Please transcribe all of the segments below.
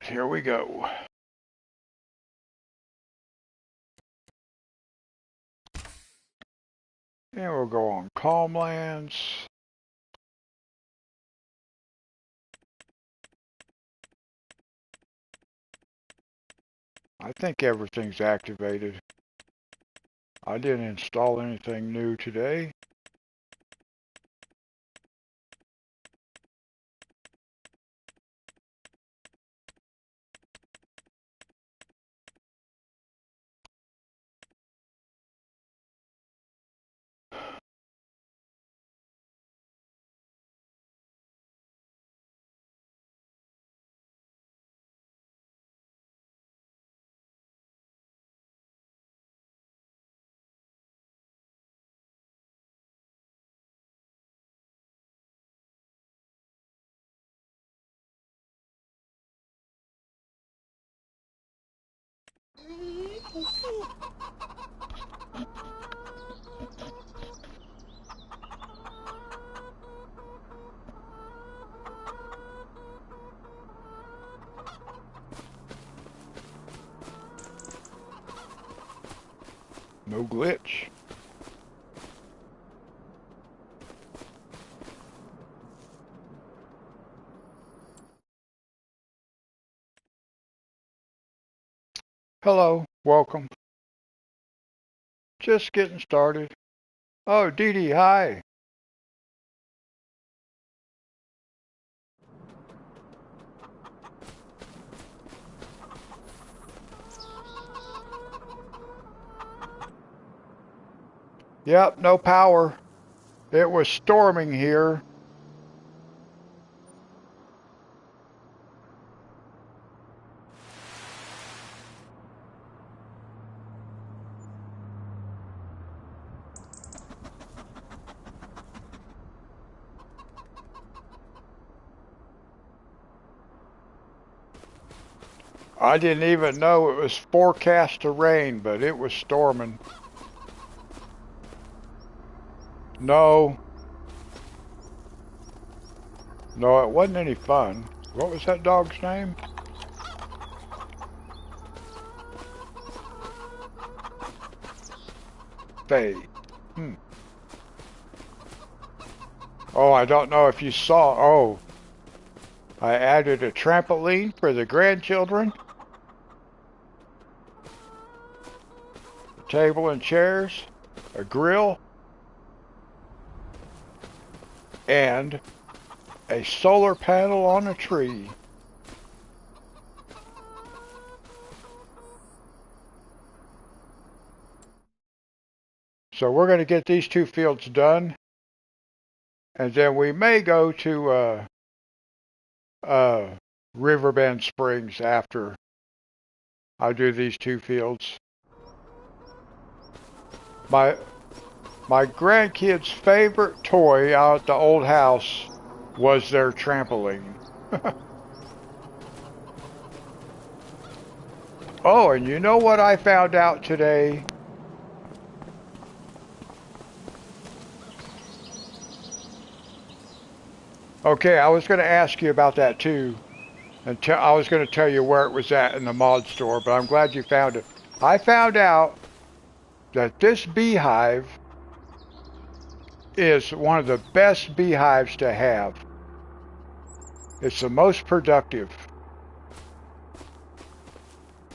here we go. And we'll go on Calmlands. I think everything's activated. I didn't install anything new today. No glitch. Hello, welcome. Just getting started. Oh, Dee Dee, hi. Yep, no power. It was storming here. I didn't even know it was forecast to rain, but it was storming. No. No, it wasn't any fun. What was that dog's name? Faye. Oh, I don't know if you saw. Oh, I added a trampoline for the grandchildren. A table and chairs. A grill. And a solar panel on a tree. So we're going to get these two fields done. And then we may go to Riverbend Springs after I do these two fields. My grandkids' favorite toy out at the old house was their trampoline. Oh, and you know what I found out today? Okay, I was going to ask you about that too. And I was going to tell you where it was at in the mod store, but I'm glad you found it. I found out that this beehive is one of the best beehives to have. It's the most productive.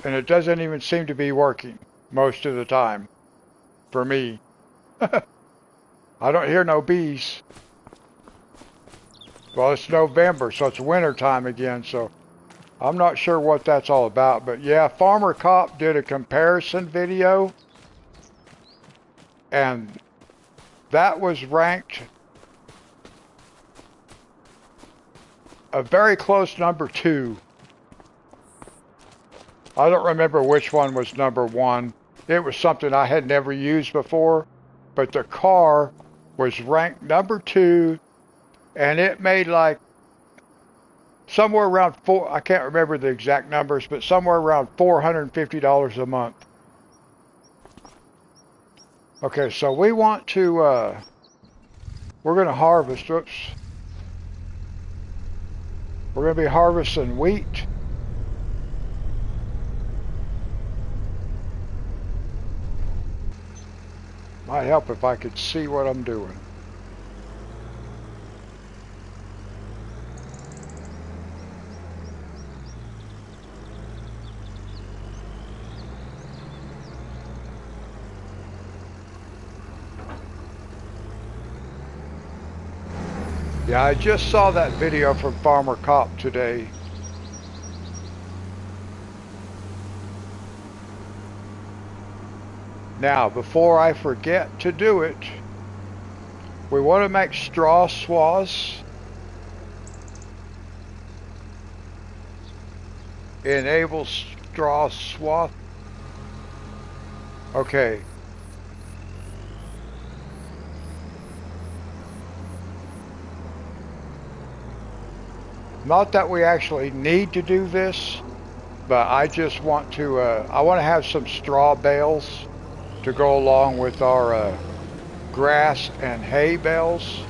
And it doesn't even seem to be working most of the time for me. I don't hear no bees. Well, it's November, so it's winter time again, so I'm not sure what that's all about. But yeah, Farmer Cop did a comparison video, and that was ranked a very close number 2. I don't remember which one was number 1. It was something I had never used before, but the car was ranked number 2, and it made like somewhere around I can't remember the exact numbers, but somewhere around $450 a month. Okay, so we want to, we're going to harvest, We're going to be harvesting wheat Might help if I could see what I'm doing. Yeah, I just saw that video from Farmer Cop today. Now, before I forget to do it, we want to make straw swaths. Enable straw swath. Okay. Not that we actually need to do this, but I just want to, I want to have some straw bales to go along with our grass and hay bales.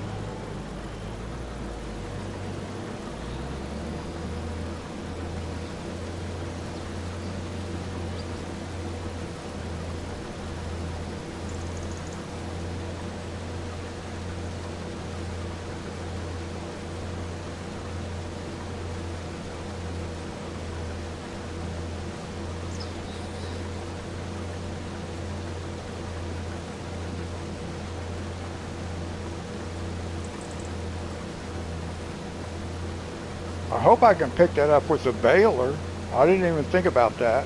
I hope I can pick that up with a baler. I didn't even think about that.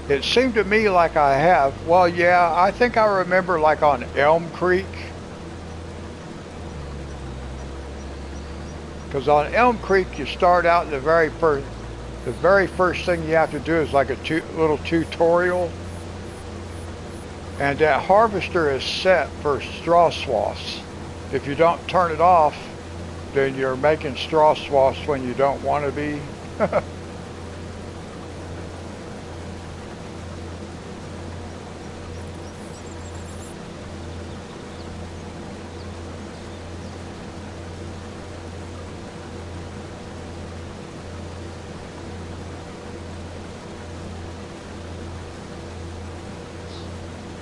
It seemed to me like I have. Well, yeah, I think I remember like on Elm Creek. Because on Elm Creek, you start out the very first thing you have to do is like a little tutorial. And that harvester is set for straw swaths. If you don't turn it off, then you're making straw swaths when you don't want to be.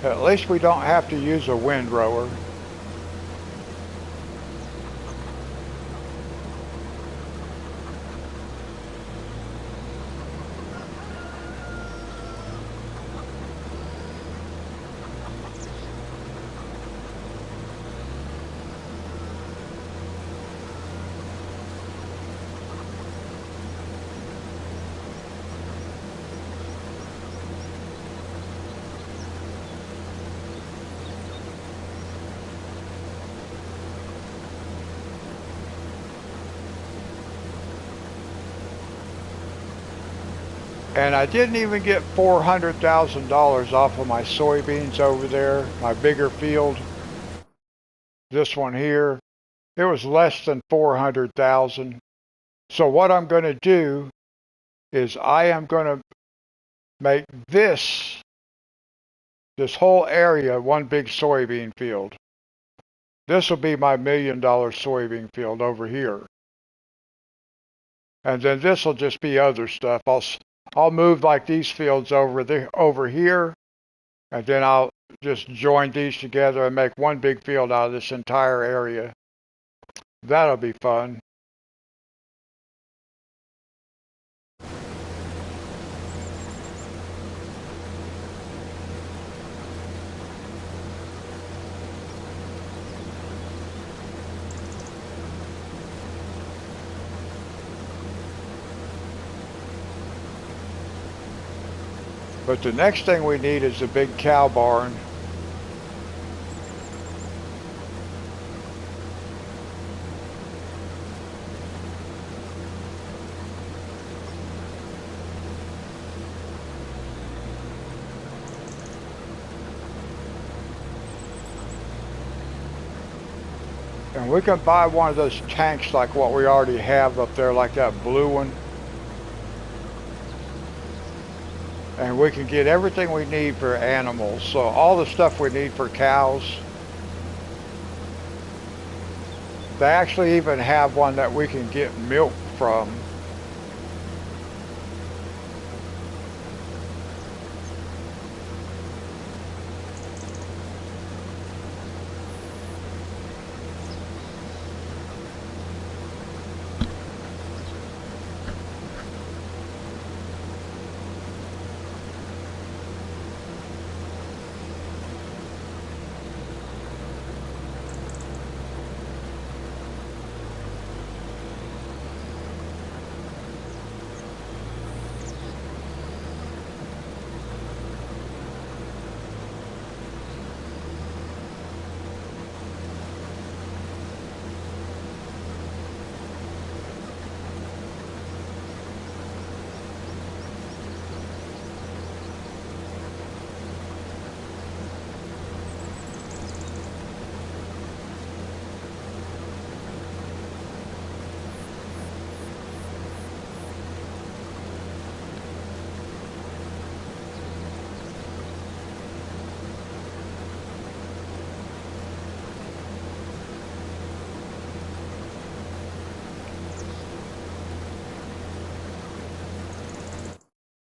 At least we don't have to use a windrower. And I didn't even get $400,000 off of my soybeans over there, my bigger field. This one here, it was less than 400,000. So what I'm going to do is I am going to make this whole area one big soybean field. This will be my $1 million soybean field over here. And then this will just be other stuff. I'll move like these fields over here, and then I'll just join these together and make one big field out of this entire area. That'll be fun. But the next thing we need is a big cow barn. And we can buy one of those tanks like what we already have up there, like that blue one. And we can get everything we need for animals. So all the stuff we need for cows. They actually even have one that we can get milk from.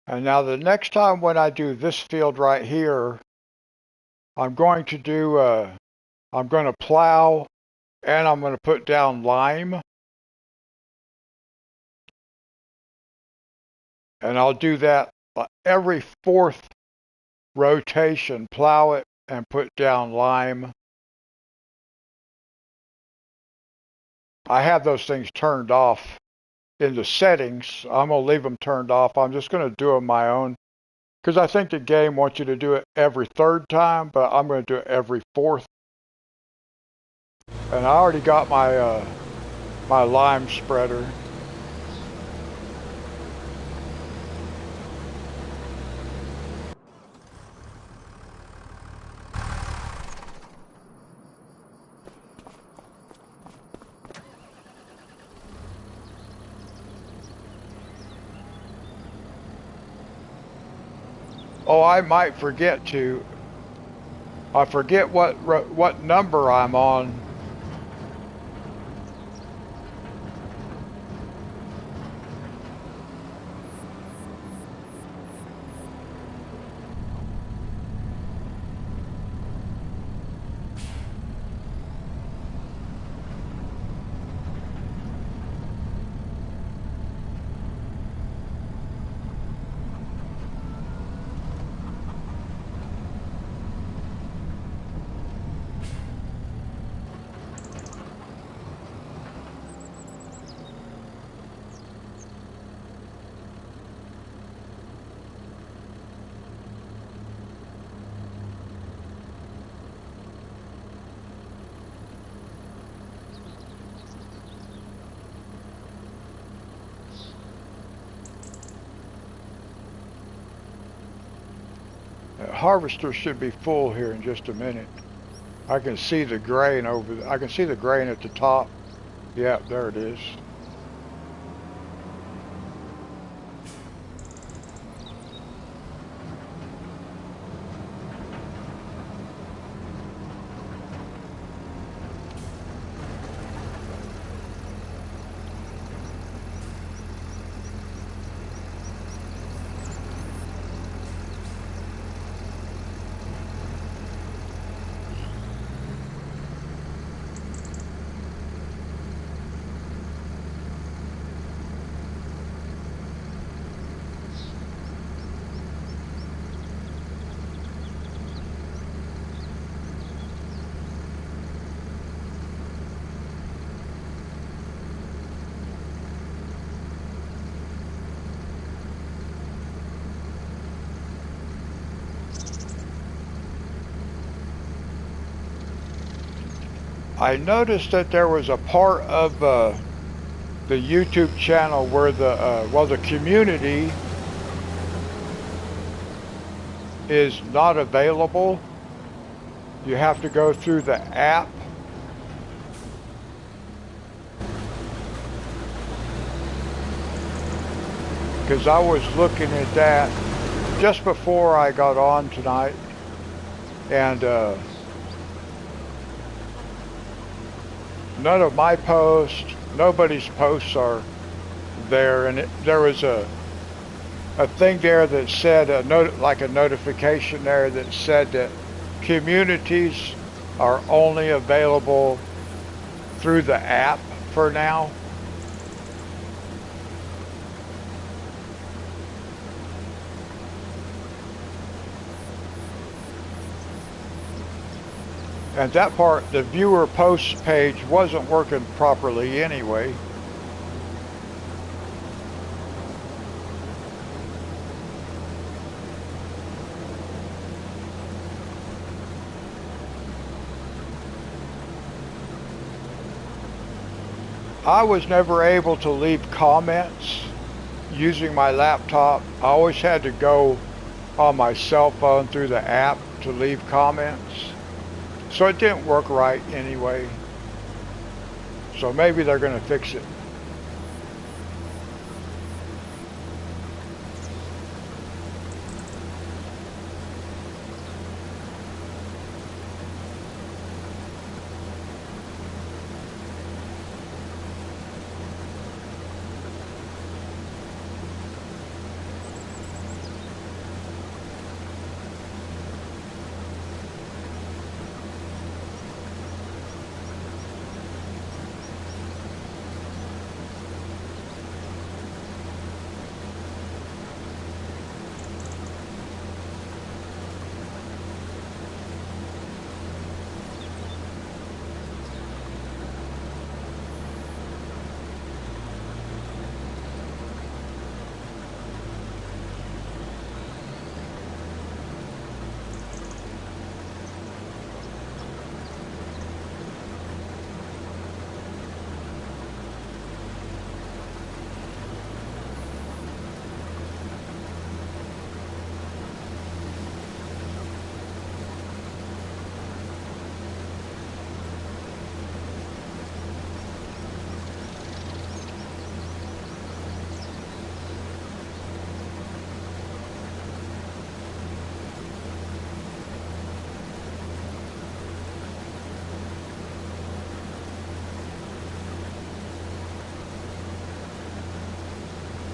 And now the next time when I do this field right here, I'm going to do, I'm going to plow and I'm going to put down lime. And I'll do that every fourth rotation, plow it and put down lime. I have those things turned off in the settings. I'm going to leave them turned off. I'm just going to do them my own. Because I think the game wants you to do it every third time, but I'm going to do it every fourth. And I already got my my lime spreader. Oh, I might forget to. I forget what number I'm on. The harvester should be full here in just a minute. I can see the grain I can see the grain at the top. Yeah, there it is. I noticed that there was a part of the YouTube channel where the community is not available. You have to go through the app. because I was looking at that just before I got on tonight, and none of my posts, nobody's posts are there, and there was a thing there that said like a notification there that said that communities are only available through the app for now. And that part, the viewer posts page wasn't working properly anyway. I was never able to leave comments using my laptop. I always had to go on my cell phone through the app to leave comments. So it didn't work right anyway. So maybe they're going to fix it.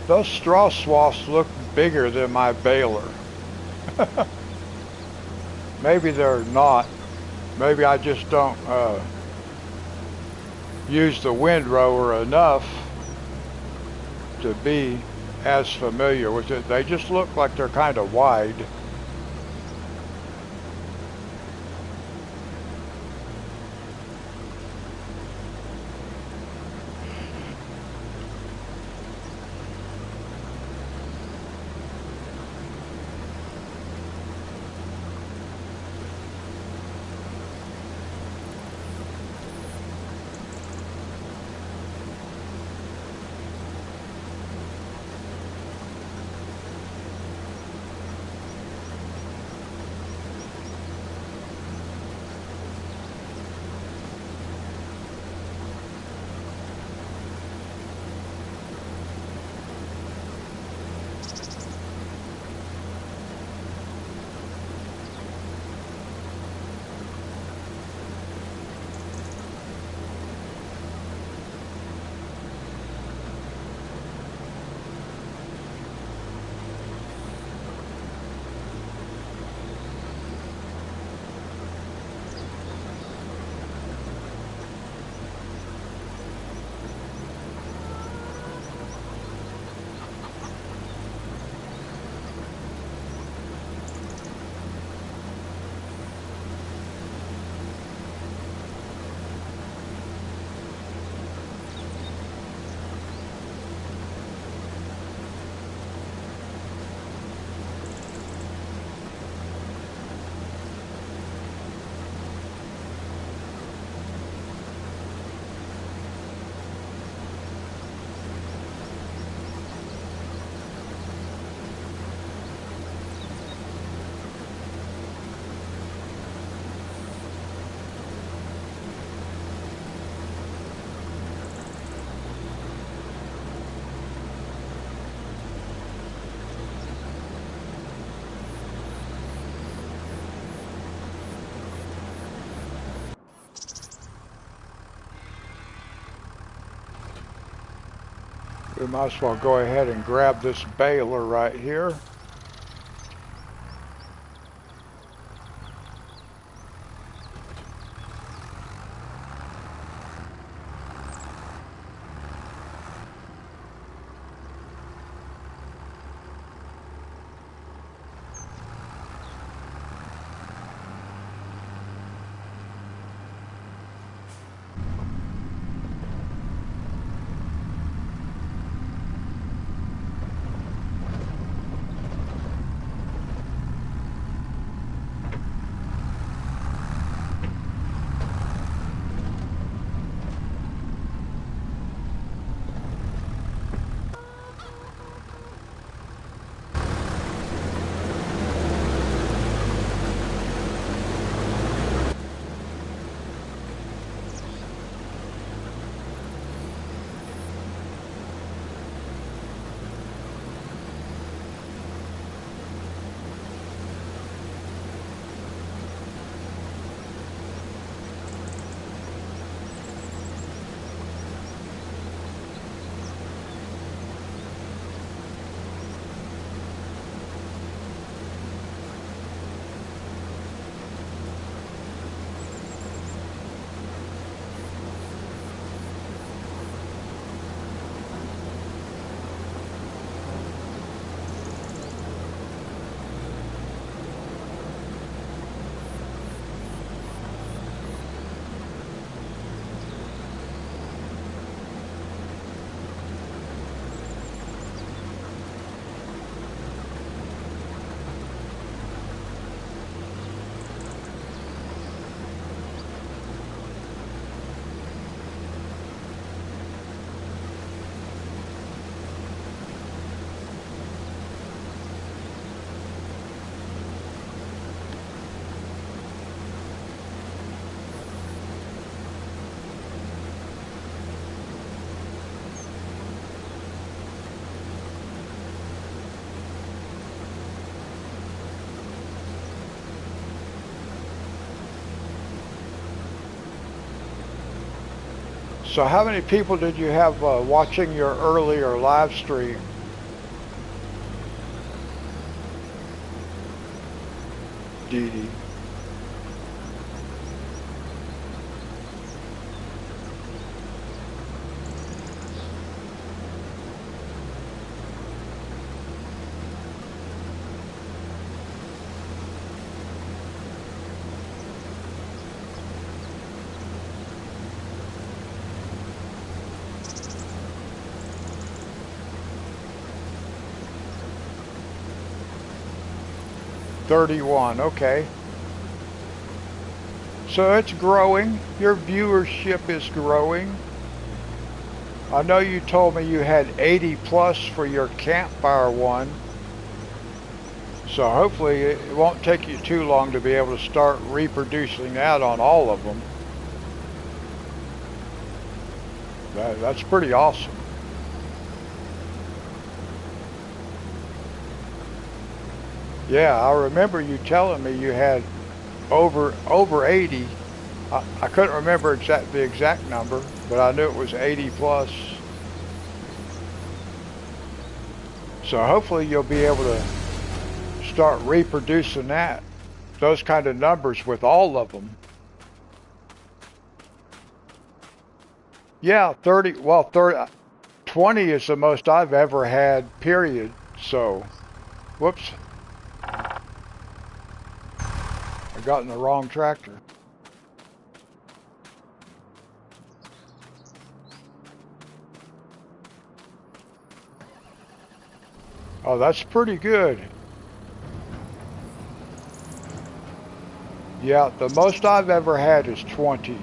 Those straw swaths look bigger than my baler. Maybe they're not. Maybe I just don't use the windrower enough to be as familiar with it. They just look like they're kind of wide. We might as well go ahead and grab this baler right here. So how many people did you have watching your earlier live stream? Dee Dee. $31, okay. So it's growing. Your viewership is growing. I know you told me you had 80 plus for your campfire one. So hopefully it won't take you too long to be able to start reproducing that on all of them. That's pretty awesome. Yeah, I remember you telling me you had over 80. I couldn't remember the exact number, but I knew it was 80 plus. So hopefully you'll be able to start reproducing those kind of numbers with all of them. Yeah, 30, well, 30, 20 is the most I've ever had, period. So, whoops, I got in the wrong tractor. Oh, that's pretty good. Yeah, the most I've ever had is 20.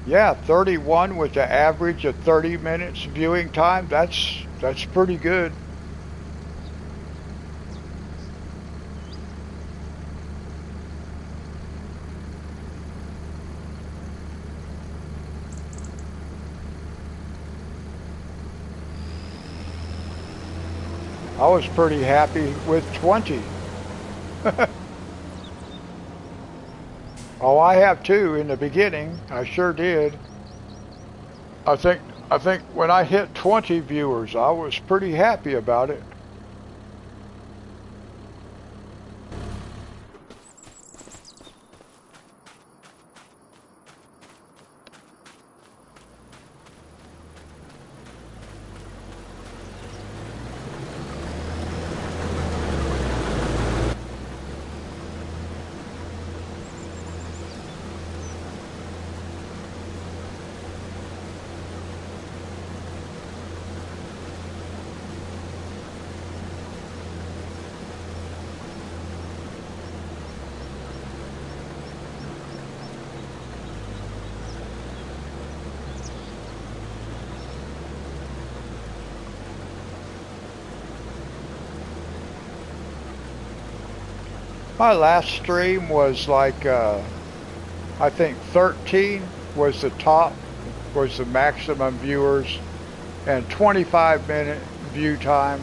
Yeah, 31 with the average of 30 minutes viewing time. That's pretty good. I was pretty happy with 20. Oh, I have too in the beginning. I sure did. I think I think when I hit 20 viewers, I was pretty happy about it. My last stream was like I think 13 was the top, was the maximum viewers, and 25-minute view time.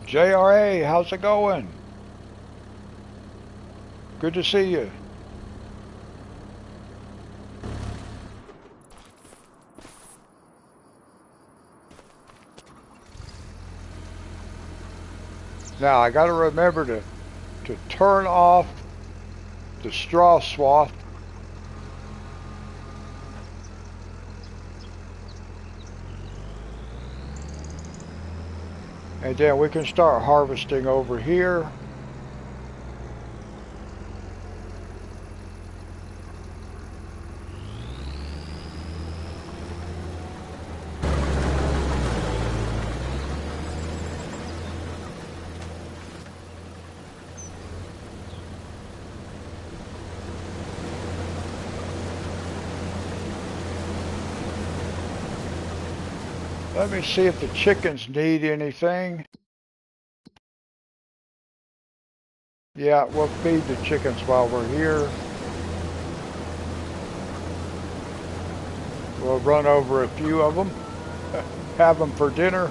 JRA, how's it going? Good to see you. Now I got to remember to turn off the straw swath. And then we can start harvesting over here. Let me see if the chickens need anything. Yeah, we'll feed the chickens while we're here. We'll run over a few of them, have them for dinner.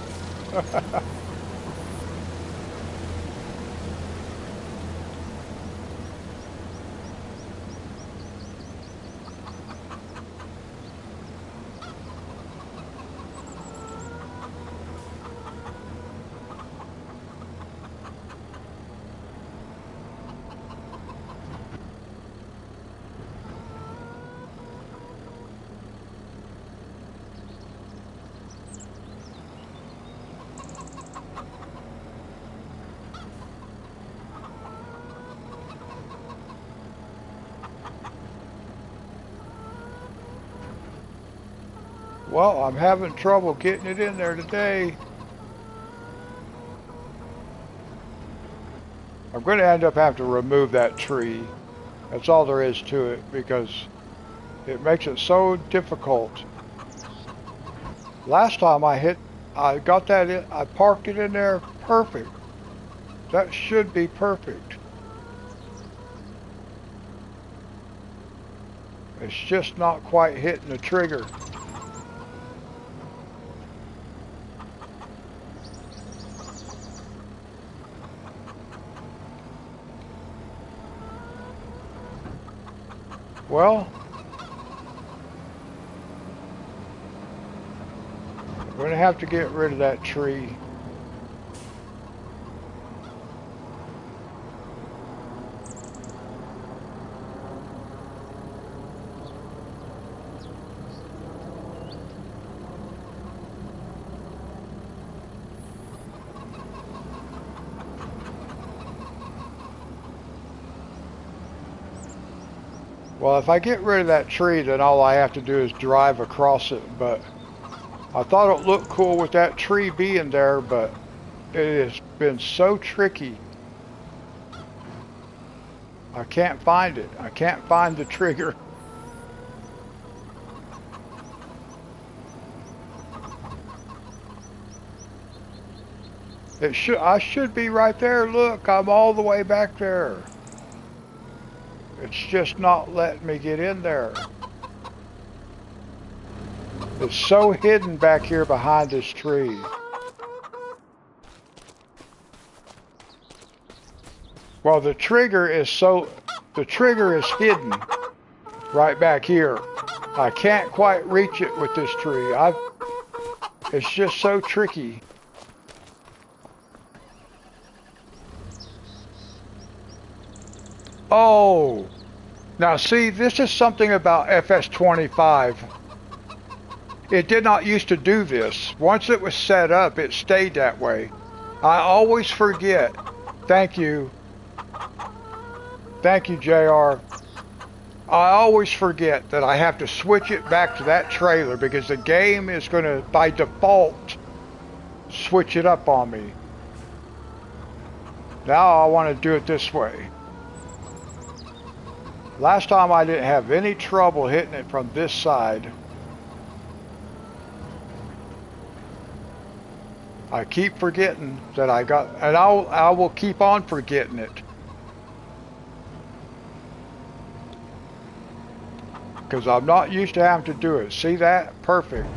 Well, I'm having trouble getting it in there today. I'm going to end up having to remove that tree. That's all there is to it because it makes it so difficult. Last time I got that in, I parked it in there perfect. That should be perfect. It's just not quite hitting the trigger. Well, we're going to have to get rid of that tree. Well, if I get rid of that tree, then all I have to do is drive across it, but I thought it looked cool with that tree being there, but it has been so tricky. I can't find it. I can't find the trigger. I should be right there. Look, I'm all the way back there. It's just not letting me get in there. It's so hidden back here behind this tree. Well, the trigger is hidden right back here. I can't quite reach it with this tree. It's just so tricky. Oh, now see, this is something about FS25. It did not used to do this. Once it was set up, it stayed that way. I always forget. Thank you. Thank you, JR. I always forget that I have to switch it back to that trailer because the game is going to, by default, switch it up on me. Now I want to do it this way. Last time I didn't have any trouble hitting it from this side. I keep forgetting that I got, and I will keep on forgetting it. Because I'm not used to having to do it. See that? Perfect.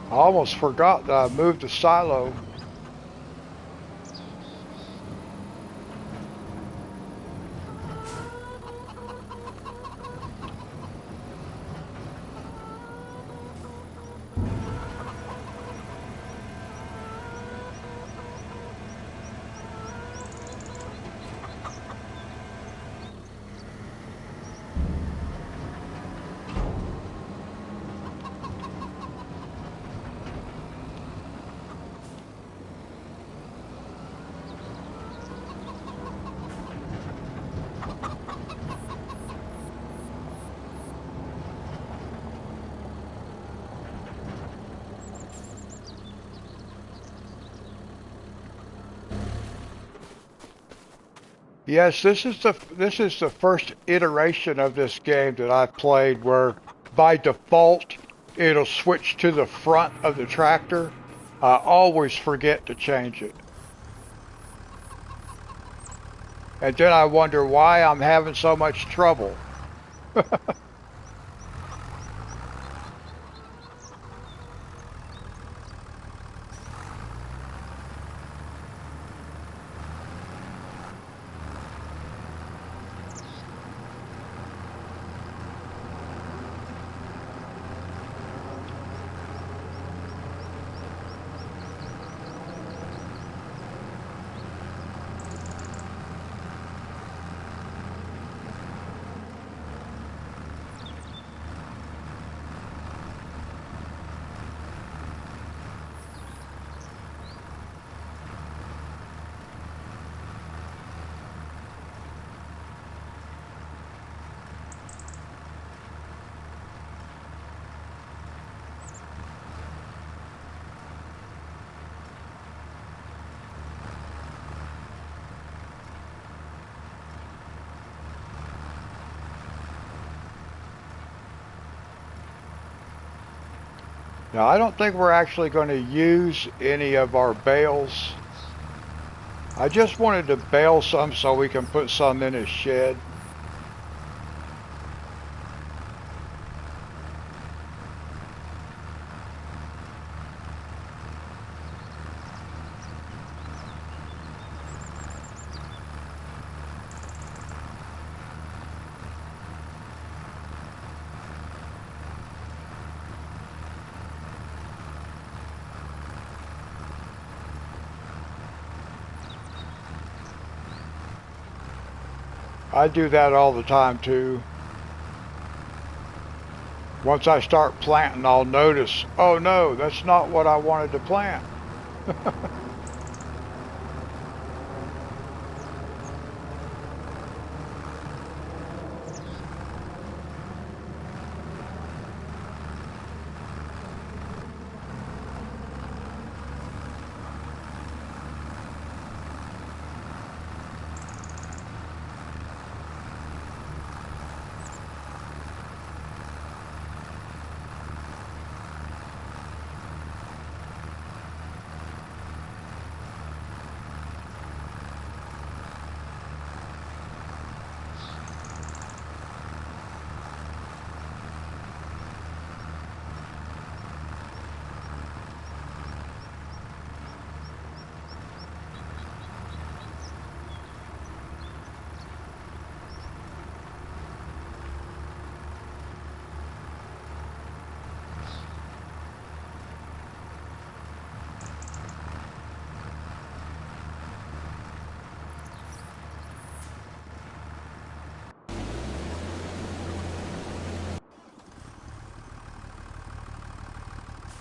I almost forgot that I moved the silo. Yes, this is the first iteration of this game that I've played where by default it'll switch to the front of the tractor. I always forget to change it. And then I wonder why I'm having so much trouble. Now, I don't think we're actually going to use any of our bales. I just wanted to bale some so we can put some in his shed. I do that all the time too. Once I start planting, I'll notice, oh no, that's not what I wanted to plant.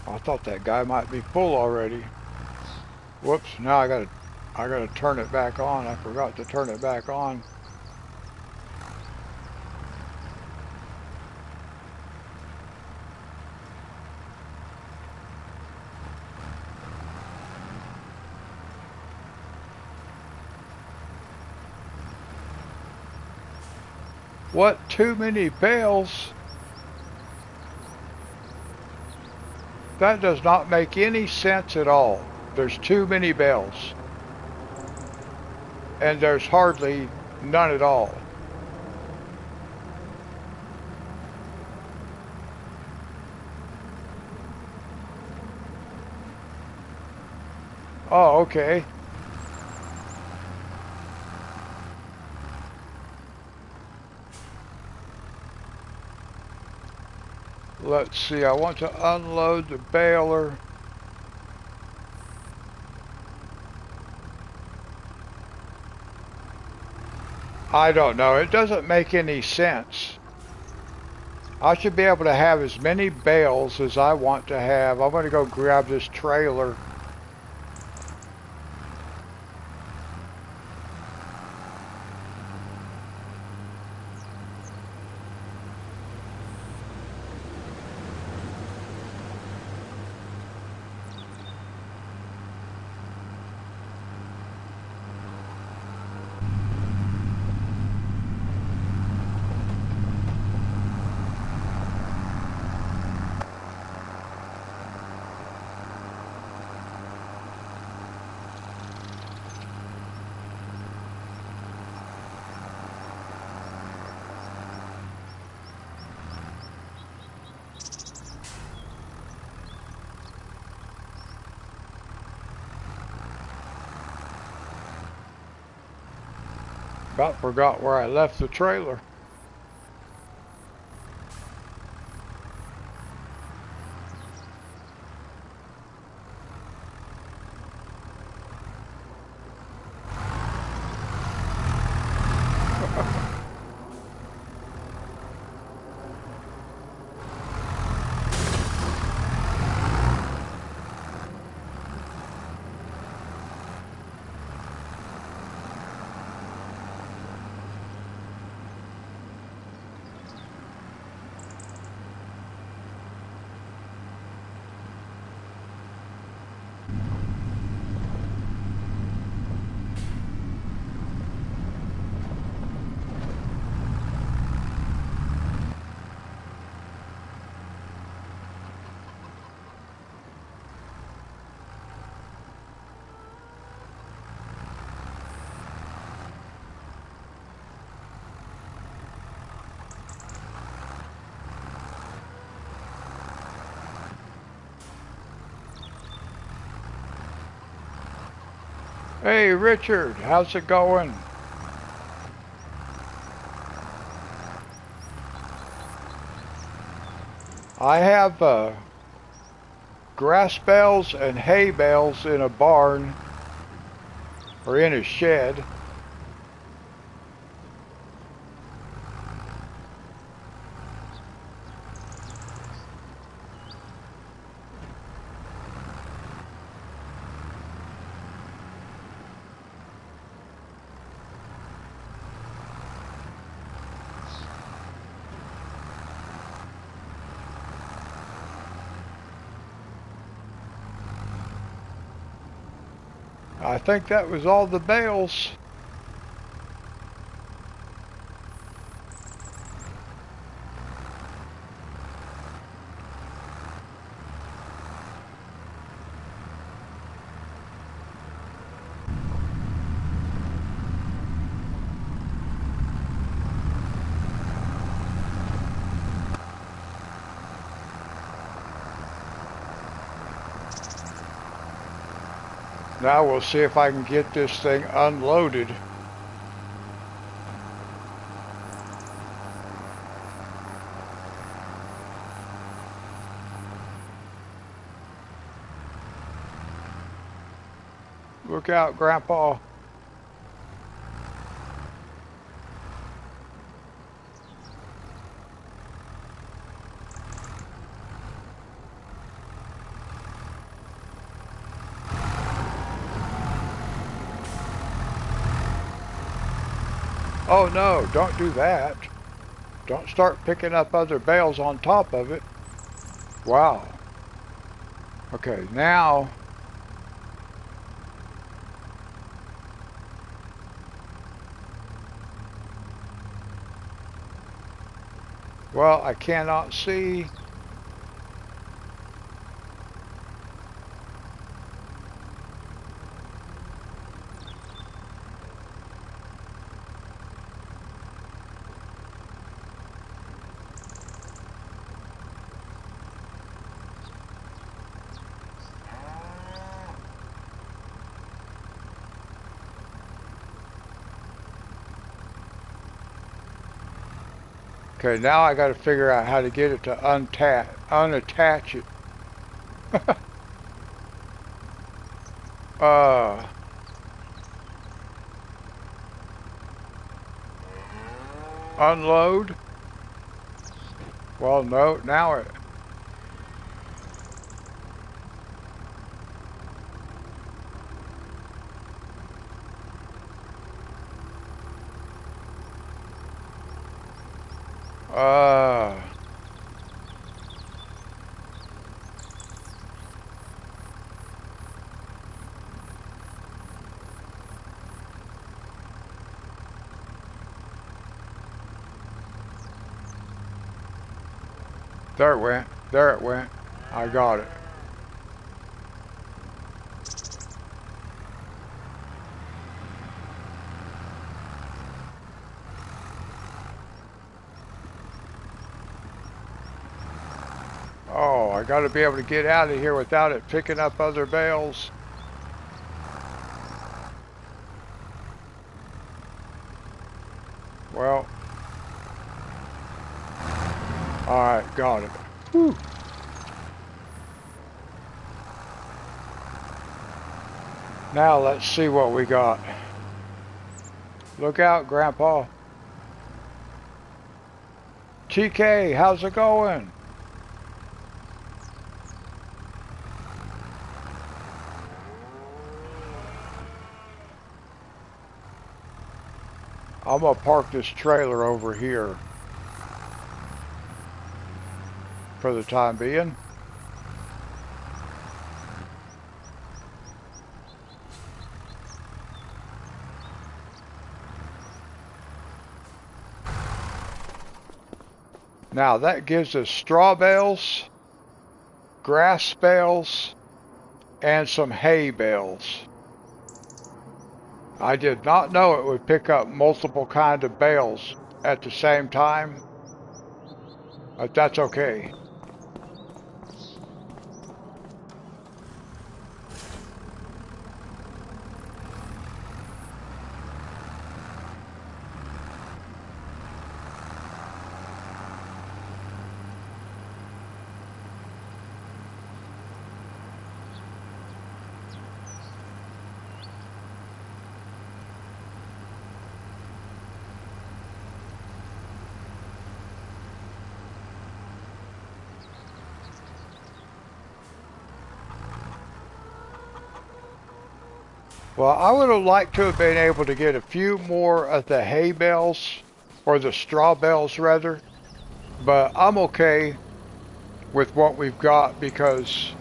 I thought that guy might be full already. Whoops, now I gotta turn it back on. I forgot to turn it back on. What, too many bales? That does not make any sense at all. There's too many bales. And there's hardly none at all. Oh, okay. Let's see, I want to unload the baler. I don't know, it doesn't make any sense. I should be able to have as many bales as I want to have. I'm going to go grab this trailer. About forgot where I left the trailer. Hey, Richard, how's it going? I have grass bales and hay bales in a barn or in a shed. I think that was all the bales. Now we'll see if I can get this thing unloaded. Look out, Grandpa. Oh no, don't do that. Don't start picking up other bales on top of it. Wow. Okay, now well, I cannot see. Okay, now I got to figure out how to get it to unattach it. uh, Unload. Well, no, now it. Uh, there it went. There it went. I got it. Oh, I got to be able to get out of here without it picking up other bales. Well, alright, got it. Whew. Now let's see what we got. Look out, Grandpa. TK, how's it going? I'm gonna park this trailer over here for the time being. Now that gives us straw bales, grass bales, and some hay bales. I did not know it would pick up multiple kinds of bales at the same time, but that's okay. Well, I would have liked to have been able to get a few more of the hay bales, or the straw bales rather, but I'm okay with what we've got because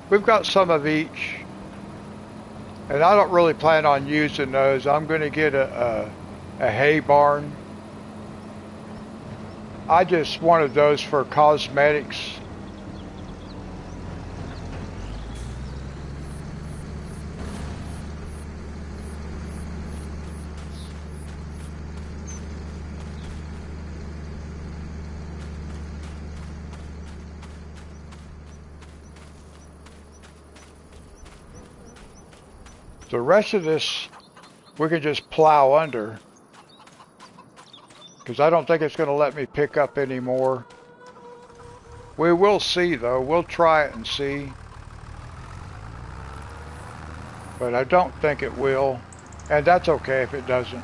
we've got some of each, and I don't really plan on using those. I'm going to get a hay barn. I just wanted those for cosmetics. The rest of this we can just plow under because I don't think it's going to let me pick up anymore. We will see though. We'll try it and see, but I don't think it will, and that's okay if it doesn't.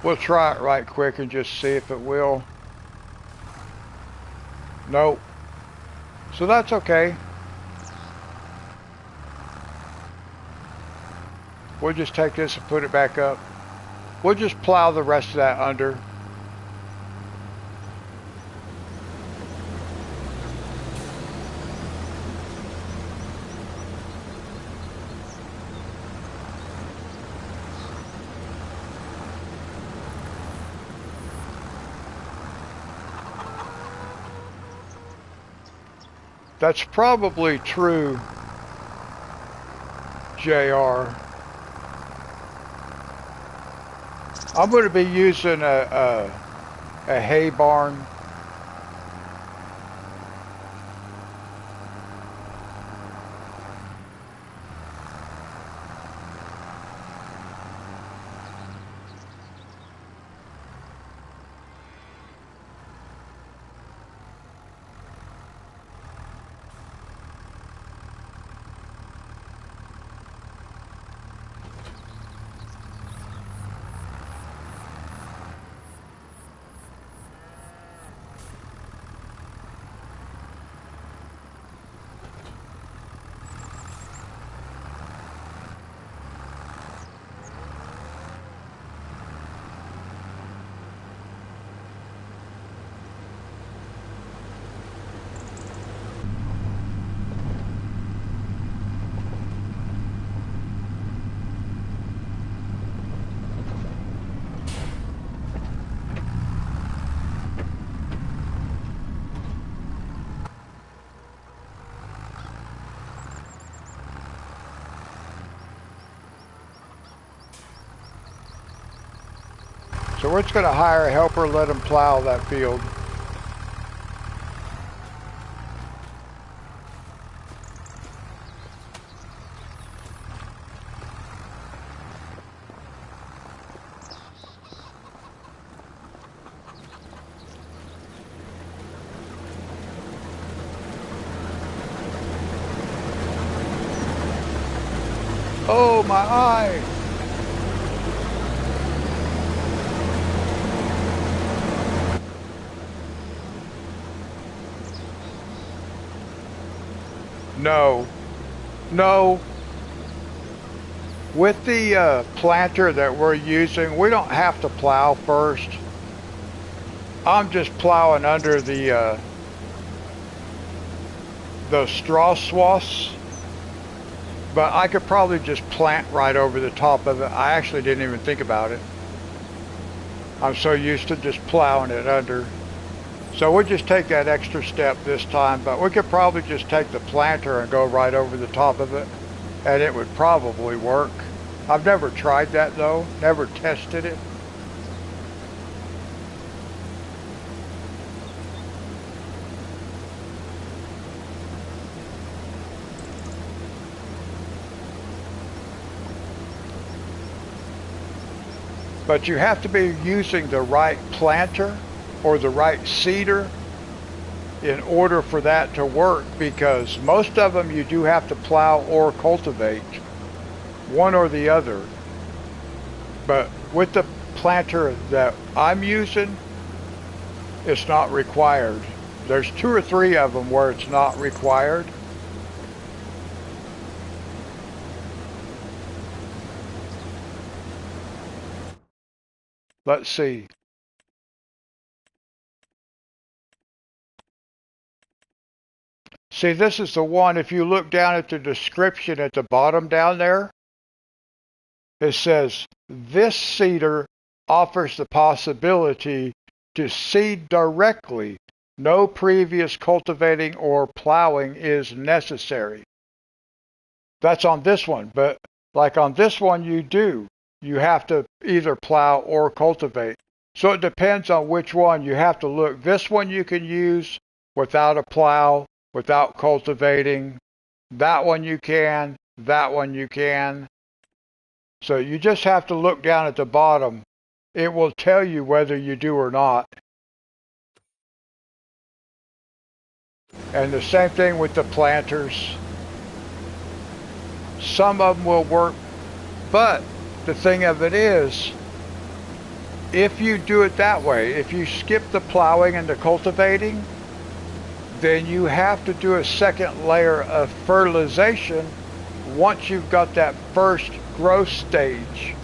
We'll try it right quick and just see if it will. Nope. So that's okay. We'll just take this and put it back up. We'll just plow the rest of that under. That's probably true, JR. I'm going to be using a hay barn. So we're just going to hire a helper, let him plow that field. Oh, my eye! No. No. With the planter that we're using, we don't have to plow first. I'm just plowing under the straw swaths, but I could probably just plant right over the top of it. I actually didn't even think about it. I'm so used to just plowing it under. So we'll just take that extra step this time, but we could probably just take the planter and go right over the top of it, and it would probably work. I've never tried that though, never tested it. But you have to be using the right planter or the right seeder in order for that to work, because most of them you do have to plow or cultivate, one or the other. But with the planter that I'm using, it's not required. There's 2 or 3 of them where it's not required. Let's see. See, this is the one, if you look down at the description at the bottom down there, it says, this seeder offers the possibility to seed directly. No previous cultivating or plowing is necessary. That's on this one, but like on this one you do. You have to either plow or cultivate. So it depends on which one. You have to look. This one you can use without a plow, without cultivating. That one you can. That one you can. So you just have to look down at the bottom. It will tell you whether you do or not. And the same thing with the planters. Some of them will work, but the thing of it is, if you do it that way, if you skip the plowing and the cultivating, then you have to do a second layer of fertilization once you've got that first growth stage.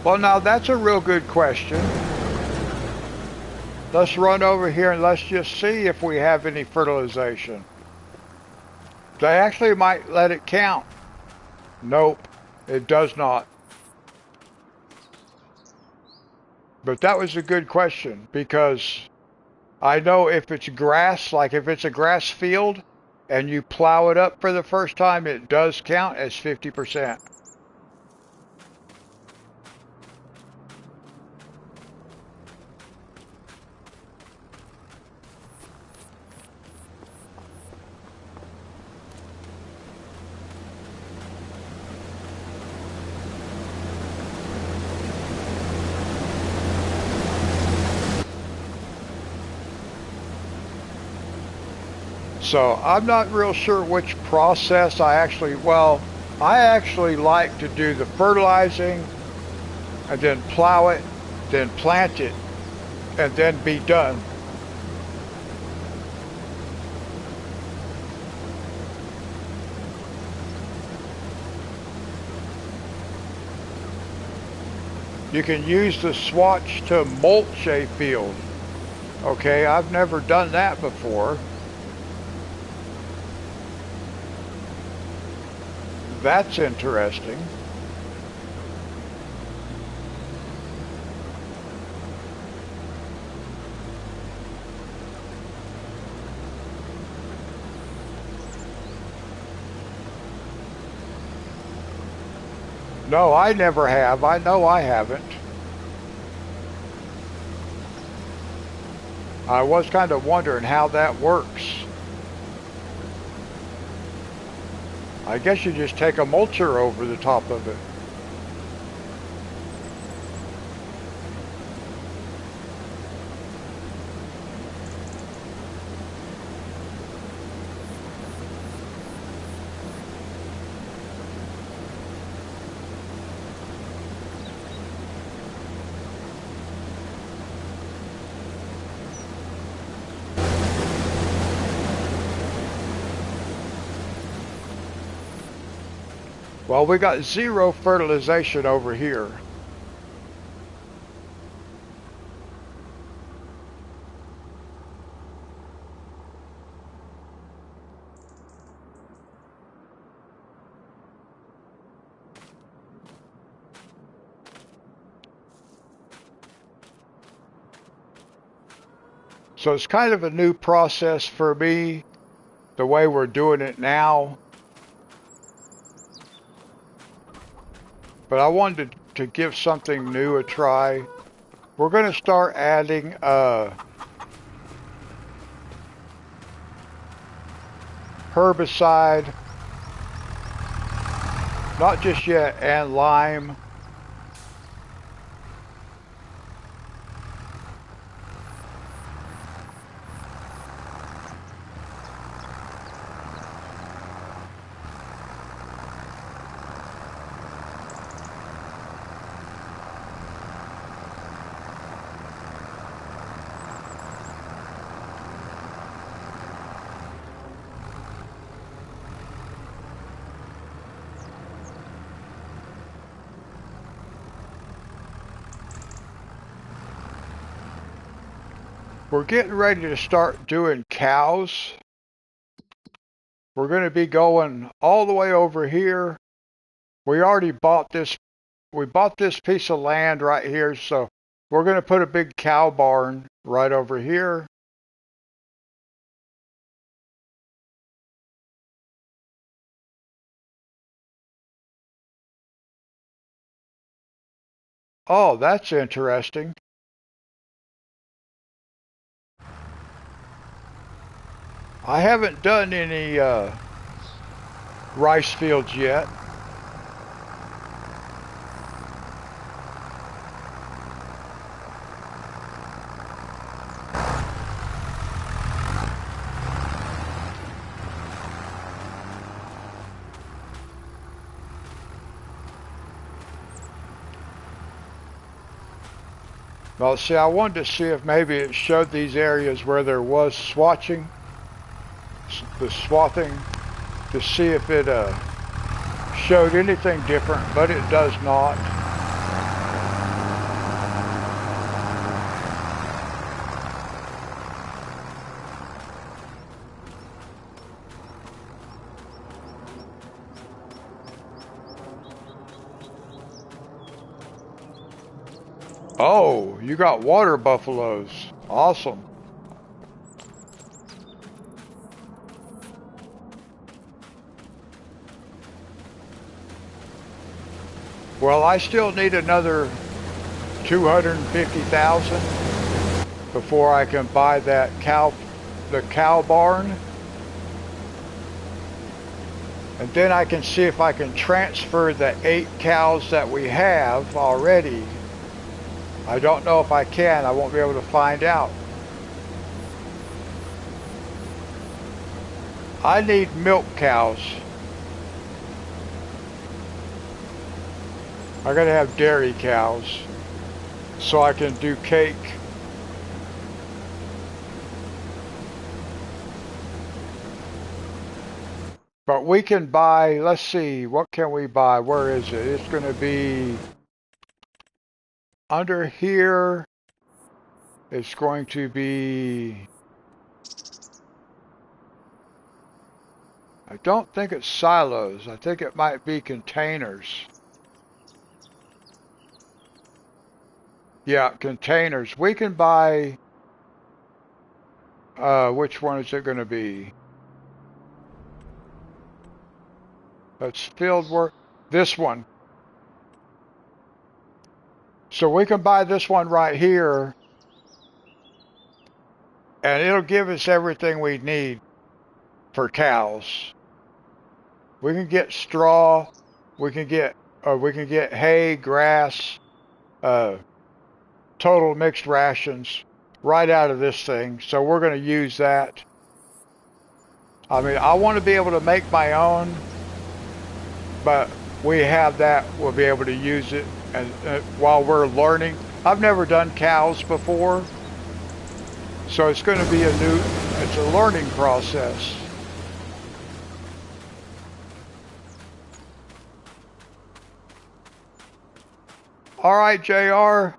Well, now that's a real good question. Let's run over here and let's just see if we have any fertilization. They actually might let it count. Nope, it does not. But that was a good question, because I know if it's grass, like if it's a grass field and you plow it up for the first time, it does count as 50%. So I'm not real sure which process I actually like to do the fertilizing and then plow it, then plant it, and then be done. You can use the swatch to mulch a field. Okay, I've never done that before. That's interesting. No, I never have. I know I haven't. I was kind of wondering how that works. I guess you just take a mulcher over the top of it. Well, we got 0 fertilization over here. So it's kind of a new process for me, the way we're doing it now. But I wanted to give something new a try. We're going to start adding herbicide, not just yet, and lime. We're getting ready to start doing cows. We're going to be going all the way over here. We already bought this. We bought this piece of land right here, so we're going to put a big cow barn right over here. Oh, that's interesting. I haven't done any rice fields yet. Well, see, I wanted to see if maybe it showed these areas where there was swatching, the swathing, to see if it showed anything different, but it does not. Oh, you got water buffaloes. Awesome. Well, I still need another 250,000 before I can buy the cow barn. And then I can see if I can transfer the 8 cows that we have already. I don't know if I can. I won't be able to find out. I need milk cows. I gotta have dairy cows so I can do cake. But we can buy, let's see, what can we buy? Where is it? It's gonna be under here. It's going to be, I don't think it's silos. I think it might be containers. Yeah, containers. We can buy, which one is it going to be? That's field work. This one. So we can buy this one right here, and it'll give us everything we need for cows. We can get straw. We can get hay, grass, uh, total mixed rations right out of this thing. So we're going to use that. I mean, I want to be able to make my own, but we have that. We'll be able to use it, and while we're learning. I've never done cows before, so it's going to be it's a learning process. All right, JR,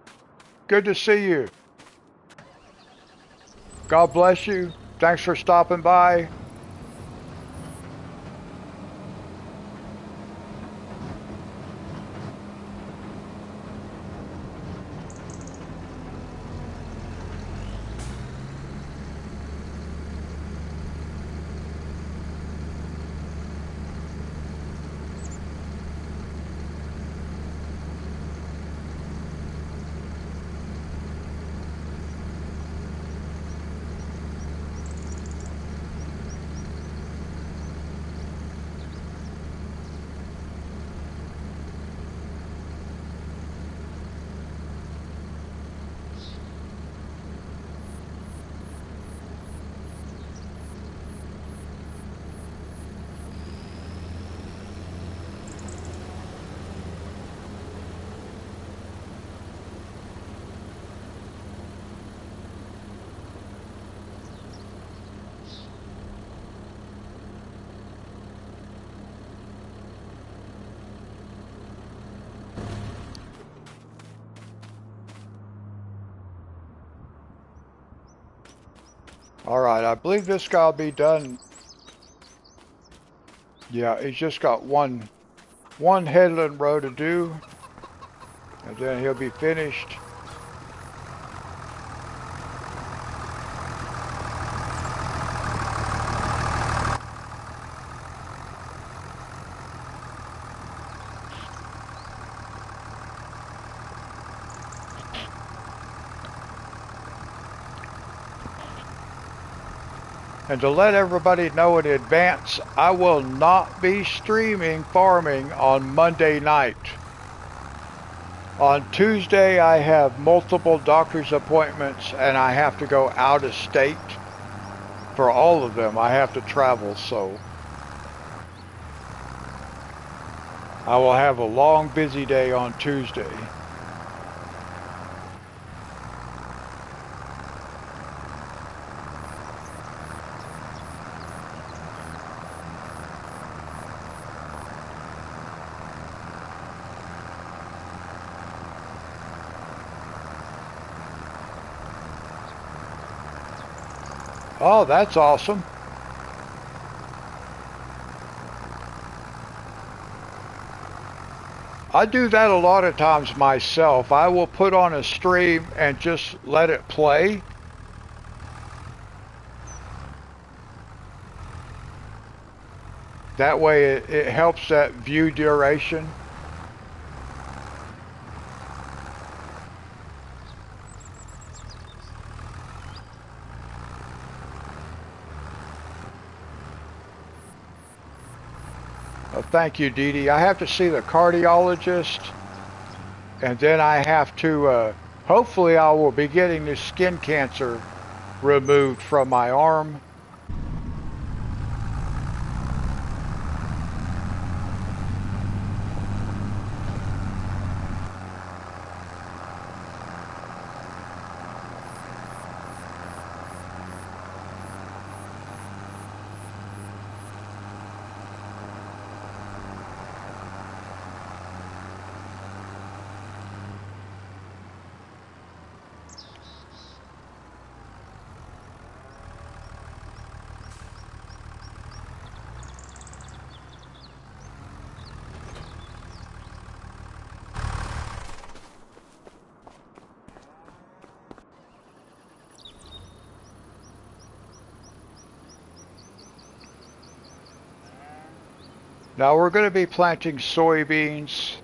good to see you. God bless you. Thanks for stopping by. Alright, I believe this guy will be done. Yeah, he's just got one headland row to do, and then he'll be finished. And to let everybody know in advance, I will not be streaming farming on Monday night. On Tuesday, I have multiple doctor's appointments and I have to go out of state. For all of them, I have to travel, so I will have a long, busy day on Tuesday. Oh, that's awesome. I do that a lot of times myself. I will put on a stream and just let it play. That way it helps that view duration. Thank you, Dee Dee. I have to see the cardiologist, and then I have to, hopefully I will be getting this skin cancer removed from my arm. Now we're going to be planting soybeans.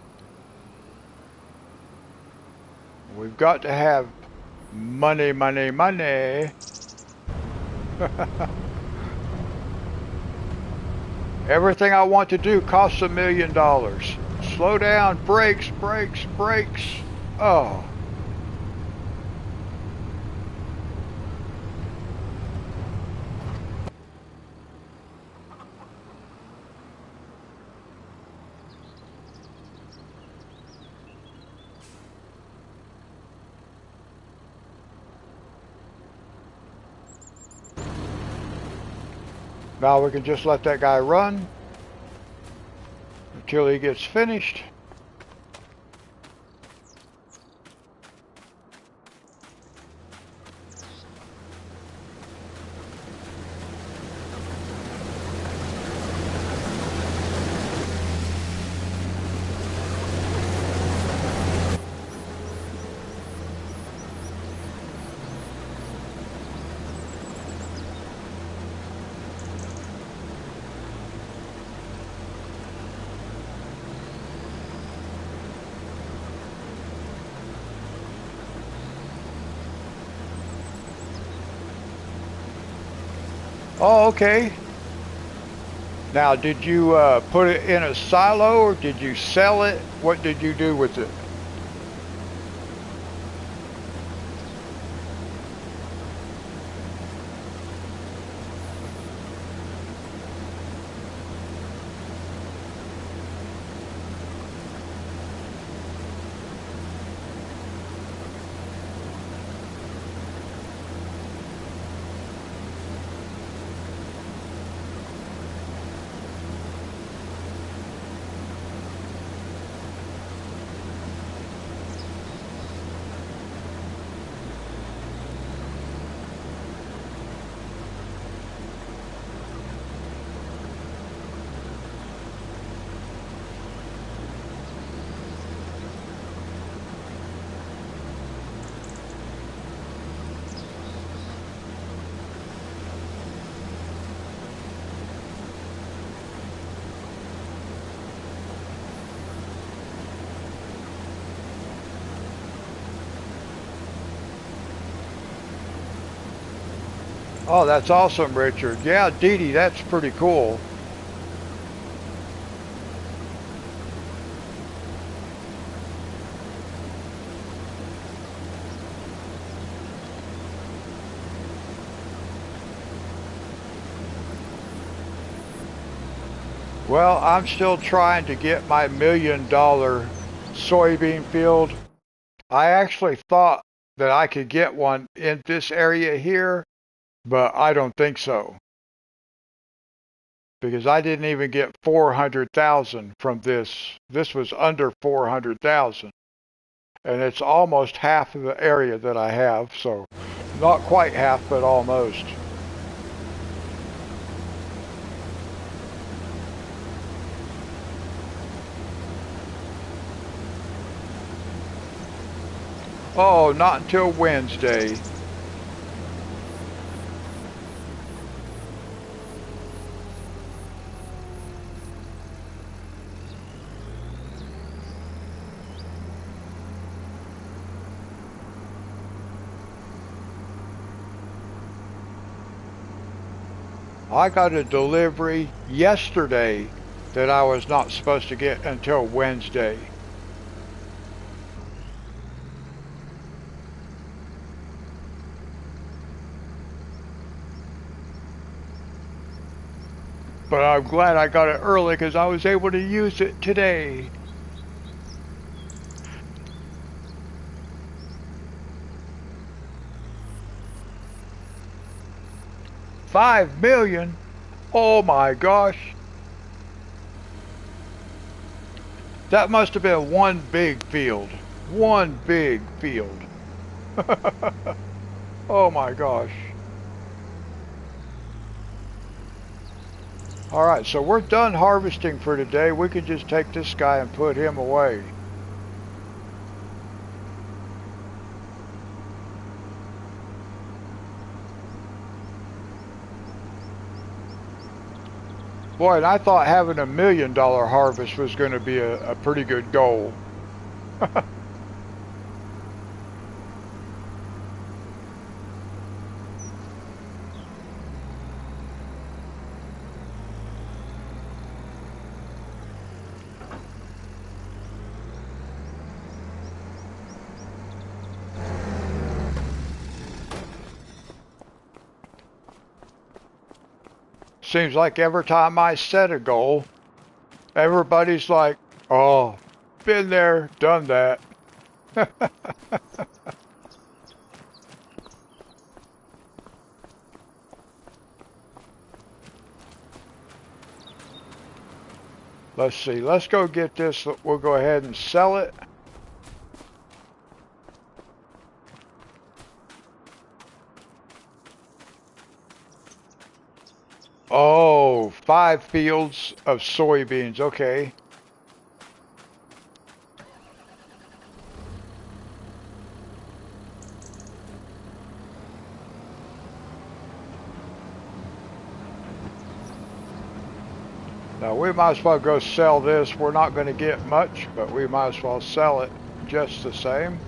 We've got to have money, money, money. Everything I want to do costs $1 million. Slow down, brakes, brakes, brakes. Oh. Now we can just let that guy run until he gets finished. Oh, okay. Now, did you put it in a silo or did you sell it? What did you do with it? Oh, that's awesome, Richard. Yeah, Dee Dee, that's pretty cool. Well, I'm still trying to get my $1 million soybean field. I actually thought that I could get one in this area here, but I don't think so because I didn't even get 400,000 from this. This was under 400,000, and it's almost half of the area that I have, so not quite half, but almost. Oh, not until Wednesday. I got a delivery yesterday that I was not supposed to get until Wednesday. But I'm glad I got it early because I was able to use it today. 5 million? Oh my gosh. That must have been one big field. One big field. Oh my gosh. Alright, so we're done harvesting for today. We can just take this guy and put him away. Boy, and I thought having $1 million harvest was going to be a pretty good goal. Seems like every time I set a goal, everybody's like, oh, been there, done that. Let's see, let's go get this. We'll go ahead and sell it. Oh, 5 fields of soybeans. Okay. Now we might as well go sell this. We're not going to get much, but we might as well sell it just the same.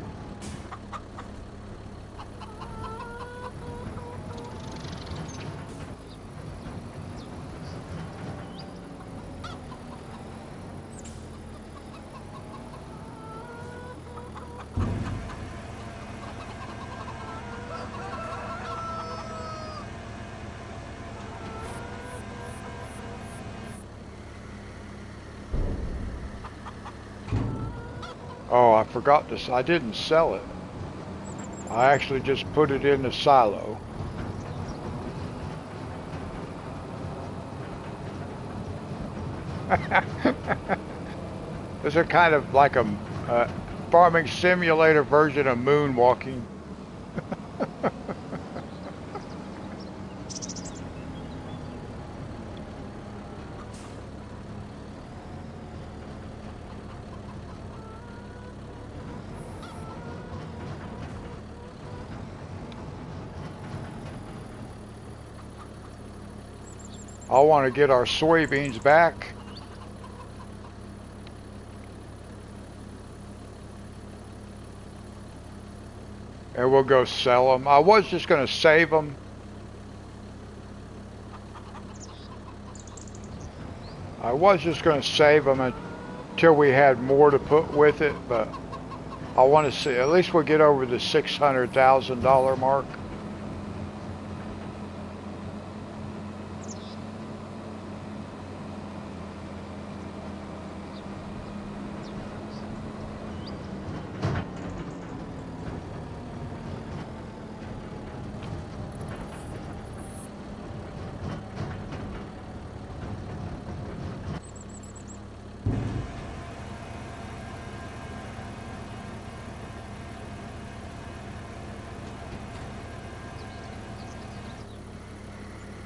Oh, I forgot this. I didn't sell it. I actually just put it in the silo. This is kind of like a farming simulator version of moonwalking. I want to get our soybeans back. And we'll go sell them. I was just going to save them I was just going to save them until we had more to put with it, but I want to see, at least we'll get over the $600,000 mark.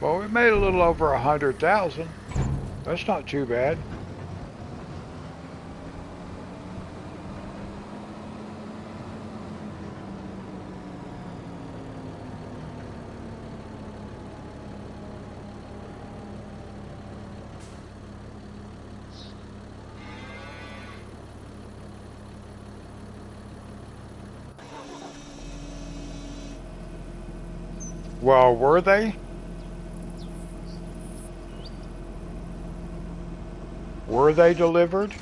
Well, we made a little over 100,000. That's not too bad. Well, were they? Were they delivered?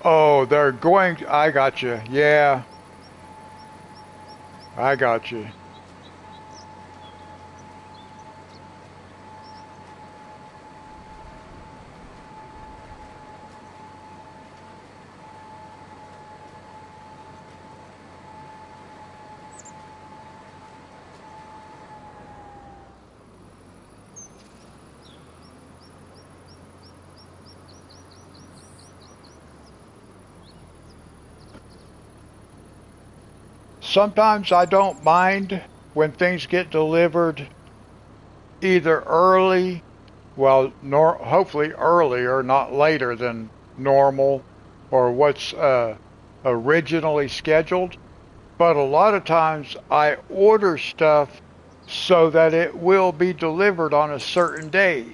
Oh, they're going. I got you. Yeah, I got you. Sometimes I don't mind when things get delivered either early, well, hopefully earlier, not later than normal or what's originally scheduled. But a lot of times I order stuff so that it will be delivered on a certain day.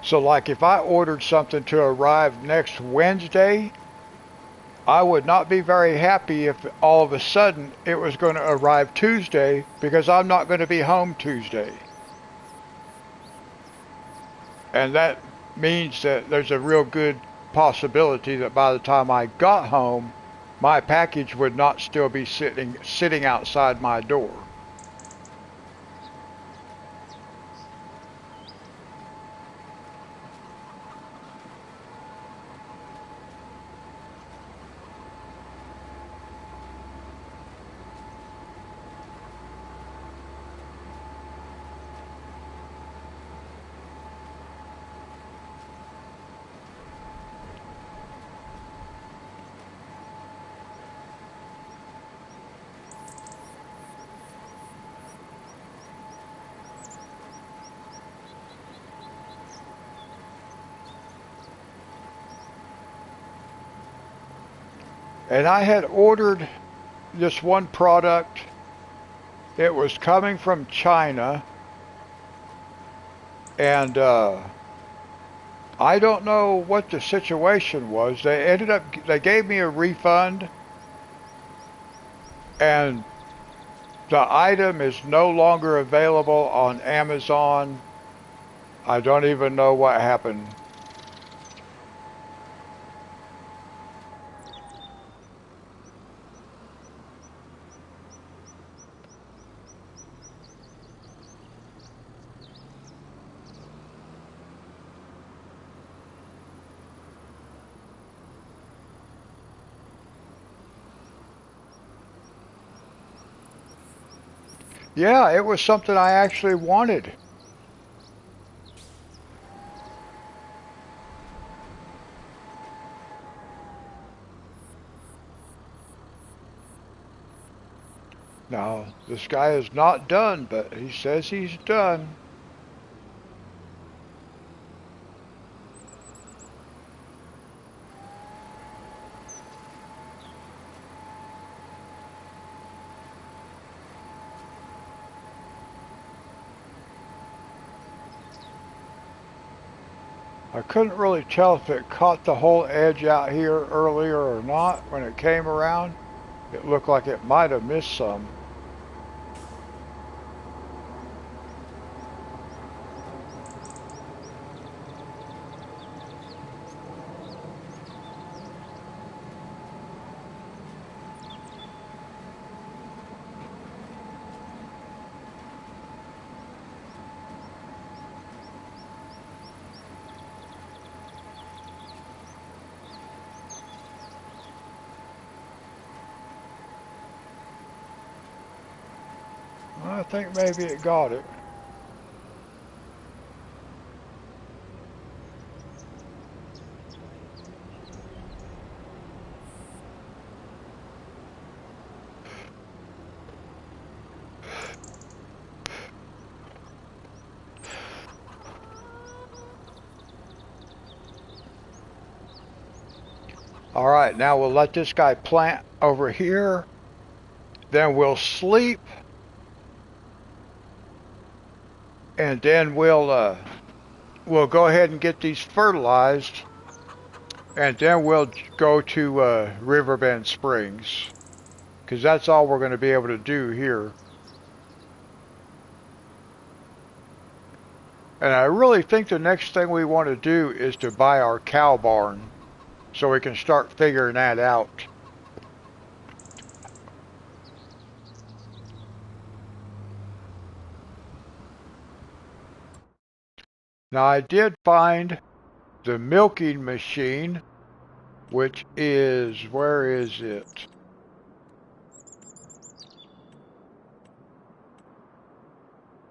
So, like if I ordered something to arrive next Wednesday, I would not be very happy if all of a sudden it was going to arrive Tuesday because I'm not going to be home Tuesday. And that means that there's a real good possibility that by the time I got home, my package would not still be sitting outside my door. And I had ordered this one product. It was coming from China, and I don't know what the situation was. They gave me a refund, and the item is no longer available on Amazon. I don't even know what happened. Yeah, it was something I actually wanted. Now, this guy is not done, but he says he's done. I couldn't really tell if it caught the whole edge out here earlier or not when it came around. It looked like it might have missed some. I think maybe it got it. All right, now we'll let this guy plant over here. Then we'll sleep. And then we'll go ahead and get these fertilized. And then we'll go to Riverbend Springs. Because that's all we're going to be able to do here. And I really think the next thing we want to do is to buy our cow barn. So we can start figuring that out. Now I did find the milking machine, which is, where is it?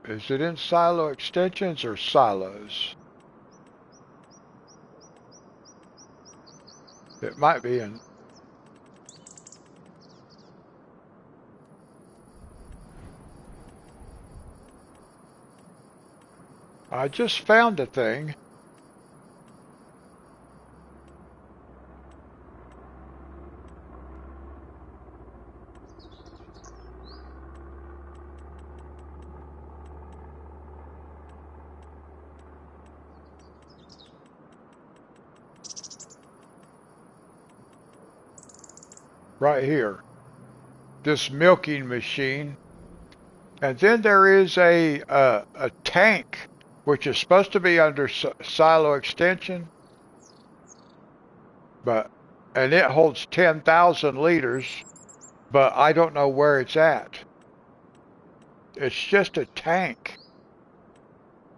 Is it in silo extensions or silos? It might be in. I just found a thing. Right here. This milking machine. And then there is a tank, which is supposed to be under silo extension, and it holds 10,000 liters, but I don't know where it's at. It's just a tank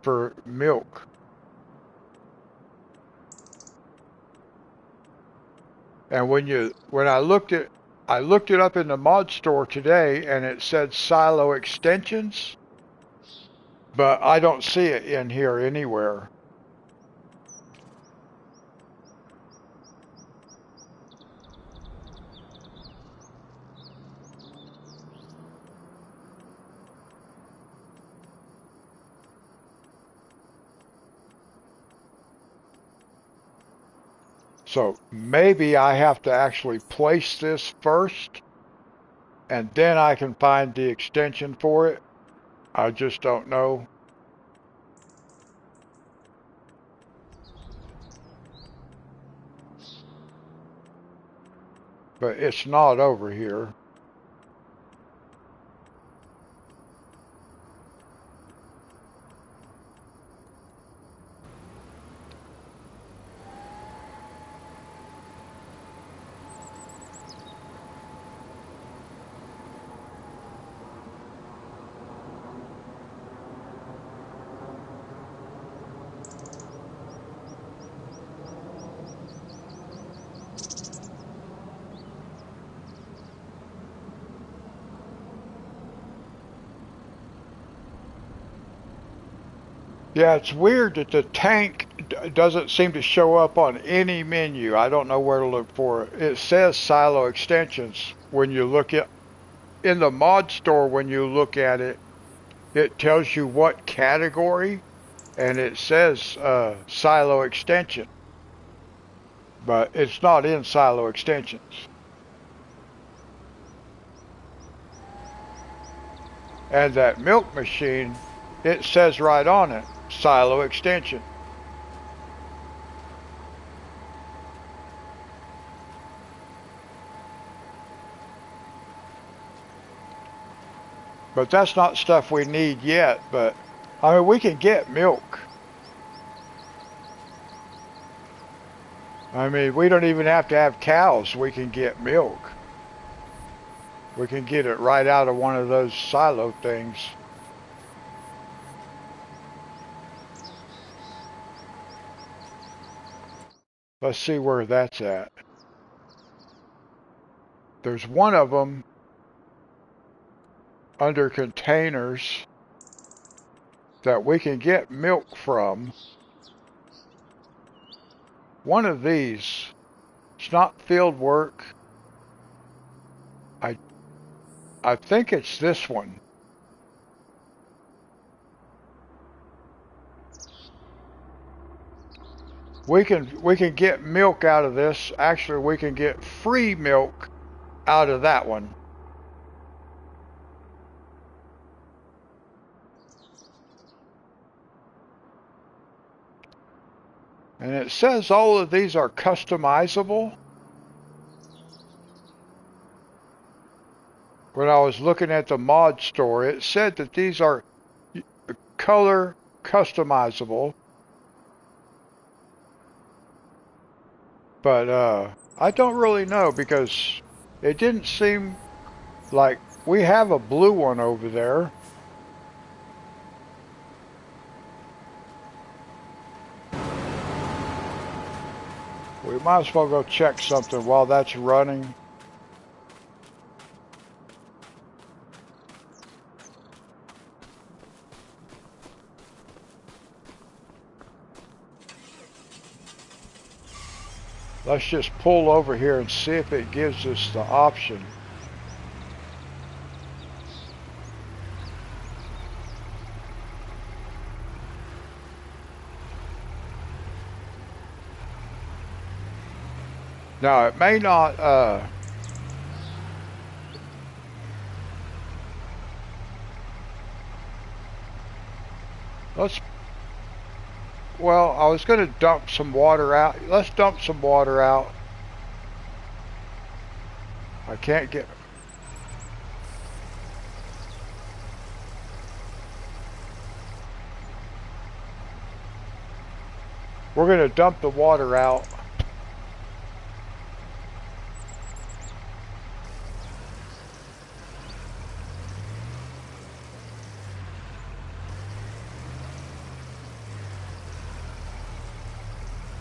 for milk. And when I looked it up in the mod store today, and it said silo extensions, but I don't see it in here anywhere. So maybe I have to actually place this first, and then I can find the extension for it. I just don't know. But it's not over here. Yeah, it's weird that the tank doesn't seem to show up on any menu. I don't know where to look for it. It says silo extensions when you look in the mod store, when you look at it, it tells you what category, and it says silo extension, but it's not in silo extensions. And that milk machine, it says right on it, silo extension. But that's not stuff we need yet, but I mean, we can get milk. I mean, we don't even have to have cows. We can get milk. We can get it right out of one of those silo things. Let's see where that's at. There's one of them under containers that we can get milk from. One of these, it's not field work. I think it's this one. We can get milk out of this. Actually, we can get free milk out of that one. And it says all of these are customizable. When I was looking at the mod store, it said that these are color customizable. But I don't really know because it didn't seem like we have a blue one over there. We might as well go check something while that's running. Let's just pull over here and see if it gives us the option. Now, it may not, well, I was going to dump some water out. Let's dump some water out. I can't get... We're going to dump the water out.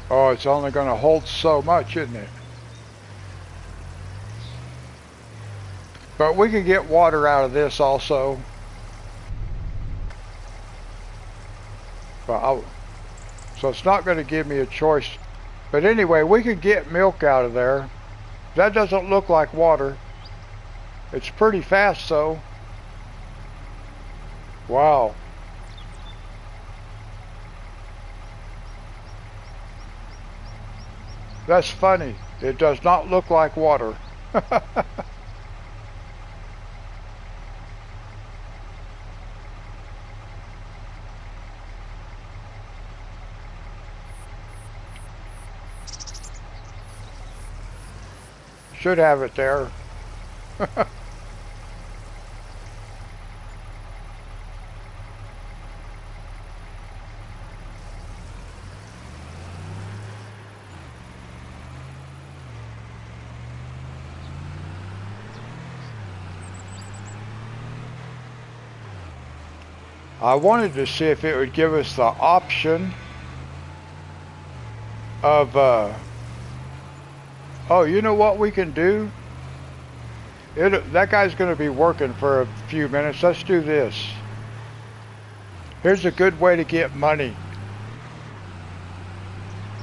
Oh, it's only going to hold so much, isn't it? But we can get water out of this also. So it's not going to give me a choice. But anyway, we can get milk out of there. That doesn't look like water. It's pretty fast though. Wow. That's funny. It does not look like water. Should have it there. I wanted to see if it would give us the option of, oh, you know what we can do? That guy's going to be working for a few minutes. Let's do this. Here's a good way to get money.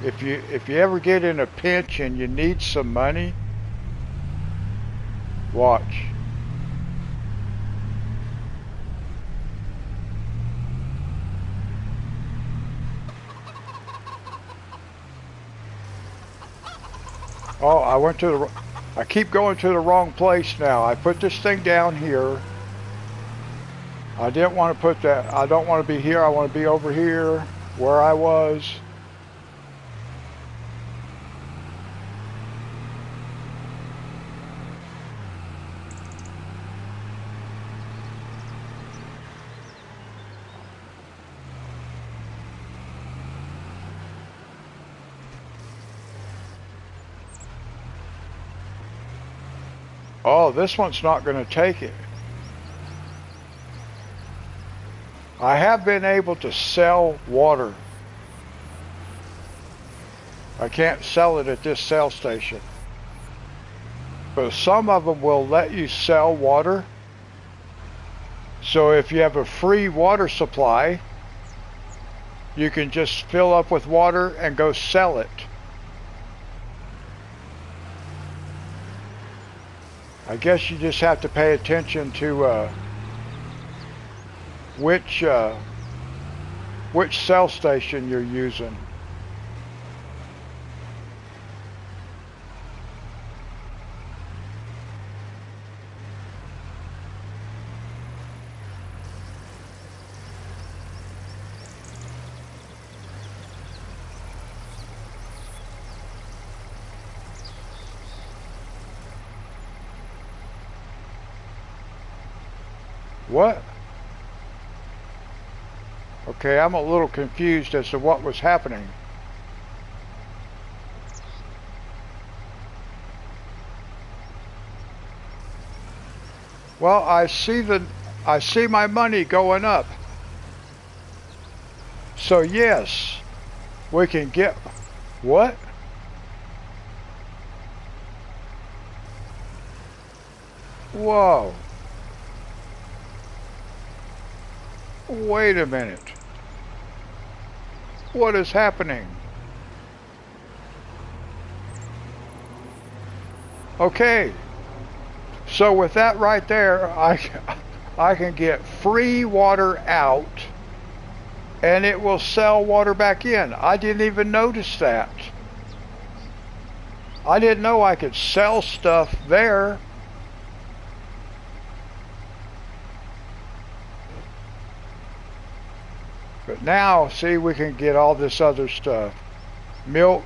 If you ever get in a pinch and you need some money, watch. Oh, I keep going to the wrong place now. I put this thing down here. I didn't want to put that. I don't want to be here. I want to be over here where I was. Oh, this one's not going to take it. I have been able to sell water. I can't sell it at this sell station. But some of them will let you sell water. So if you have a free water supply, you can just fill up with water and go sell it. I guess you just have to pay attention to which cell station you're using. What? Okay, I'm a little confused as to what was happening. Well, I see my money going up. So yes, we can get what? Whoa. Wait a minute. What is happening? Okay. So with that right there, I can get free water out and it will sell water back in. I didn't even notice that. I didn't know I could sell stuff there. But now, see, we can get all this other stuff. Milk.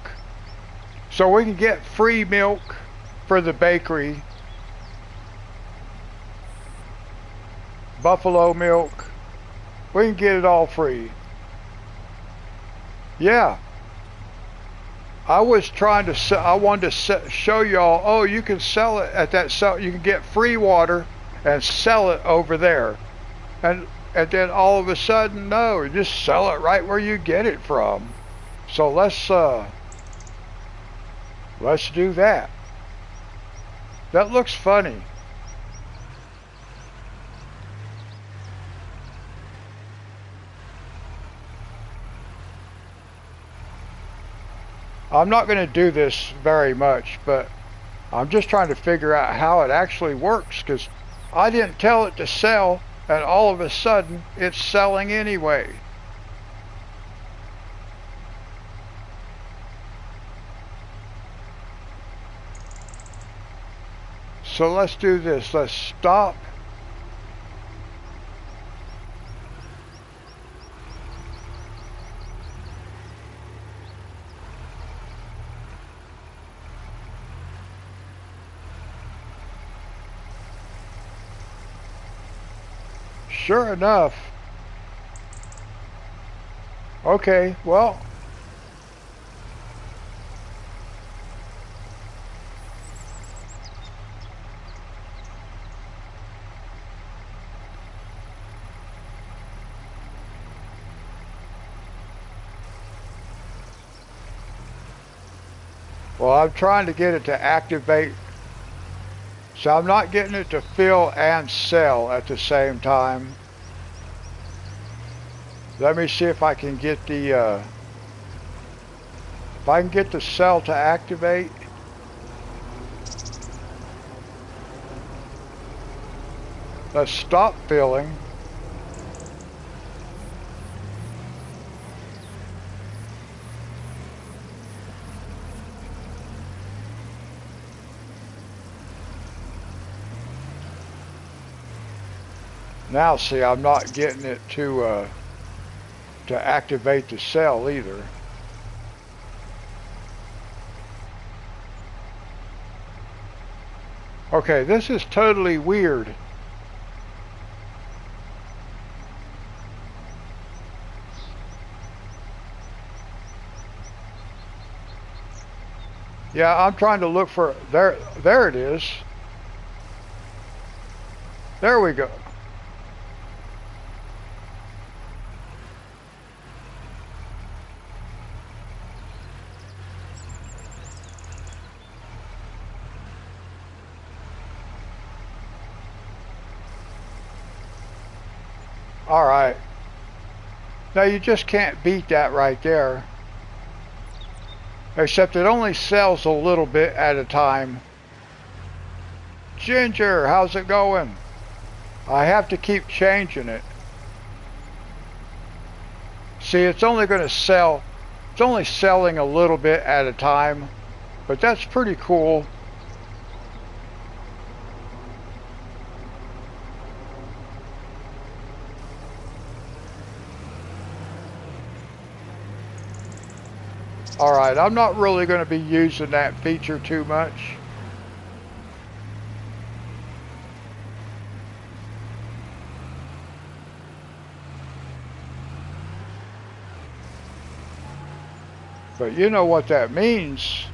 So we can get free milk for the bakery. Buffalo milk. We can get it all free. Yeah. I was trying to sell, I wanted to show y'all, oh, you can sell it at that sell, you can get free water and sell it over there. And then all of a sudden, no, just sell it right where you get it from. So let's do that. That looks funny. I'm not going to do this very much, but I'm just trying to figure out how it actually works, because I didn't tell it to sell, and all of a sudden it's selling anyway. So let's do this. Let's stop. Sure enough. Okay, well. Well, I'm trying to get it to activate. So I'm not getting it to fill and sell at the same time. Let me see if I can get the cell to activate. Let's stop filling. Now see, I'm not getting it to activate the cell either. Okay, this is totally weird. Yeah, I'm trying to look for there it is. There we go. All right. Now you just can't beat that right there. Except it only sells a little bit at a time. Ginger, how's it going? I have to keep changing it. See, it's only going to sell, it's only selling a little bit at a time, but that's pretty cool. Alright, I'm not really going to be using that feature too much. But you know what that means.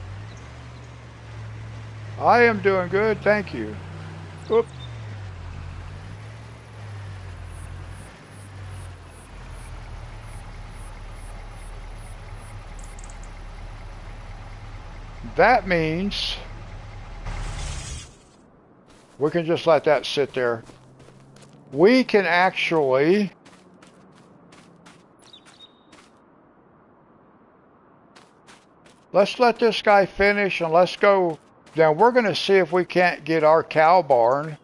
I am doing good, thank you. Oop. That means we can just let that sit there. We can actually let's let this guy finish and let's go. Now we're going to see if we can't get our cow barn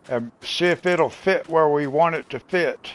and see if it'll fit where we want it to fit.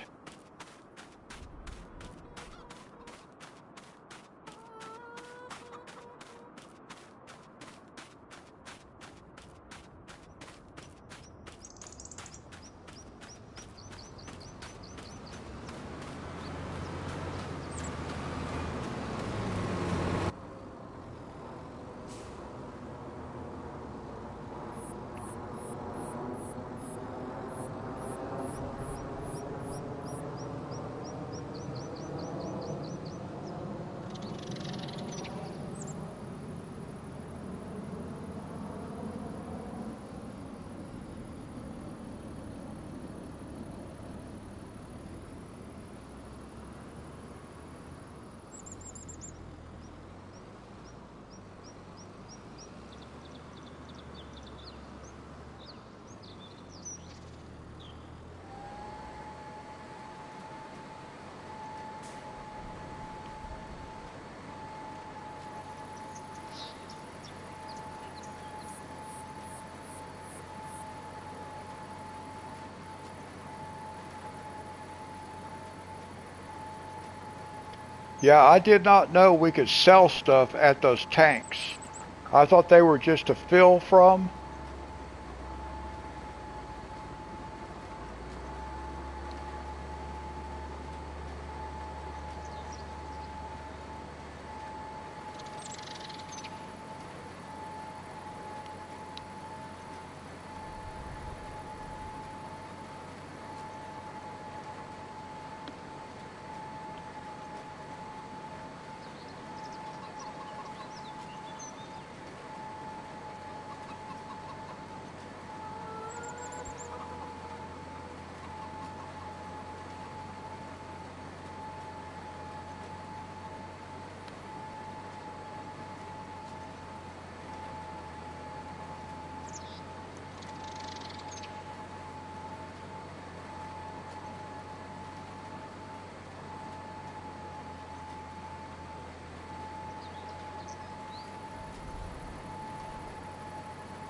Yeah, I did not know we could sell stuff at those tanks. I thought they were just to fill from.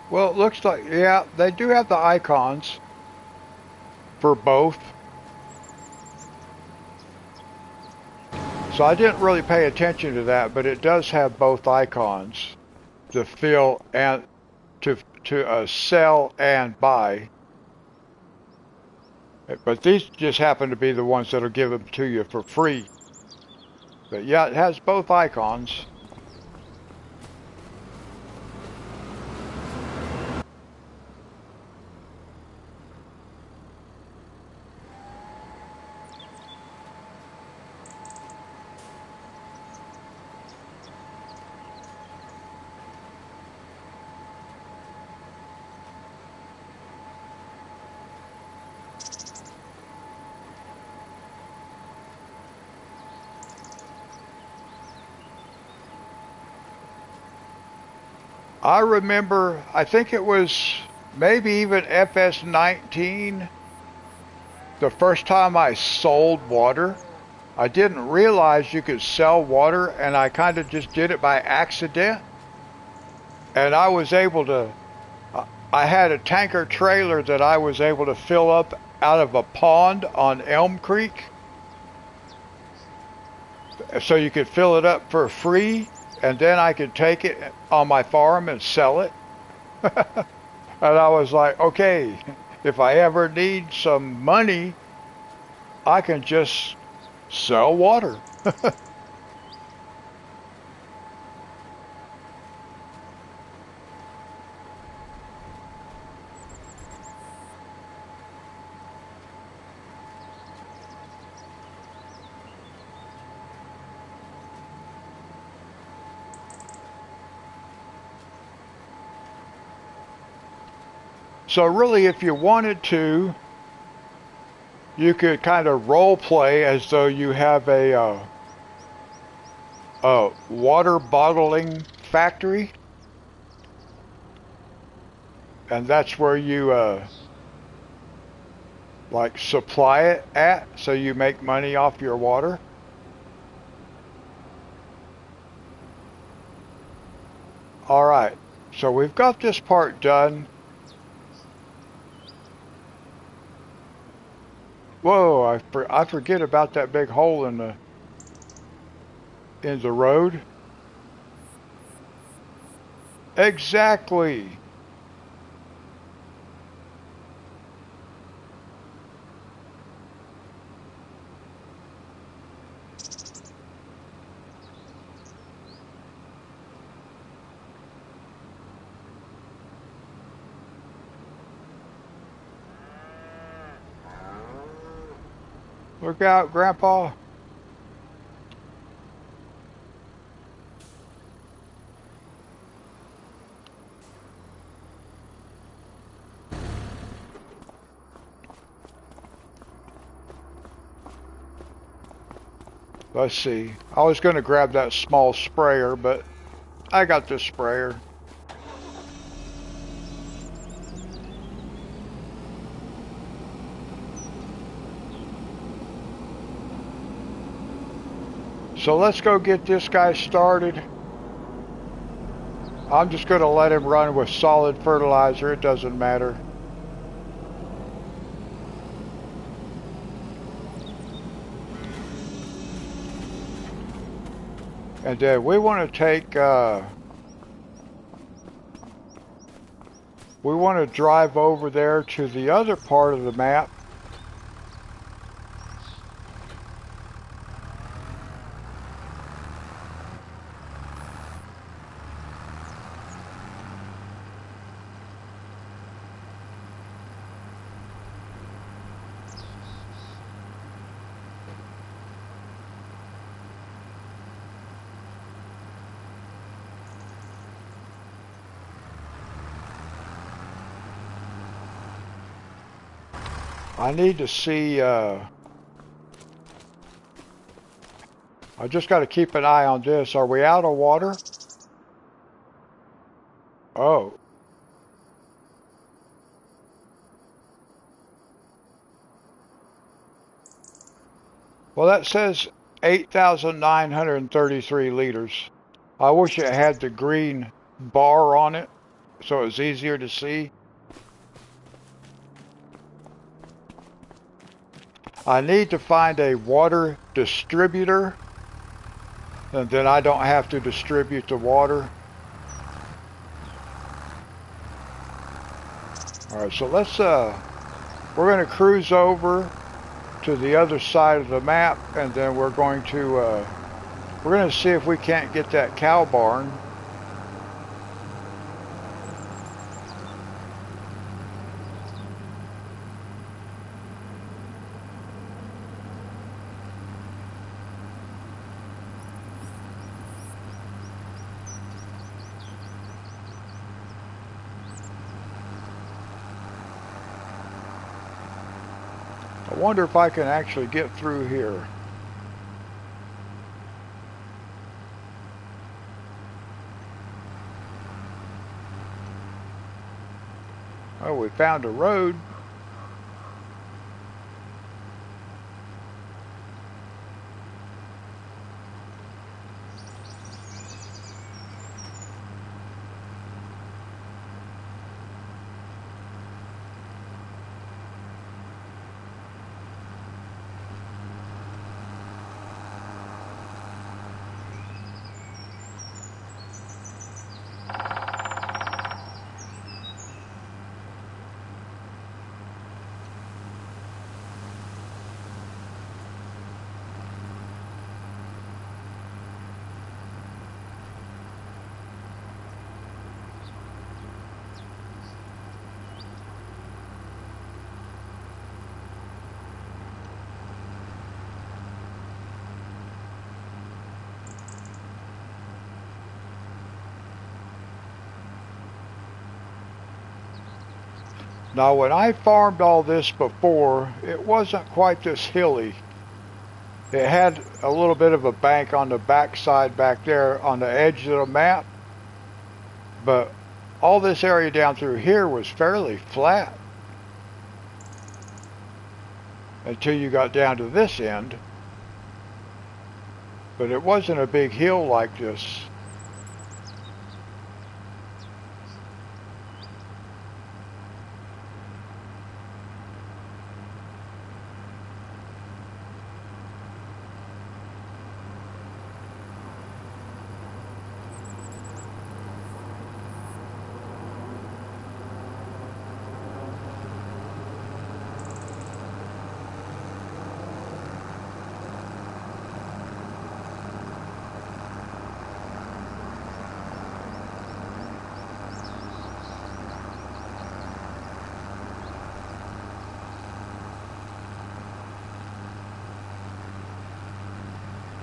Well, it looks like, yeah, they do have the icons for both. So I didn't really pay attention to that, but it does have both icons to fill and to sell and buy. But these just happen to be the ones that'll give them to you for free. But yeah, it has both icons. I remember, I think it was maybe even FS19, the first time I sold water. I didn't realize you could sell water, and I kind of just did it by accident. And I was able to, I had a tanker trailer that I was able to fill up out of a pond on Elm Creek. So you could fill it up for free, and then I could take it on my farm and sell it. And I was like, okay, if I ever need some money, I can just sell water. So really, if you wanted to, you could kind of role play as though you have a water bottling factory, and that's where you like supply it at, so you make money off your water. All right, so we've got this part done. Whoa, I forget about that big hole in the road. Exactly. Look out, Grandpa. Let's see. I was going to grab that small sprayer, but I got this sprayer. So let's go get this guy started. I'm just going to let him run with solid fertilizer. It doesn't matter. And then we want to take, we want to drive over there to the other part of the map. I need to see, I just got to keep an eye on this. Are we out of water? Oh. Well, that says 8,933 liters. I wish it had the green bar on it so it was easier to see. I need to find a water distributor, and then I don't have to distribute the water. All right, so let's We're going to cruise over to the other side of the map, and then we're going to see if we can't get that cow barn. I wonder if I can actually get through here. Oh, we found a road. Now, when I farmed all this before, it wasn't quite this hilly. It had a little bit of a bank on the backside back there on the edge of the map, but all this area down through here was fairly flat until you got down to this end. But it wasn't a big hill like this.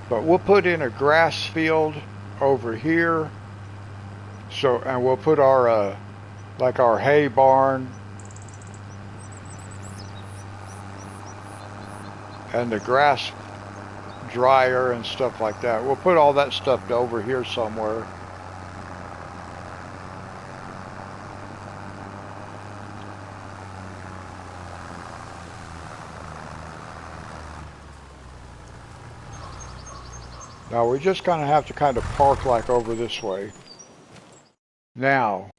But we'll put in a grass field over here. So, and we'll put our, like our hay barn and the grass dryer and stuff like that. We'll put all that stuff over here somewhere. Now we just kind of have to kind of park like over this way. Now,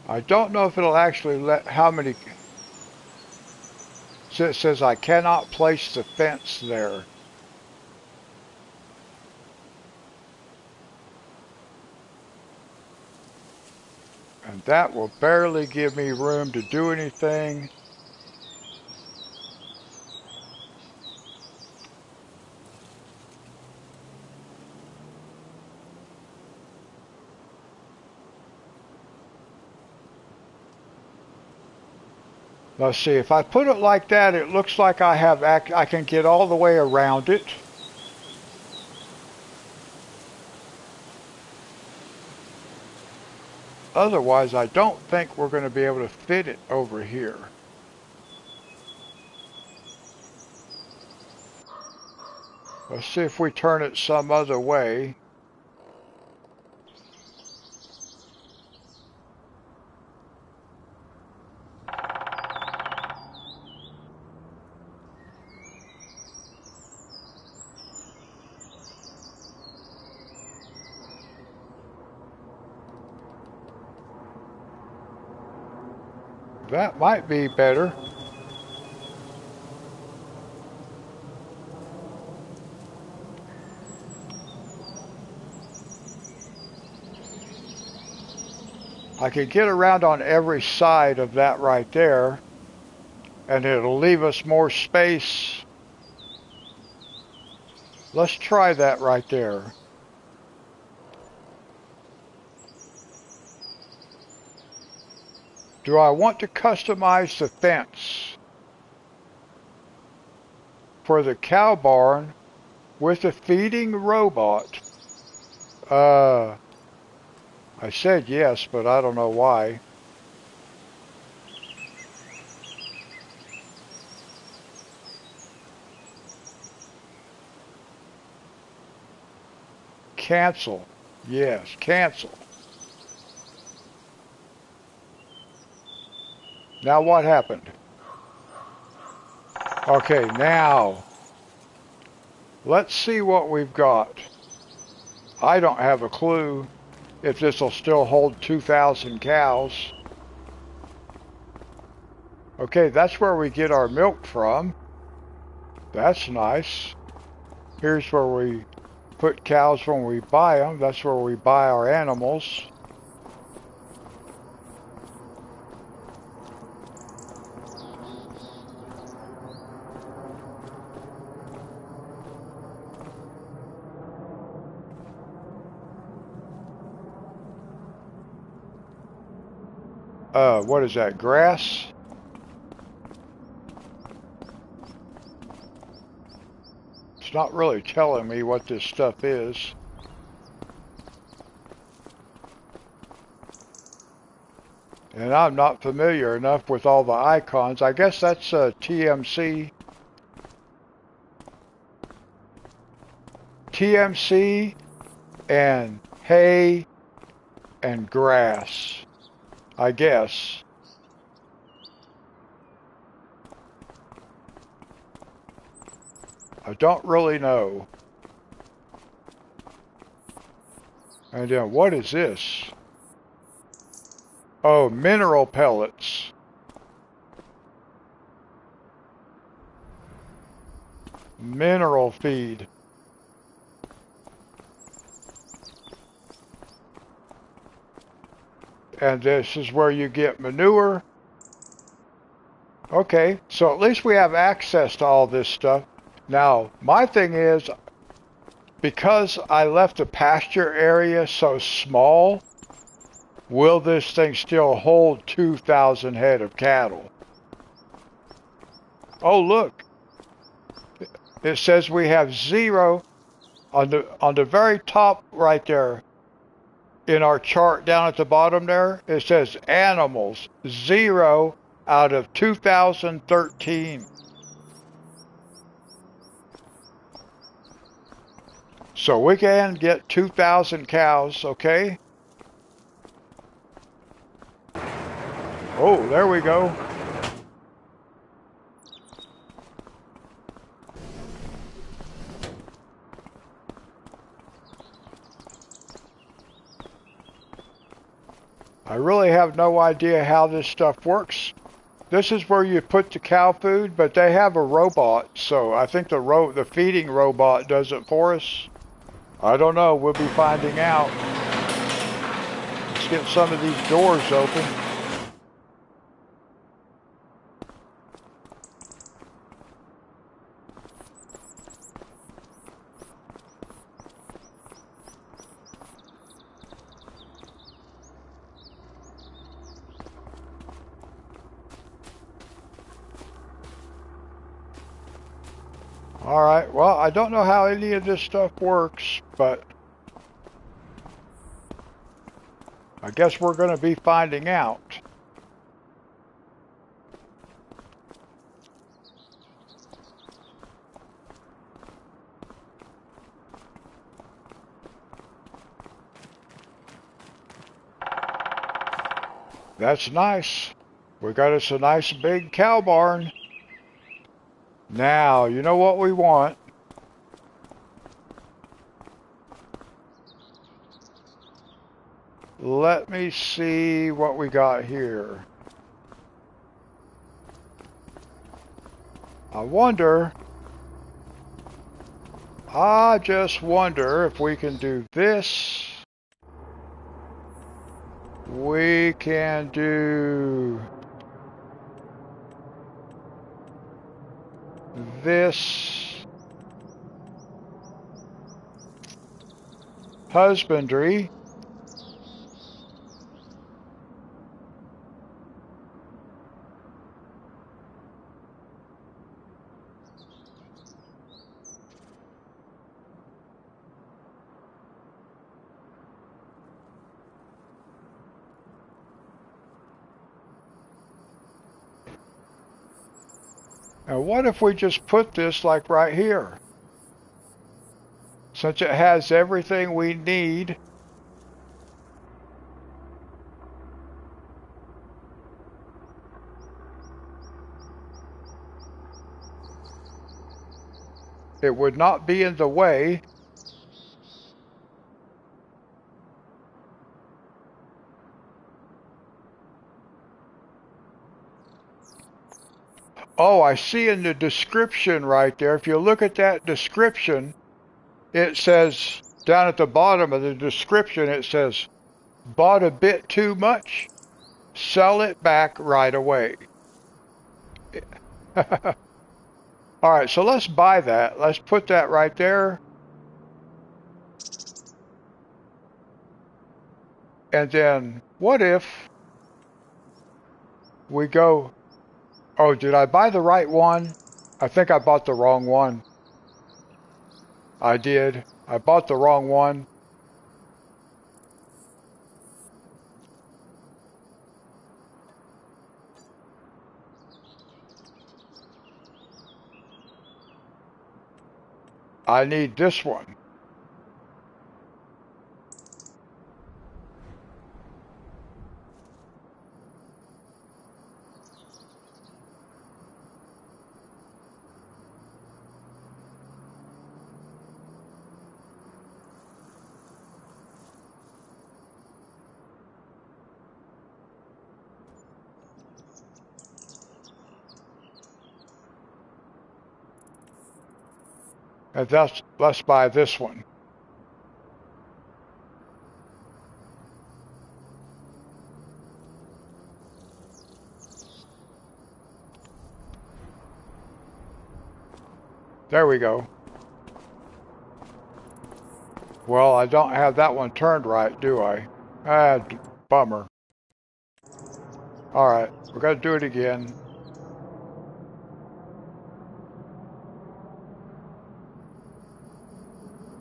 I don't know if it'll actually let how many. So it says I cannot place the fence there. And that will barely give me room to do anything. Let's see, if I put it like that, it looks like I can get all the way around it. Otherwise, I don't think we're going to be able to fit it over here. Let's see if we turn it some other way. That might be better. I could get around on every side of that right there, and it'll leave us more space. Let's try that right there. Do I want to customize the fence for the cow barn with a feeding robot? I said yes, but I don't know why. Cancel. Yes, cancel. Now what happened? Okay, now let's see what we've got. I don't have a clue if this will still hold 2,000 cows. Okay, that's where we get our milk from. That's nice. Here's where we put cows when we buy them. That's where we buy our animals. What is that, grass? It's not really telling me what this stuff is. And I'm not familiar enough with all the icons. I guess that's TMC. TMC and hay and grass, I guess. I don't really know. And then what is this? Oh, mineral pellets. Mineral feed. And this is where you get manure. Okay, so at least we have access to all this stuff. Now, my thing is, because I left the pasture area so small, will this thing still hold 2,000 head of cattle? Oh, look. It says we have 0 on the very top right there. In our chart down at the bottom there, it says animals, 0 out of 2013. So we can get 2,000 cows, okay? Oh, there we go. I really have no idea how this stuff works. This is where you put the cow food, but they have a robot, so I think the feeding robot does it for us. I don't know. We'll be finding out. Let's get some of these doors open. All right, well, I don't know how any of this stuff works, but I guess we're going to be finding out. That's nice. We got us a nice big cow barn. Now, you know what we want? Let me see what we got here. I just wonder if we can do this. We can do this. Husbandry. And what if we just put this like right here? Since it has everything we need. It would not be in the way. Oh, I see in the description right there. If you look at that description, it says down at the bottom of the description, it says, bought a bit too much, sell it back right away. All right, so let's buy that. Let's put that right there. And then what if we go, oh, did I buy the right one? I think I bought the wrong one. I did. I bought the wrong one. I need this one. And let's buy this one. There we go. Well, I don't have that one turned right, do I? Ah, bummer. All right, we're going to do it again.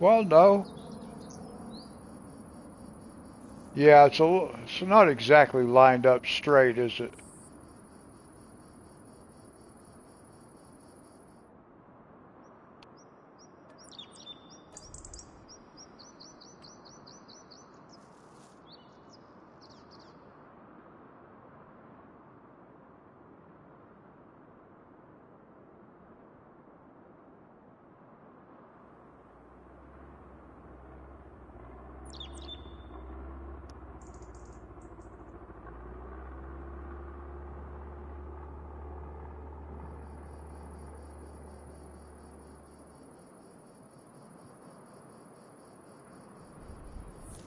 Well, no. Yeah, it's not exactly lined up straight, is it?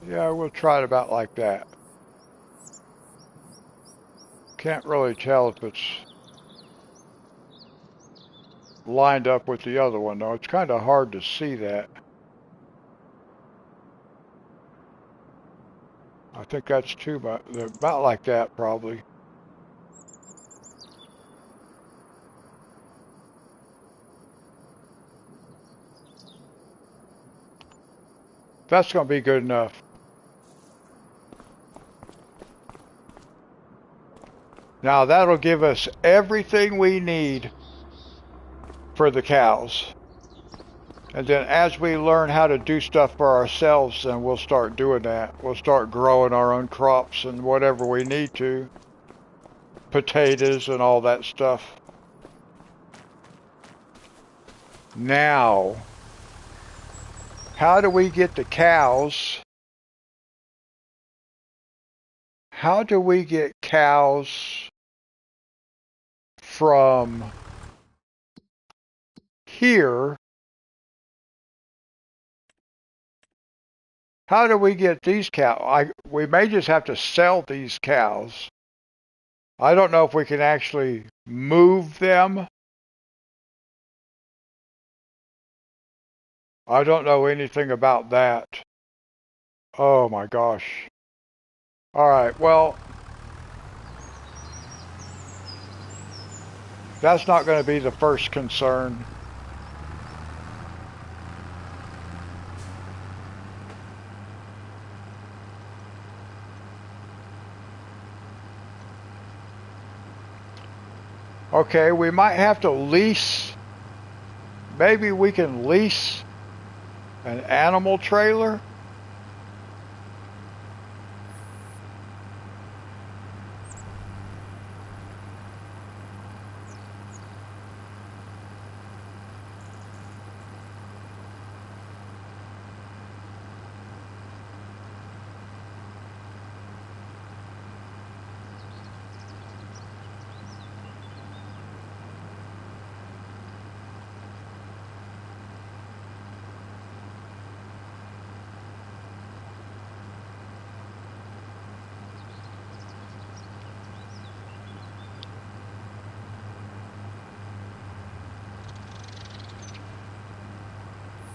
Yeah, we'll try it about like that. Can't really tell if it's lined up with the other one, though. It's kind of hard to see that. I think that's too much. About like that, probably. That's going to be good enough. Now that'll give us everything we need for the cows. And then as we learn how to do stuff for ourselves, then we'll start doing that. We'll start growing our own crops and whatever we need to. Potatoes and all that stuff. Now, how do we get the cows? How do we get cows from here. How do we get these cows? We may just have to sell these cows. I don't know if we can actually move them. I don't know anything about that. Oh my gosh. All right, well, that's not going to be the first concern. Okay, we might have to lease. Maybe we can lease an animal trailer.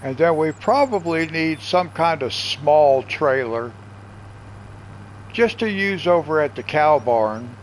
And then we probably need some kind of small trailer just to use over at the cow barn.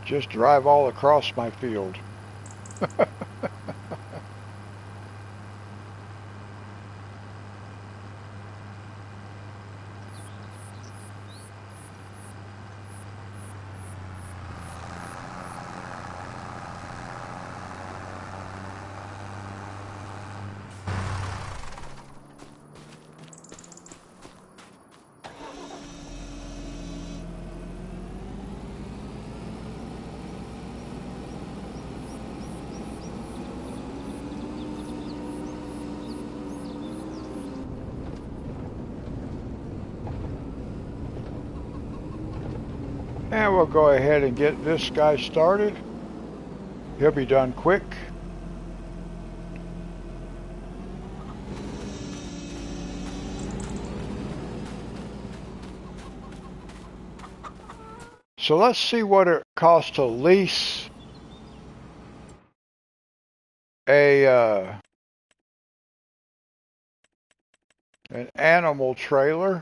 Just drive all across my field. And we'll go ahead and get this guy started. He'll be done quick. So let's see what it costs to lease a an animal trailer.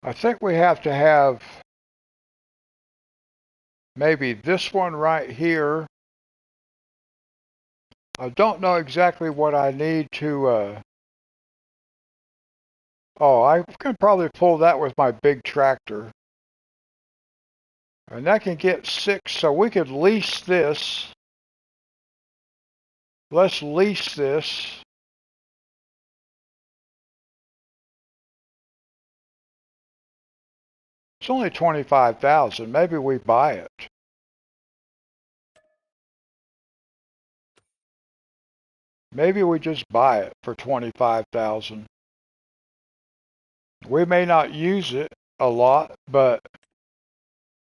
I think we have to have maybe this one right here. I don't know exactly what I need to, oh, I can probably pull that with my big tractor. And that can get 6, so we could lease this. Let's lease this. It's only 25,000. Maybe we buy it. Maybe we just buy it for 25,000. We may not use it a lot, but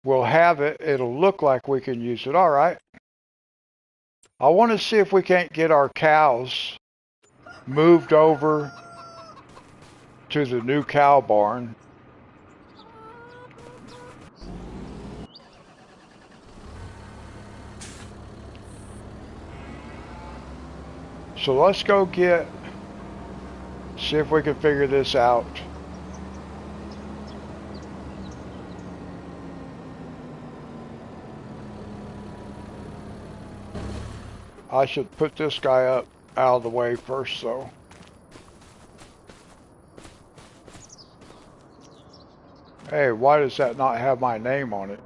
we'll have it. It'll look like we can use it. All right. I want to see if we can't get our cows moved over to the new cow barn. So let's go see if we can figure this out. I should put this guy up out of the way first, though. Hey, why does that not have my name on it?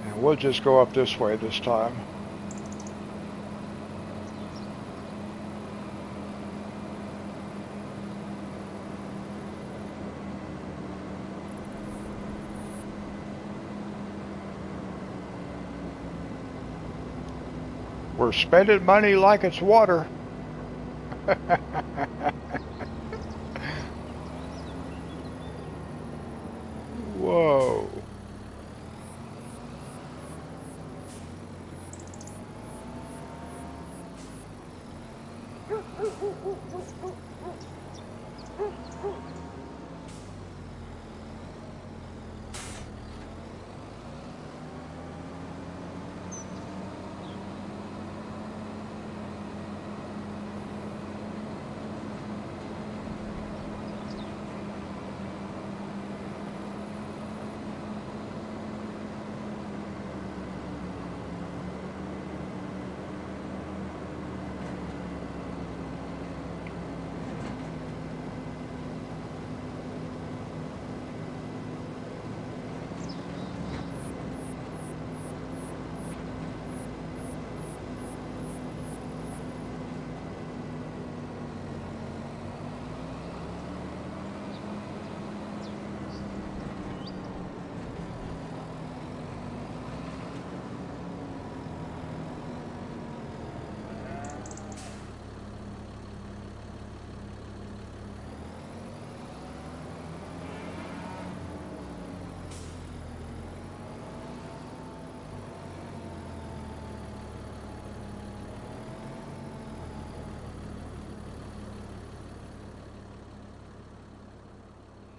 And we'll just go up this way this time. We're spending money like it's water. Whoa.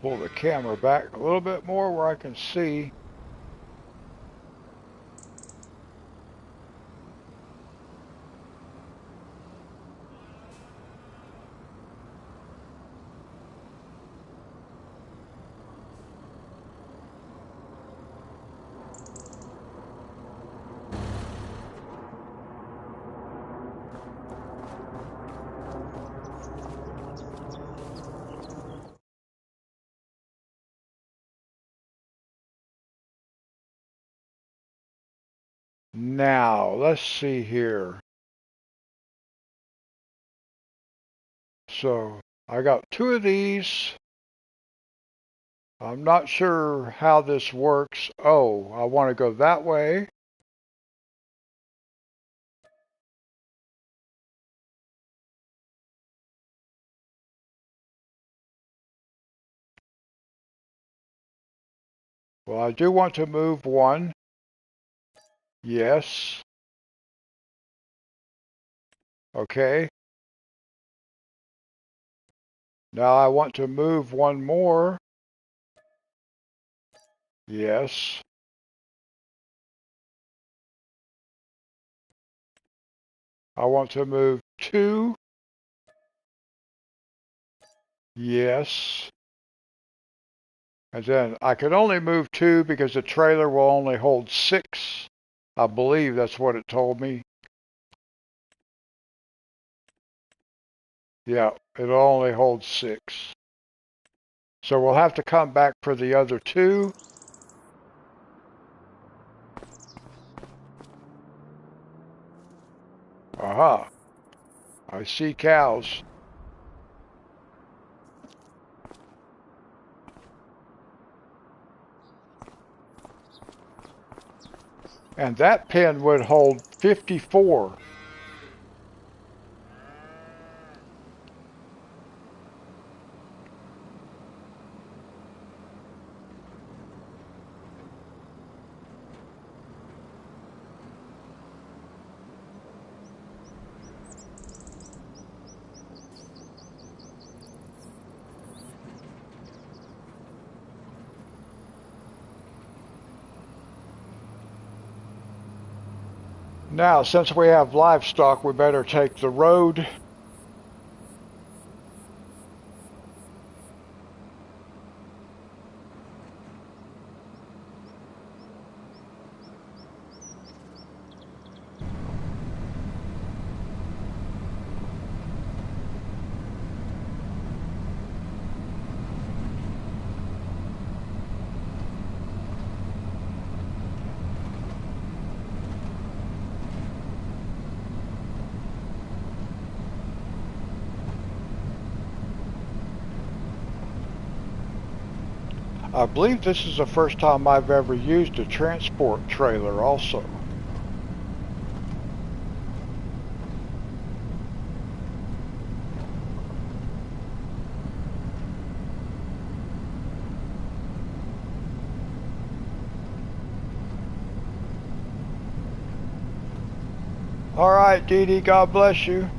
Pull the camera back a little bit more where I can see. Now, let's see here. So, I got two of these. I'm not sure how this works. Oh, I want to go that way. Well, I do want to move one. Yes. Okay. Now I want to move one more. Yes. I want to move two. Yes. And then I can only move two because the trailer will only hold six. I believe that's what it told me. Yeah, it'll only hold six. So we'll have to come back for the other two. Aha. I see cows. And that pen would hold 54. Now, since we have livestock, we better take the road. I believe this is the first time I've ever used a transport trailer also. All right, Dee Dee, God bless you.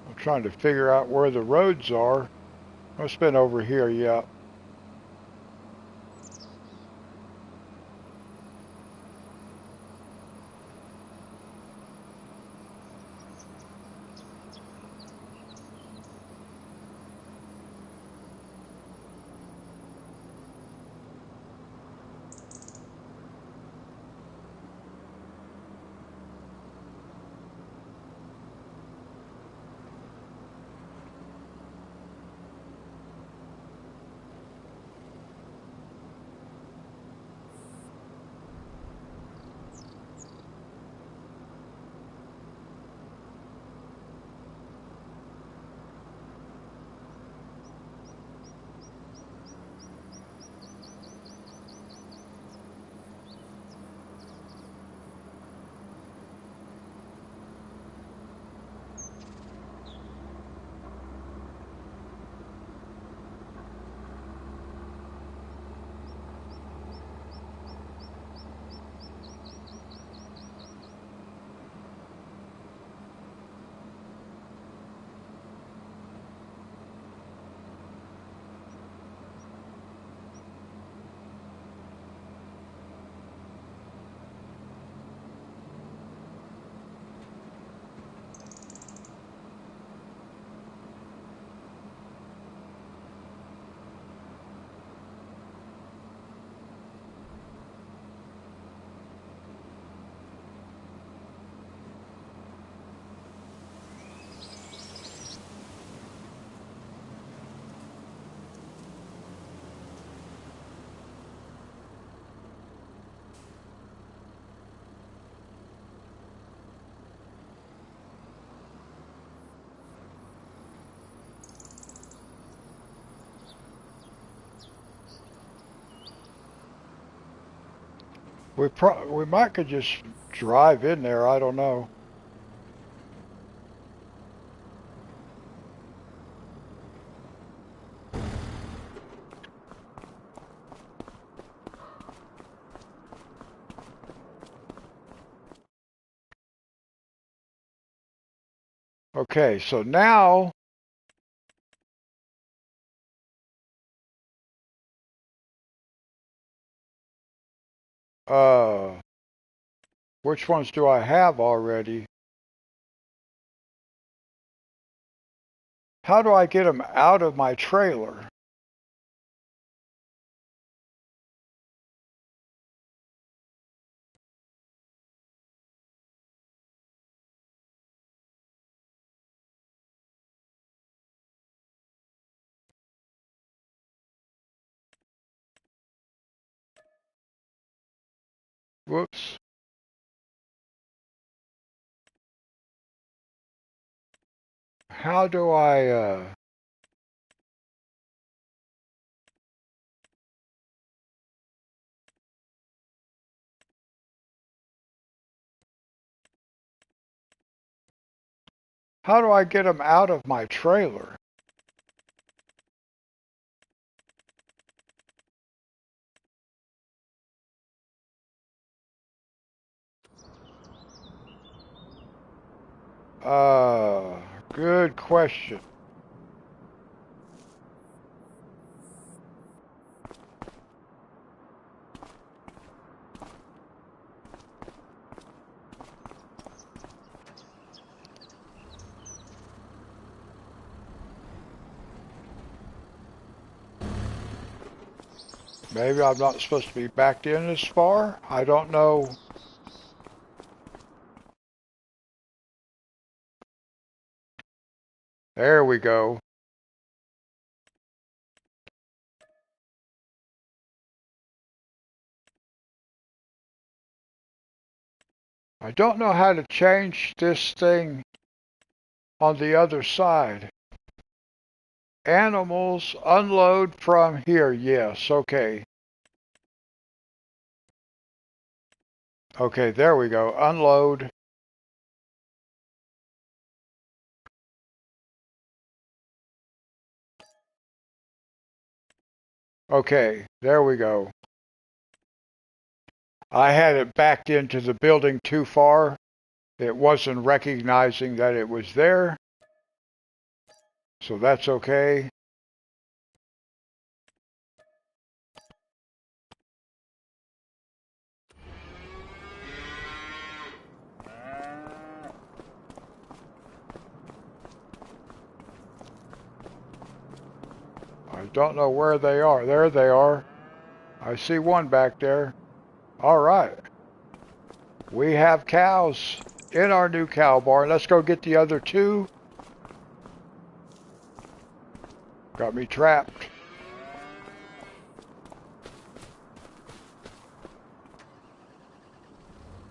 I'm trying to figure out where the roads are. Must have been over here, yeah. We might could just drive in there. I don't know. Okay, so now which ones do I have already? How do I get them out of my trailer? Whoops. How do I get them out of my trailer? Good question. Maybe I'm not supposed to be backed in this far? I don't know. There we go. I don't know how to change this thing on the other side. Animals, unload from here. Yes, okay. Okay, there we go. Unload. Okay, there we go. I had it backed into the building too far. It wasn't recognizing that it was there. So that's okay. I don't know where they are. There they are. I see one back there. All right. We have cows in our new cow barn. Let's go get the other two. Got me trapped.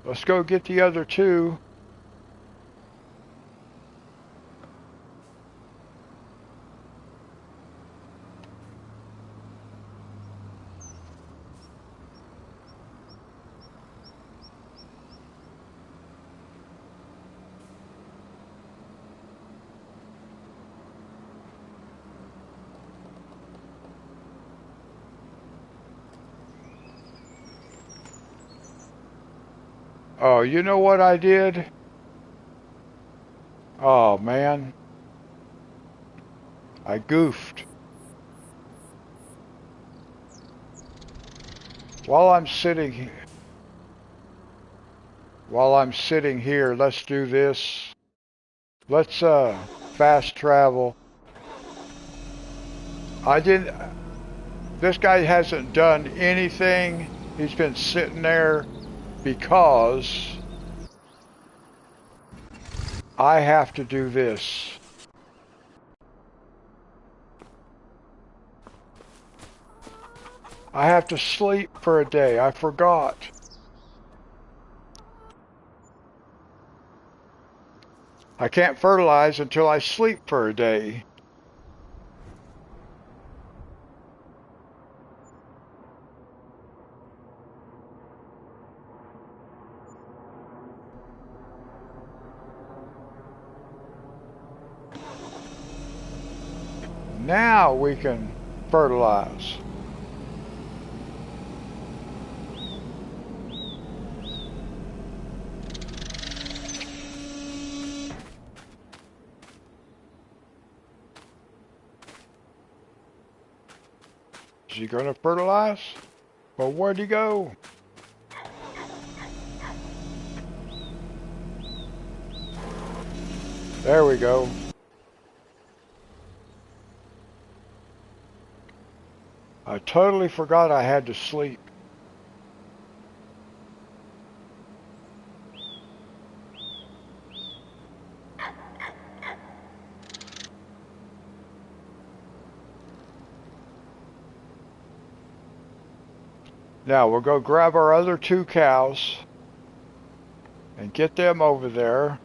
Let's go get the other two. Oh, you know what I did? Oh, man. I goofed. While I'm sitting here, let's do this. Let's fast travel. I didn't This guy hasn't done anything. He's been sitting there because I have to do this. I have to sleep for a day. I forgot. I can't fertilize until I sleep for a day. Now we can fertilize. Is he going to fertilize? Well, where'd he go? There we go. I totally forgot I had to sleep. Now we'll go grab our other 2 cows and get them over there.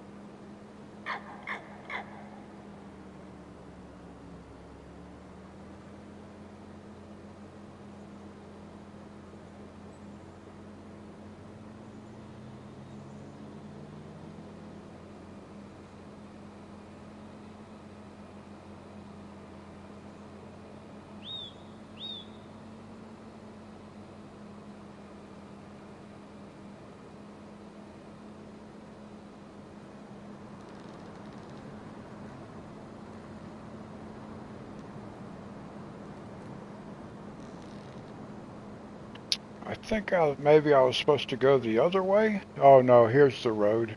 I think maybe I was supposed to go the other way. Oh no, here's the road.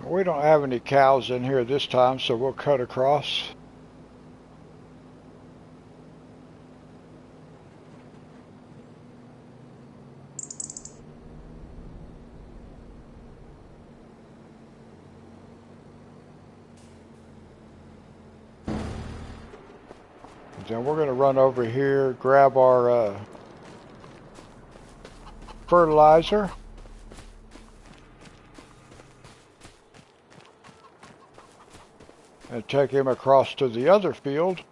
We don't have any cows in here this time, so we'll cut across. Then we're going to run over here, grab our fertilizer. And take him across to the other field.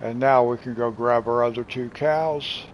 And now we can go grab our other 2 cows.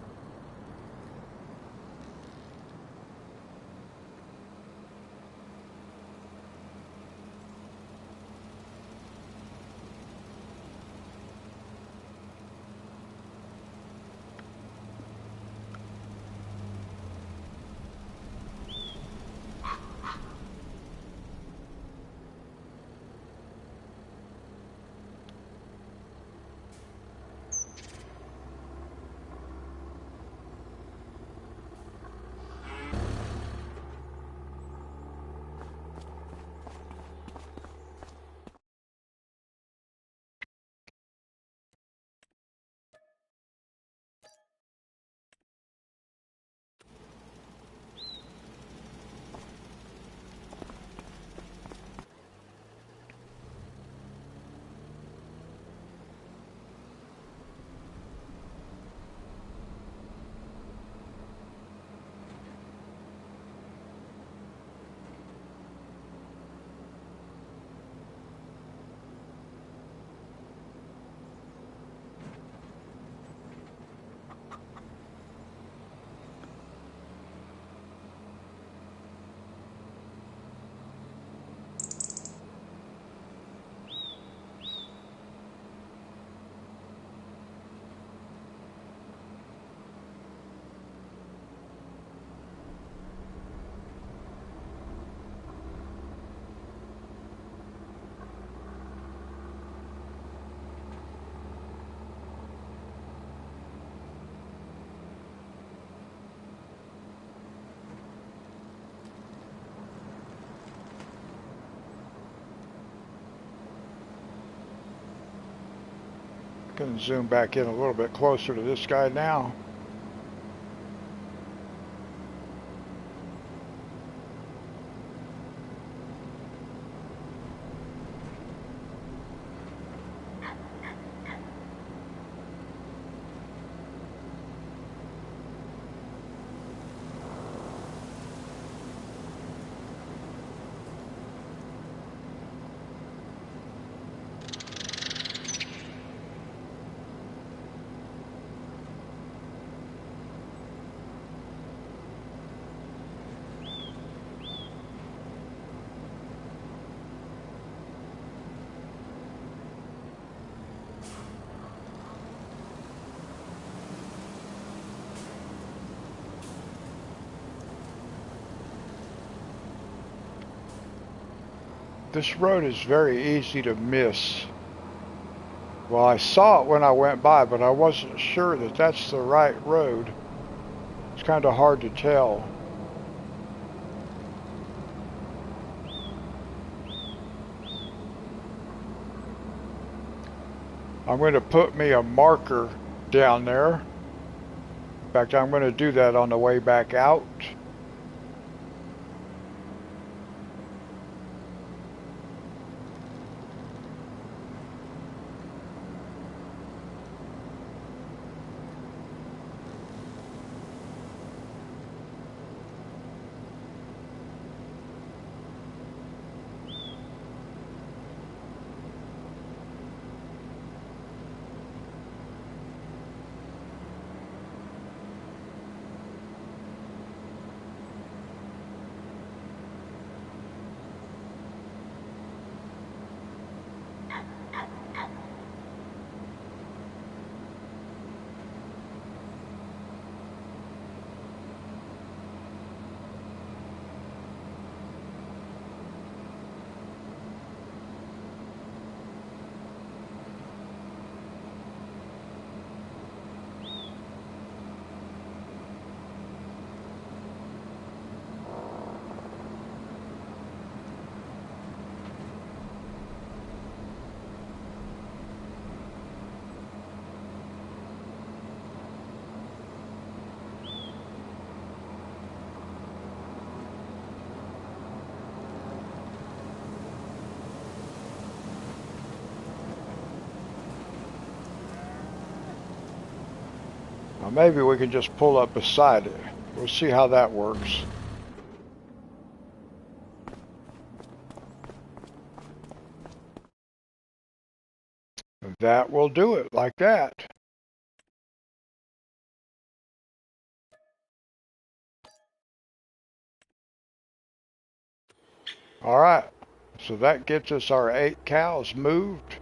Gonna zoom back in a little bit closer to this guy now. This road is very easy to miss. Well, I saw it when I went by, but I wasn't sure that that's the right road. It's kind of hard to tell. I'm going to put me a marker down there. In fact, I'm going to do that on the way back out. Now maybe we can just pull up beside it. We'll see how that works. That will do it like that. All right, so that gets us our 8 cows moved.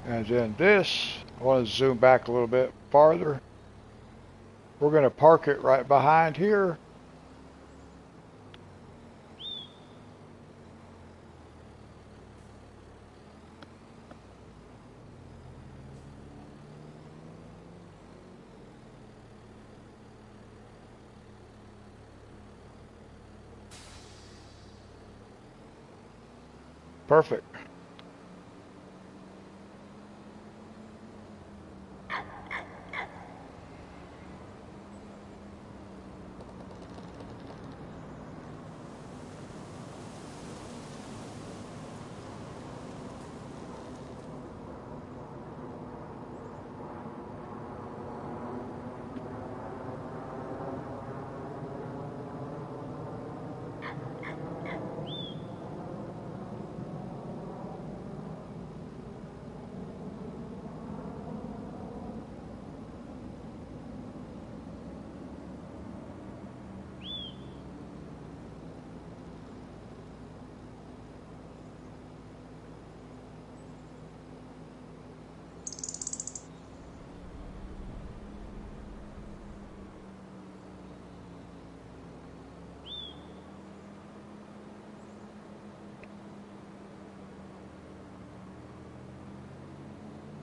And then this, I want to zoom back a little bit farther. We're going to park it right behind here. Perfect.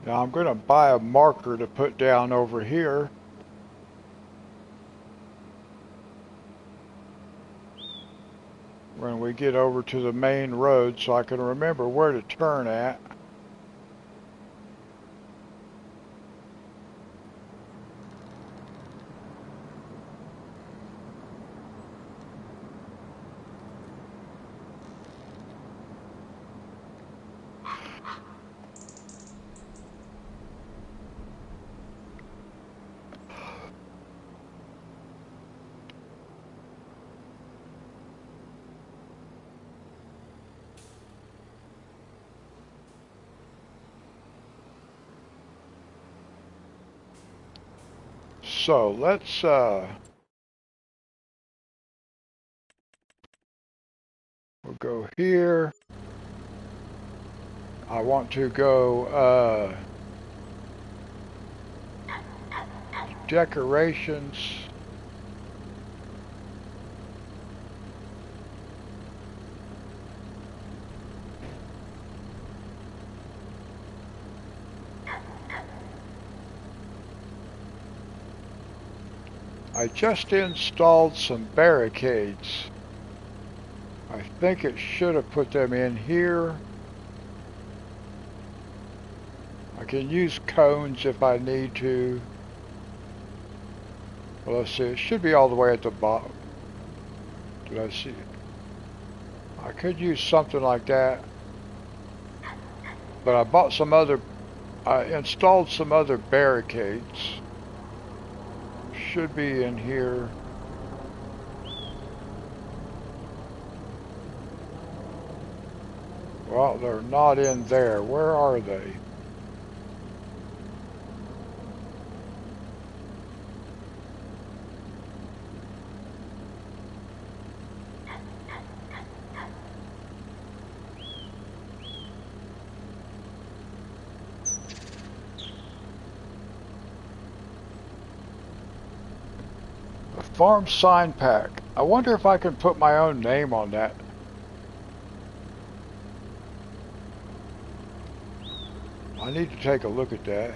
Now I'm going to buy a marker to put down over here. when we get over to the main road so I can remember where to turn at. So let's we'll go here. I want to go decorations. I just installed some barricades. I think it should have put them in here. I can use cones if I need to. Well, let's see, it should be all the way at the bottom. Did I see it? I could use something like that. But I bought some other, I installed some other barricades. Should be in here. Well, they're not in there. Where are they? A farm sign pack. I wonder if I can put my own name on that. I need to take a look at that.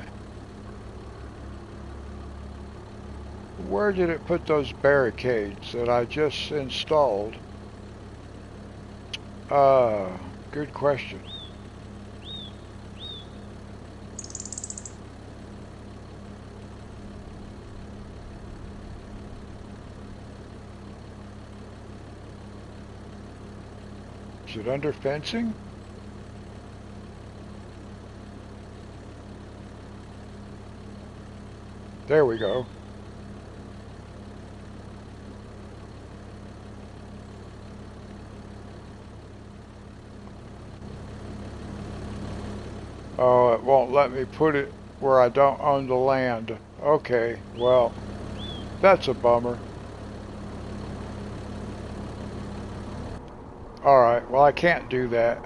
Where did it put those barricades that I just installed? Good question. Is it under fencing? There we go. Oh, it won't let me put it where I don't own the land. Okay, well, that's a bummer. Alright, well I can't do that.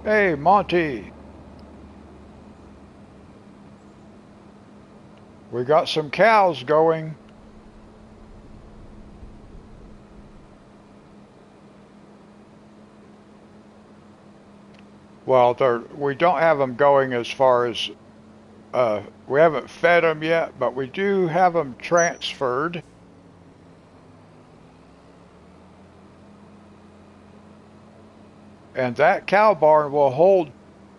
Hey, Monty. We got some cows going. Well, we don't have them going as far as, we haven't fed them yet, but we do have them transferred. And that cow barn will hold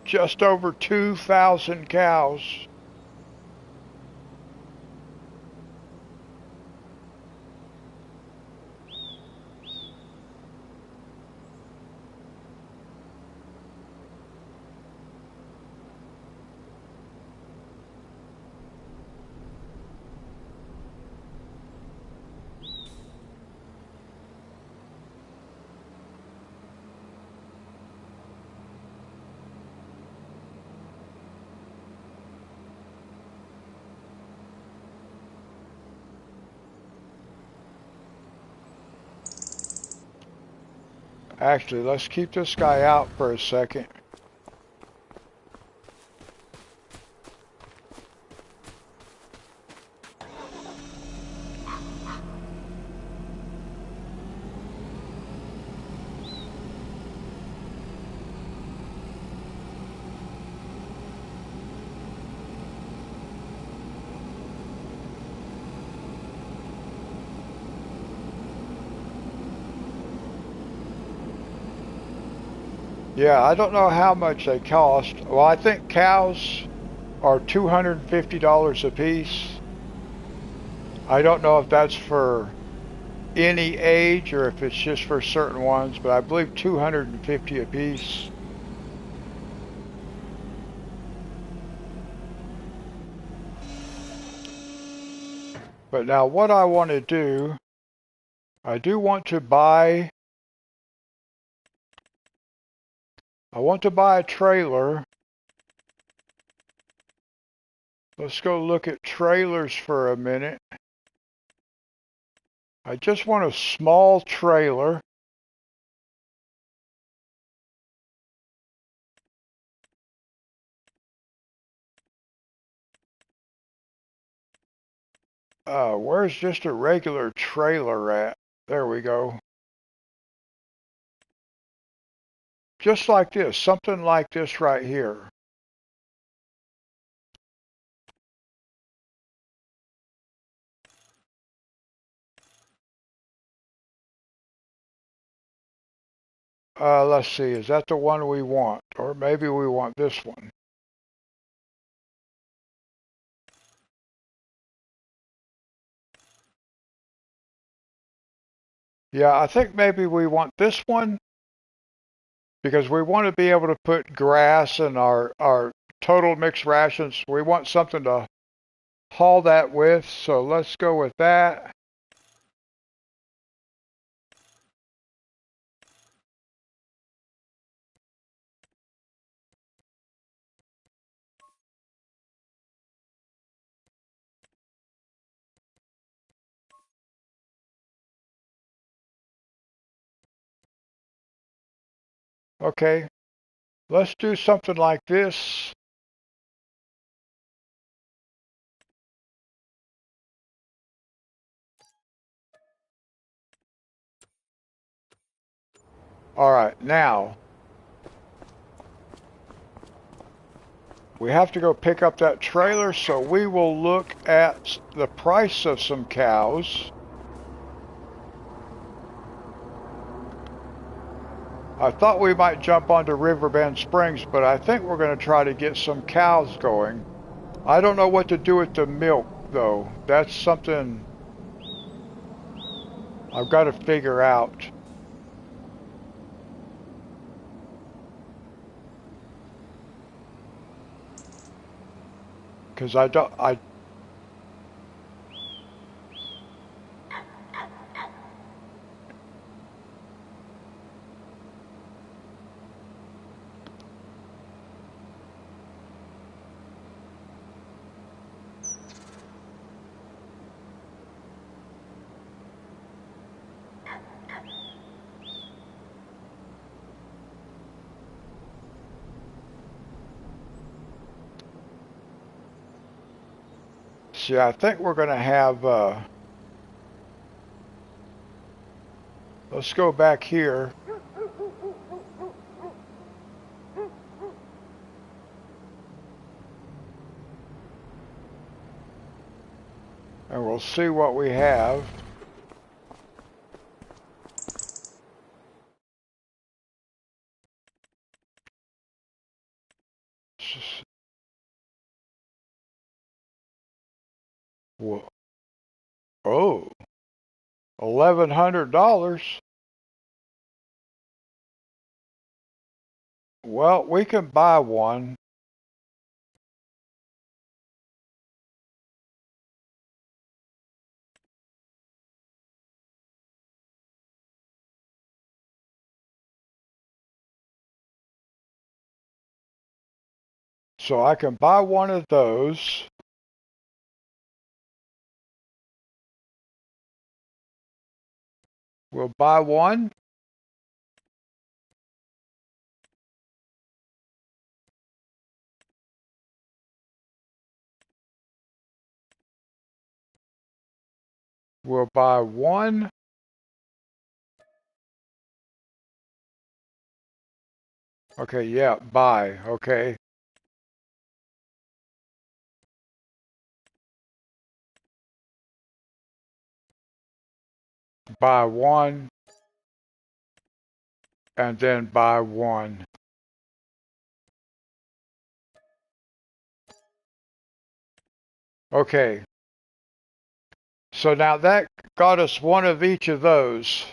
just over 2,000 cows. Actually, let's keep this guy out for a second. Yeah, I don't know how much they cost. Well, I think cows are $250 a piece. I don't know if that's for any age or if it's just for certain ones, but I believe 250 a piece. But now what I want to do, I do want to buy, I want to buy a trailer. Let's go look at trailers for a minute. I just want a small trailer. Where's just a regular trailer at? There we go. Just like this, something like this right here. Let's see, is that the one we want? Or maybe we want this one. Yeah, I think maybe we want this one because we want to be able to put grass in our total mixed rations. We want something to haul that with, so let's go with that. Okay, let's do something like this. All right, now we have to go pick up that trailer, so we will look at the price of some cows. I thought we might jump onto Riverbend Springs, but I think we're going to try to get some cows going. I don't know what to do with the milk, though. That's something I've got to figure out. Because I don't, I, see, I think we're going to have, let's go back here. And we'll see what we have. Oh, $1,100. Well, we can buy one. So I can buy one of those. We'll buy one. We'll buy one. Okay, yeah, buy. Okay. Buy one. And then buy one. Okay, so now that got us one of each of those.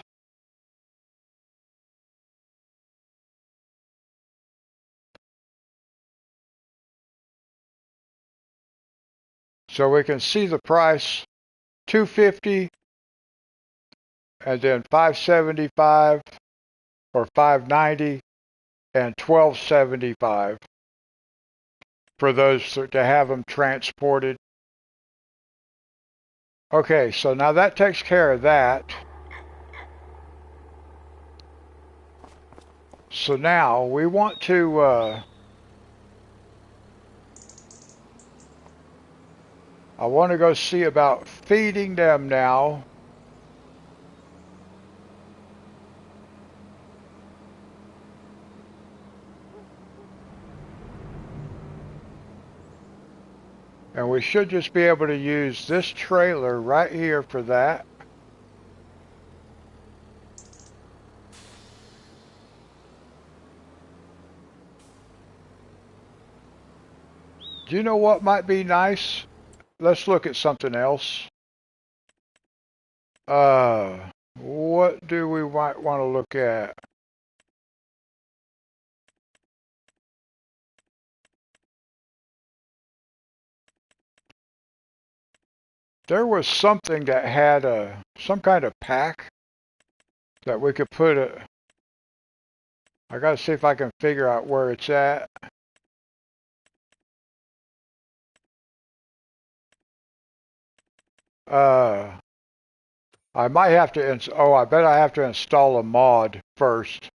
So we can see the price, 250 and then 575 or 590 and 1275 for those to have them transported. Okay, so now that takes care of that. So now we want to I want to go see about feeding them now. And we should just be able to use this trailer right here for that. Do you know what might be nice? Let's look at something else. What do we might want to look at? There was something that had some kind of pack that we could put I gotta see if I can figure out where it's at. Uh, I might have to, I bet I have to install a mod first.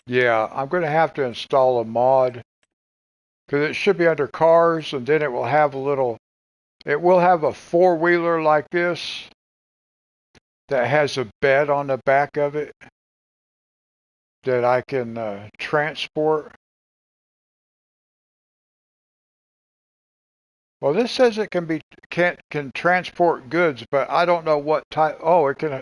Yeah, I'm going to have to install a mod because it should be under cars and then it will have it will have a four-wheeler like this that has a bed on the back of it that I can transport. Well, this says it can transport goods, but I don't know what type. Oh, it can.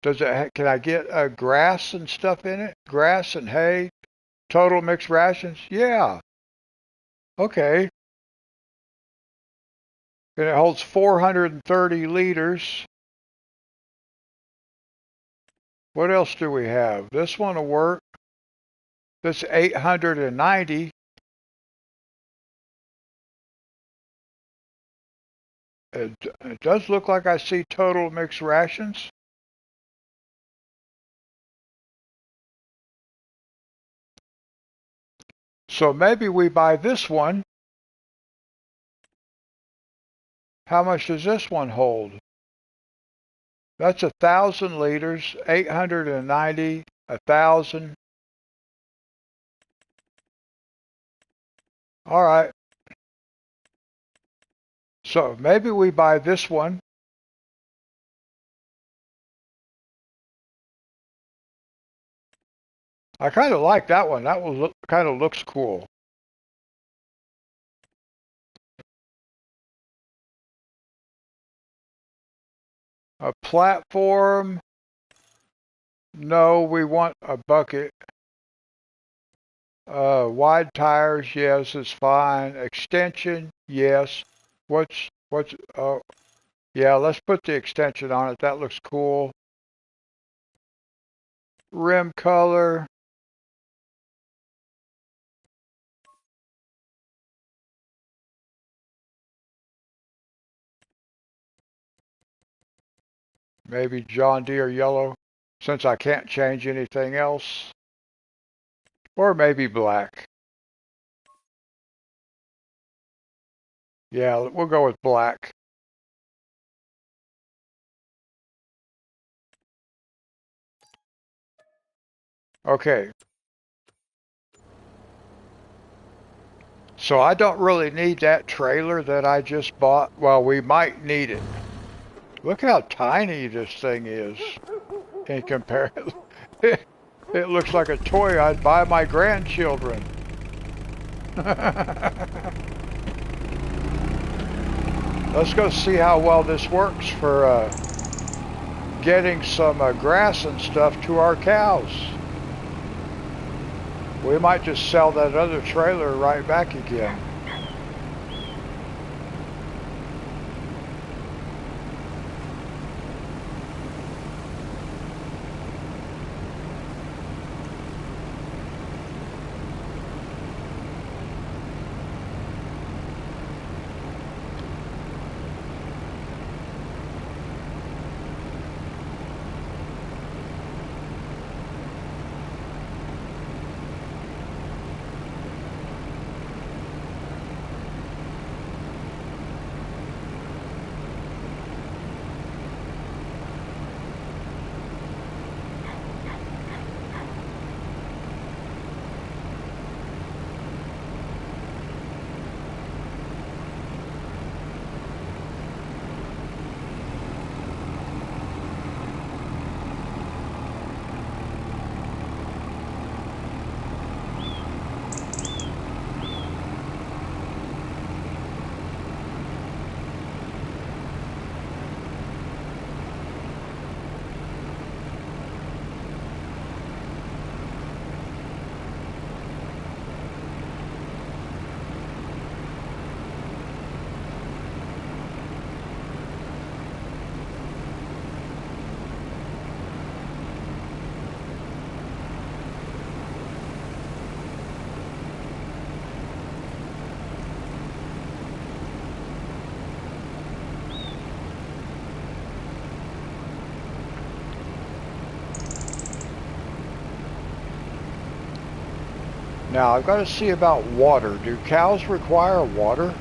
Can I get grass and stuff in it? Grass and hay, total mixed rations? Yeah. Okay. And it holds 430 liters. What else do we have? This one will work. This 890. It does look like I see total mixed rations. So maybe we buy this one. How much does this one hold? That's 1,000 liters, 890, 1,000. All right. So maybe we buy this one. I kind of like that one. That one kind of looks cool. A platform. No, we want a bucket. Wide tires, yes, it's fine. Extension, yes. Oh, yeah, let's put the extension on it. That looks cool. Rim color. Maybe John Deere yellow, since I can't change anything else. Or maybe black. Yeah, we'll go with black. Okay. So I don't really need that trailer that I just bought. Well, we might need it. Look how tiny this thing is in comparison. It looks like a toy I'd buy my grandchildren. Let's go see how well this works for getting some grass and stuff to our cows. We might just sell that other trailer right back again. Now I've got to see about water. Do cows require water?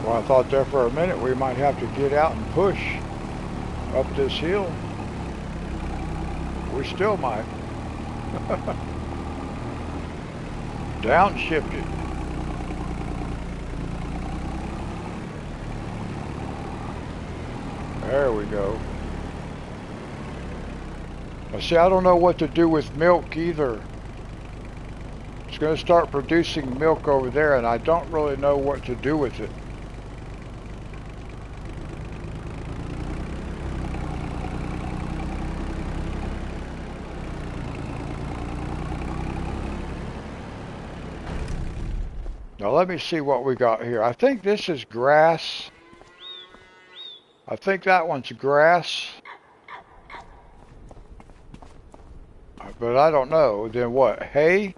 Well, I thought there for a minute we might have to get out and push up this hill. We still might. Downshifted. There we go. Now see, I don't know what to do with milk either. It's going to start producing milk over there, and I don't really know what to do with it. Now let me see what we got here. I think this is grass. I think that one's grass. But I don't know. Then what? Hay?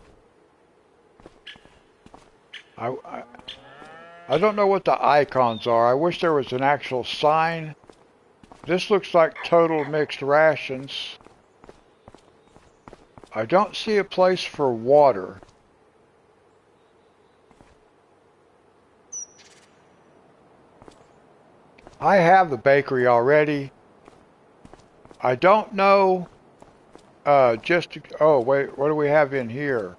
I don't know what the icons are. I wish there was an actual sign. This looks like total mixed rations. I don't see a place for water. I have the bakery already. I don't know, oh wait, what do we have in here?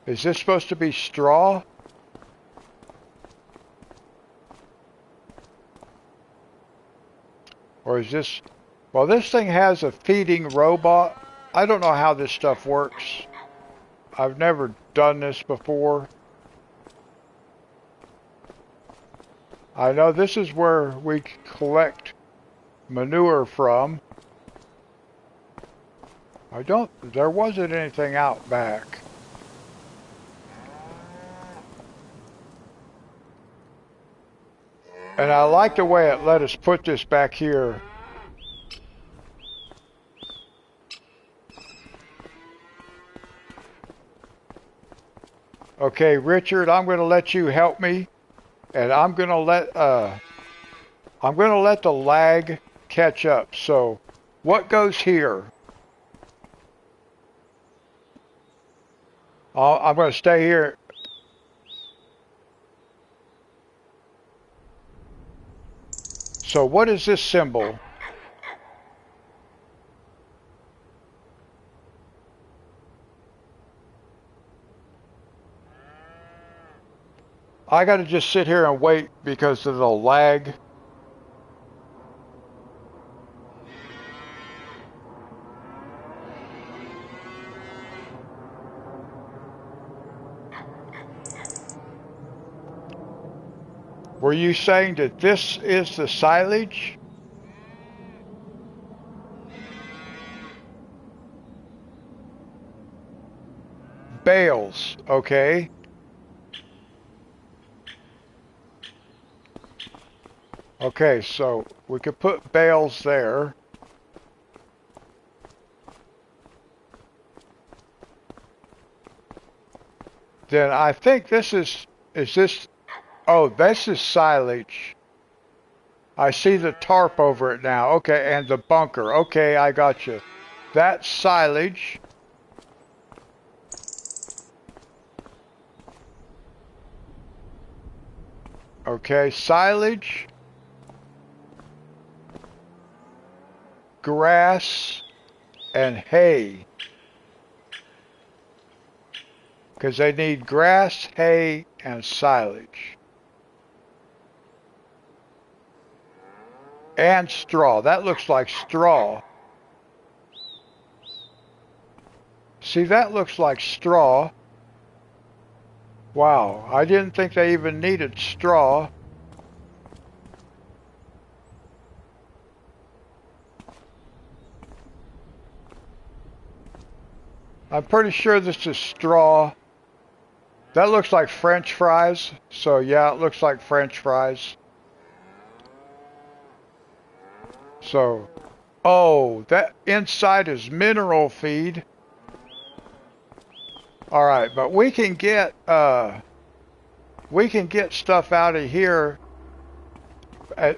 Is this supposed to be straw? Or is this, well, this thing has a feeding robot. I don't know how this stuff works. I've never done this before. I know this is where we collect manure from. There wasn't anything out back. And I like the way it let us put this back here. Okay, Richard, I'm going to let you help me. And I'm going to let the lag catch up. So, what goes here? I'm going to stay here. So, what is this symbol? I got to just sit here and wait because of the lag. Were you saying that this is the silage? Bales, okay. Okay, so we could put bales there. Then I think this is this, oh, this is silage. I see the tarp over it now. Okay, and the bunker. Okay, I got you. That's silage. Okay, silage, grass, and hay. Because they need grass, hay, and silage. And straw. That looks like straw. See, that looks like straw. Wow, I didn't think they even needed straw. I'm pretty sure this is straw. That looks like French fries. So yeah, it looks like French fries. So, oh, that inside is mineral feed. All right, but we can get stuff out of here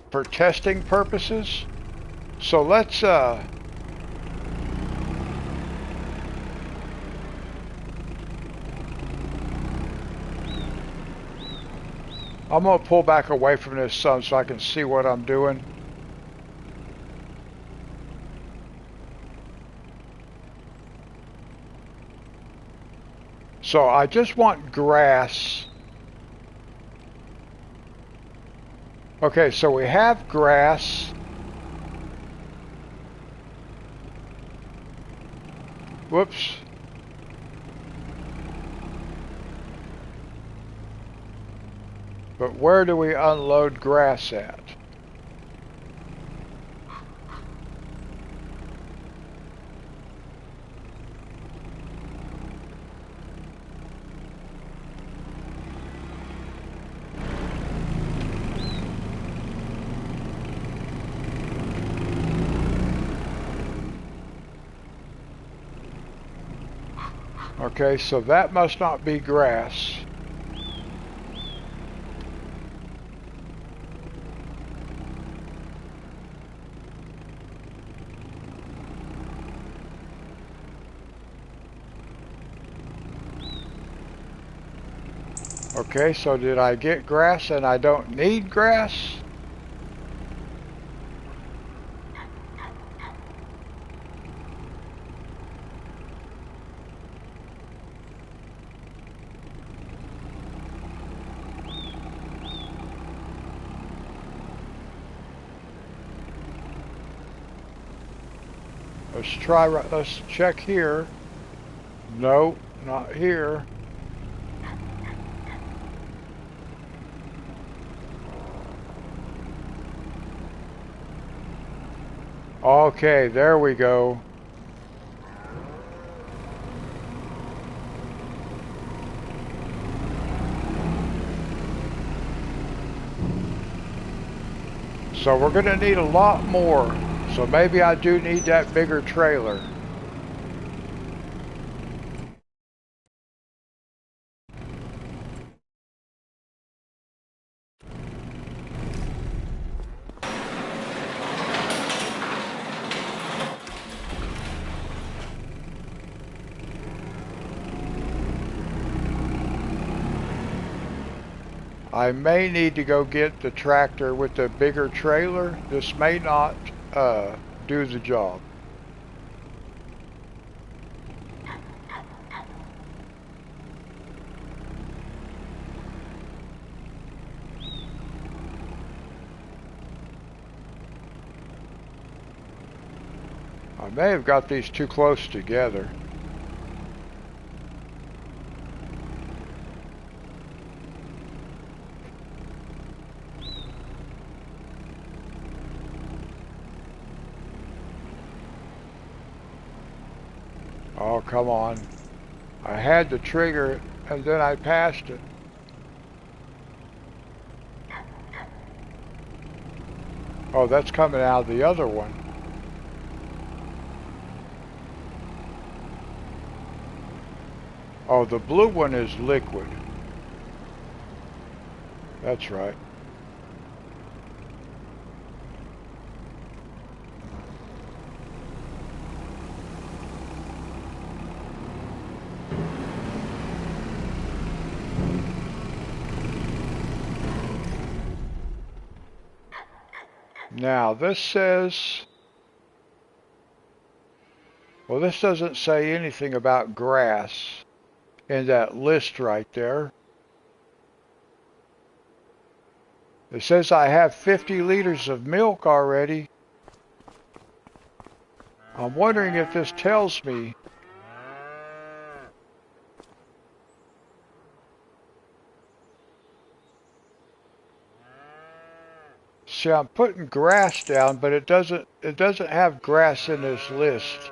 for testing purposes. So let's I'm gonna pull back away from this sun so I can see what I'm doing. So I just want grass. Okay, so we have grass. Whoops. But where do we unload grass at? Okay, so that must not be grass. Okay, so did I get grass and I don't need grass? Let's check here. Nope, not here. Okay, there we go. So we're going to need a lot more. So maybe I do need that bigger trailer. I may need to go get the tractor with the bigger trailer. This may not do the job. I may have got these too close together. Oh, come on. I had the trigger and then I passed it. Oh, that's coming out of the other one. Oh, the blue one is liquid. That's right. Now, this says, well, this doesn't say anything about grass in that list right there. It says I have 50 liters of milk already. I'm wondering if this tells me. See, I'm putting grass down, but it doesn't have grass in this list.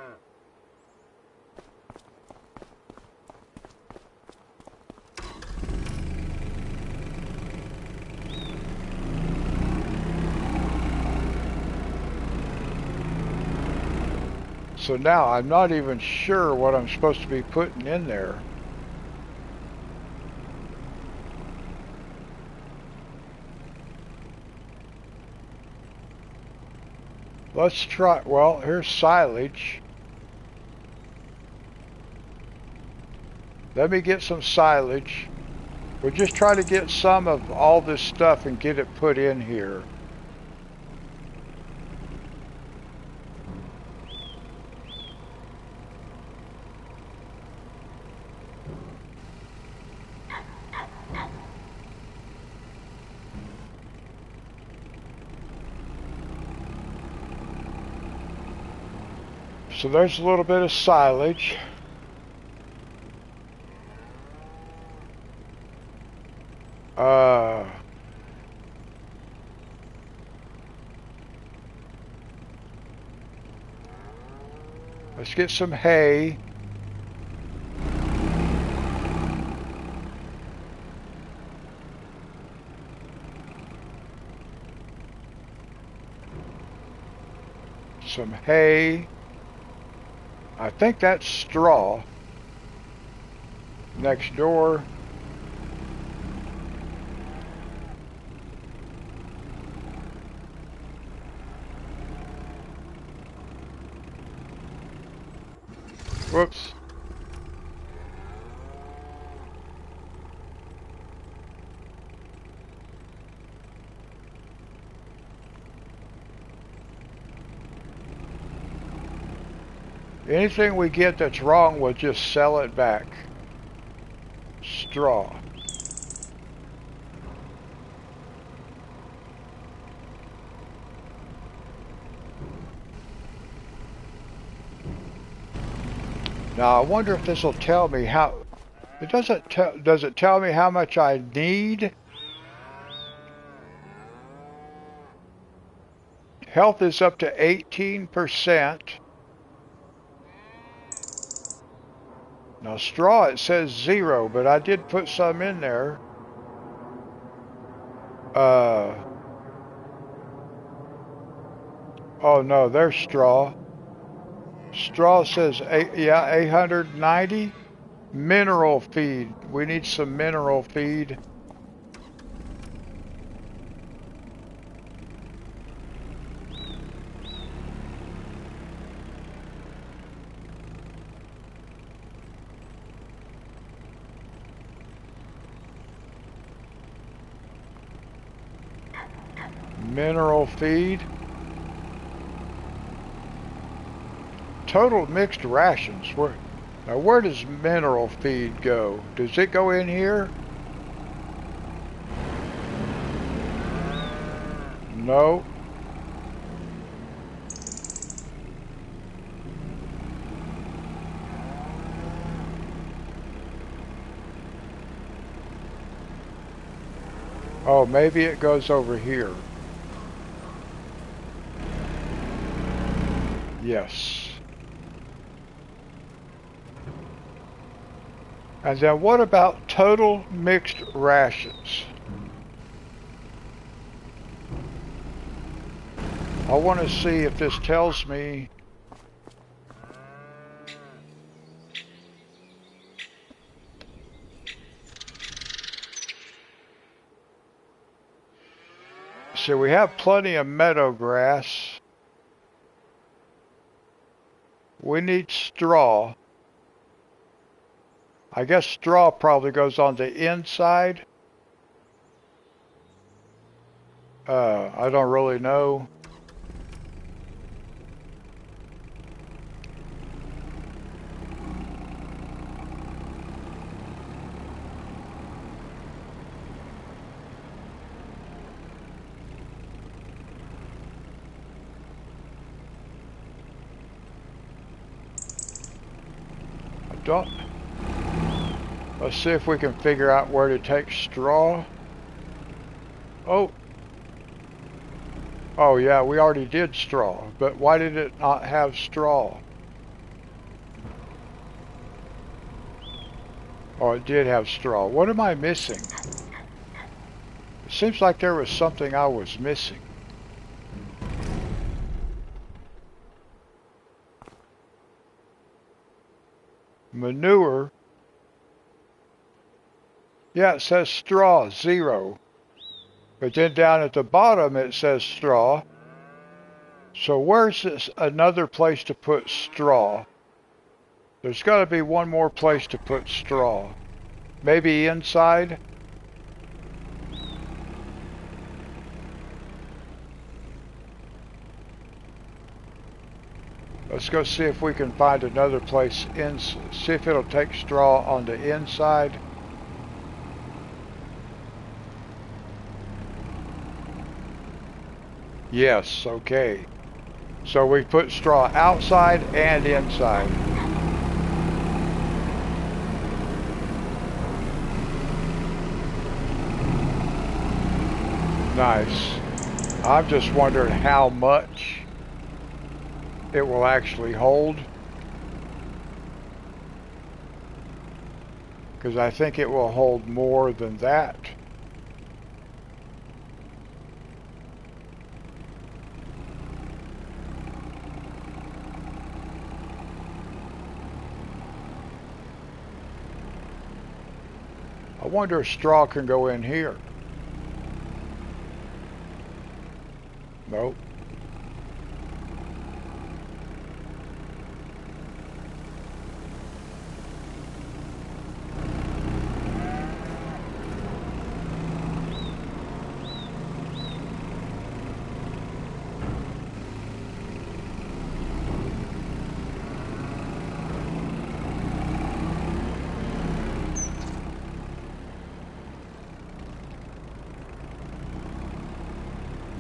So now I'm not even sure what I'm supposed to be putting in there. Let's try, well, here's silage. Let me get some silage. We'll just try to get some of all this stuff and get it put in here. So there's a little bit of silage. Let's get some hay. Some hay. I think that's straw. Next door. Whoops. Anything we get that's wrong, we'll just sell it back. Straw. Now I wonder if this will tell me how. It doesn't tell. Does it tell me how much I need? Health is up to 18%. Now straw, it says 0, but I did put some in there. Oh no, there's straw. Straw says 890. Mineral feed. We need some mineral feed. Mineral feed. Total mixed rations. Now where does mineral feed go? Does it go in here? No. Oh, maybe it goes over here. Yes. And then what about total mixed rations? I want to see if this tells me. So we have plenty of meadow grass. We need straw. I guess straw probably goes on the inside. I don't really know. Don't. Let's see if we can figure out where to take straw. Oh. Oh yeah, we already did straw, but why did it not have straw? Oh, it did have straw. What am I missing? It seems like there was something I was missing. Manure. Yeah, it says straw, 0. But then down at the bottom it says straw. So where's this another place to put straw? There's got to be one more place to put straw. Maybe inside? Let's go see if we can find another place in, see if it'll take straw on the inside. Yes, okay. So we put straw outside and inside. Nice. I'm just wondering how much it will actually hold. Because I think it will hold more than that. I wonder if straw can go in here. Nope.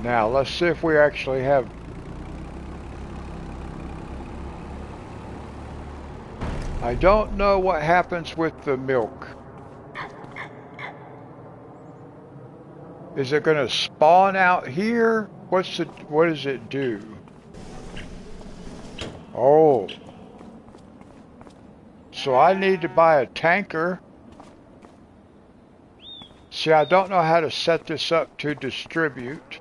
Now, let's see if we actually have... I don't know what happens with the milk. Is it going to spawn out here? What does it do? Oh. So I need to buy a tanker. See, I don't know how to set this up to distribute.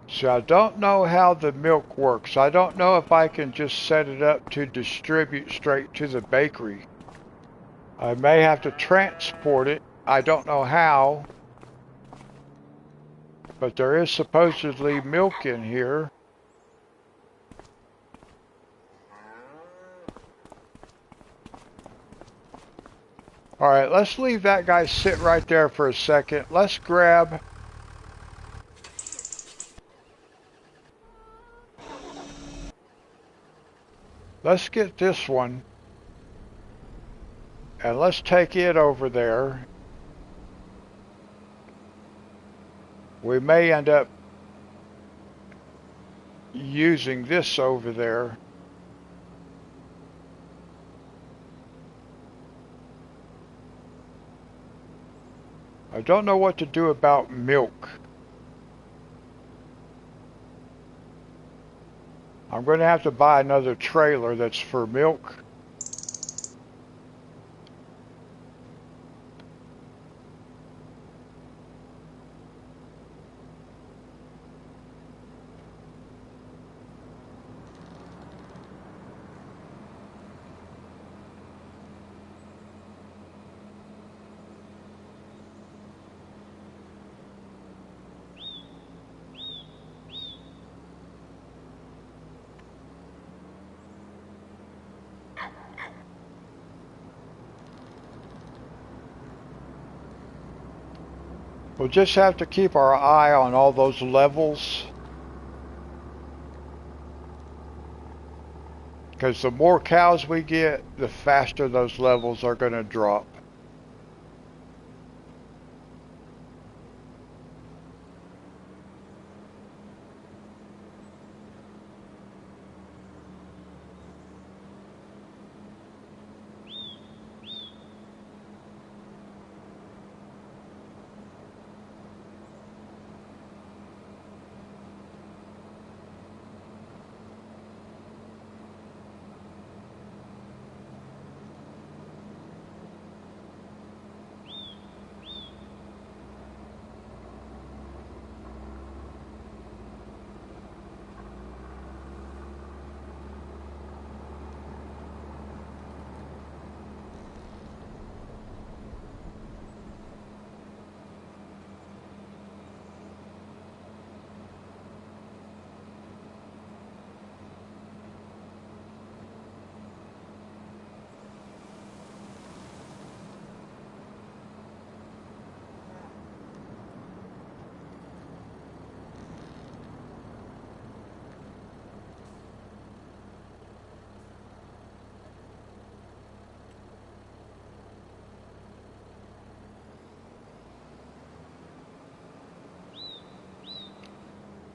So I don't know how the milk works. I don't know if I can just set it up to distribute straight to the bakery. I may have to transport it. I don't know how. But there is supposedly milk in here. Alright, let's leave that guy sit right there for a second. Let's grab... Let's get this one. And let's take it over there. We may end up using this over there. I don't know what to do about milk. I'm going to have to buy another trailer that's for milk. We'll just have to keep our eye on all those levels, because the more cows we get, the faster those levels are going to drop.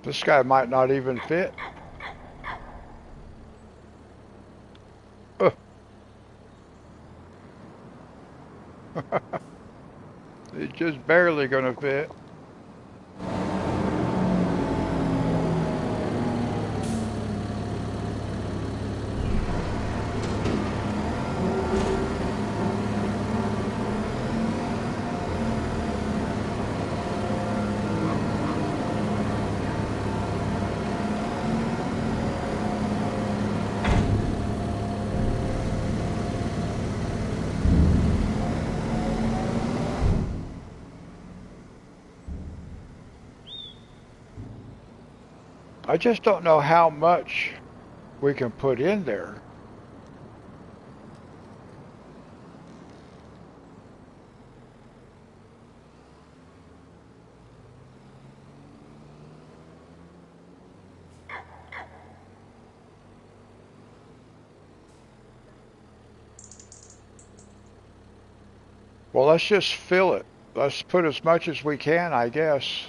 This guy might not even fit. It's just barely going to fit. I just don't know how much we can put in there. Well, let's just fill it. Let's put as much as we can, I guess.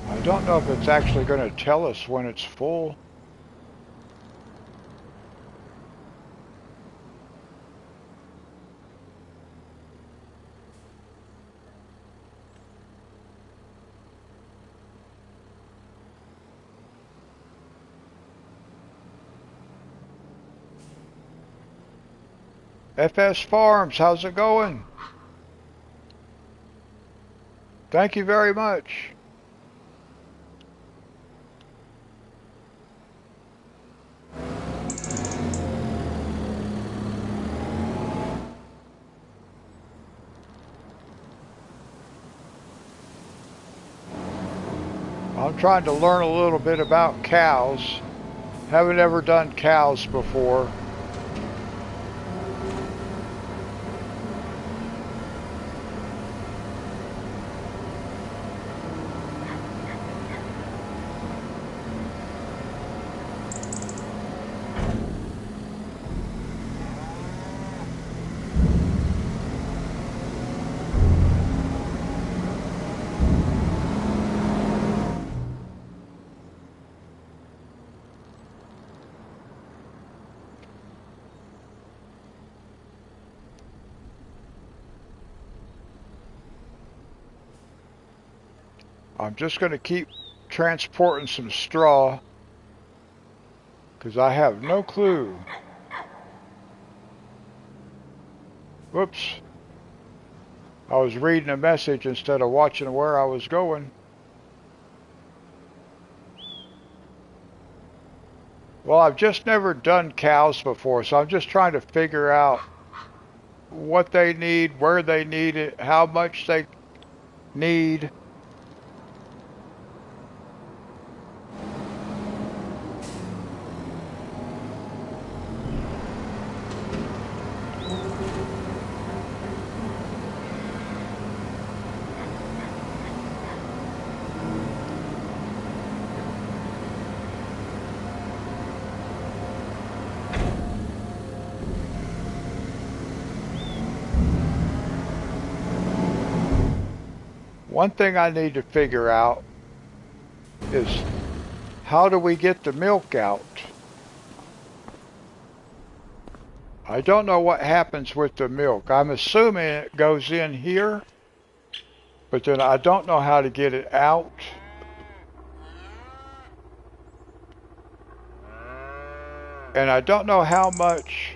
I don't know if it's actually going to tell us when it's full. FS Farms, how's it going? Thank you very much. I'm trying to learn a little bit about cows. Haven't ever done cows before. I'm just going to keep transporting some straw because I have no clue. Whoops. I was reading a message instead of watching where I was going. Well, I've just never done cows before, so I'm just trying to figure out what they need, where they need it, how much they need. One thing I need to figure out is how do we get the milk out? I don't know what happens with the milk. I'm assuming it goes in here, but then I don't know how to get it out. And I don't know how much.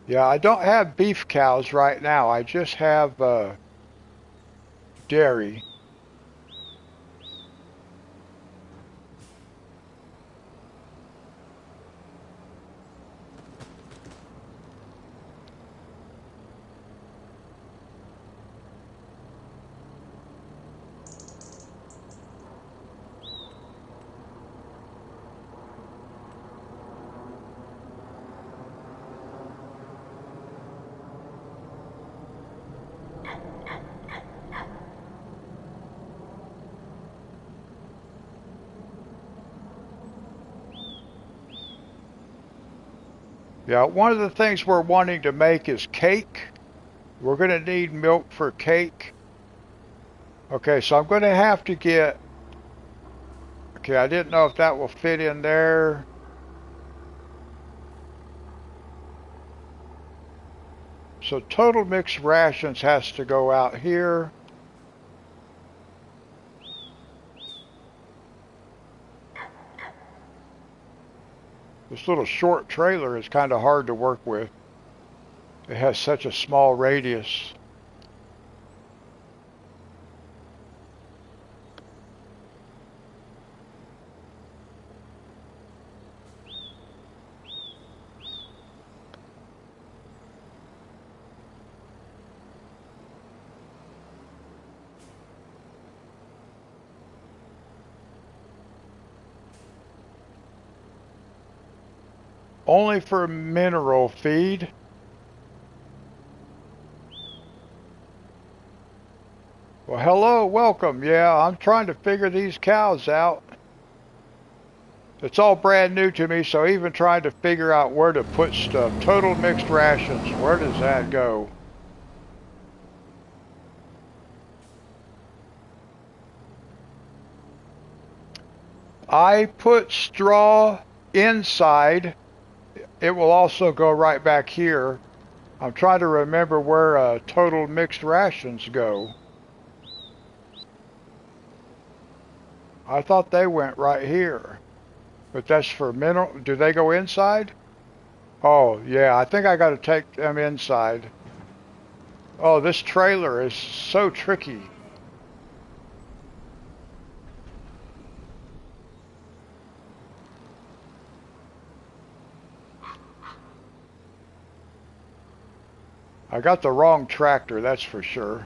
Yeah, I don't have beef cows right now. I just have dairy. Yeah, one of the things we're wanting to make is cake. We're going to need milk for cake. Okay, so I'm going to have to get. Okay, I didn't know if that will fit in there. So total mixed rations has to go out here. This little short trailer is kind of hard to work with. It has such a small radius. Only for mineral feed. Well, hello, welcome. Yeah, I'm trying to figure these cows out. It's all brand new to me, so even trying to figure out where to put stuff. Total mixed rations, where does that go? I put straw inside. It will also go right back here. I'm trying to remember where total mixed rations go. I thought they went right here. But that's for mineral. Do they go inside? Oh, yeah, I think I got to take them inside. Oh, this trailer is so tricky. I got the wrong tractor, that's for sure.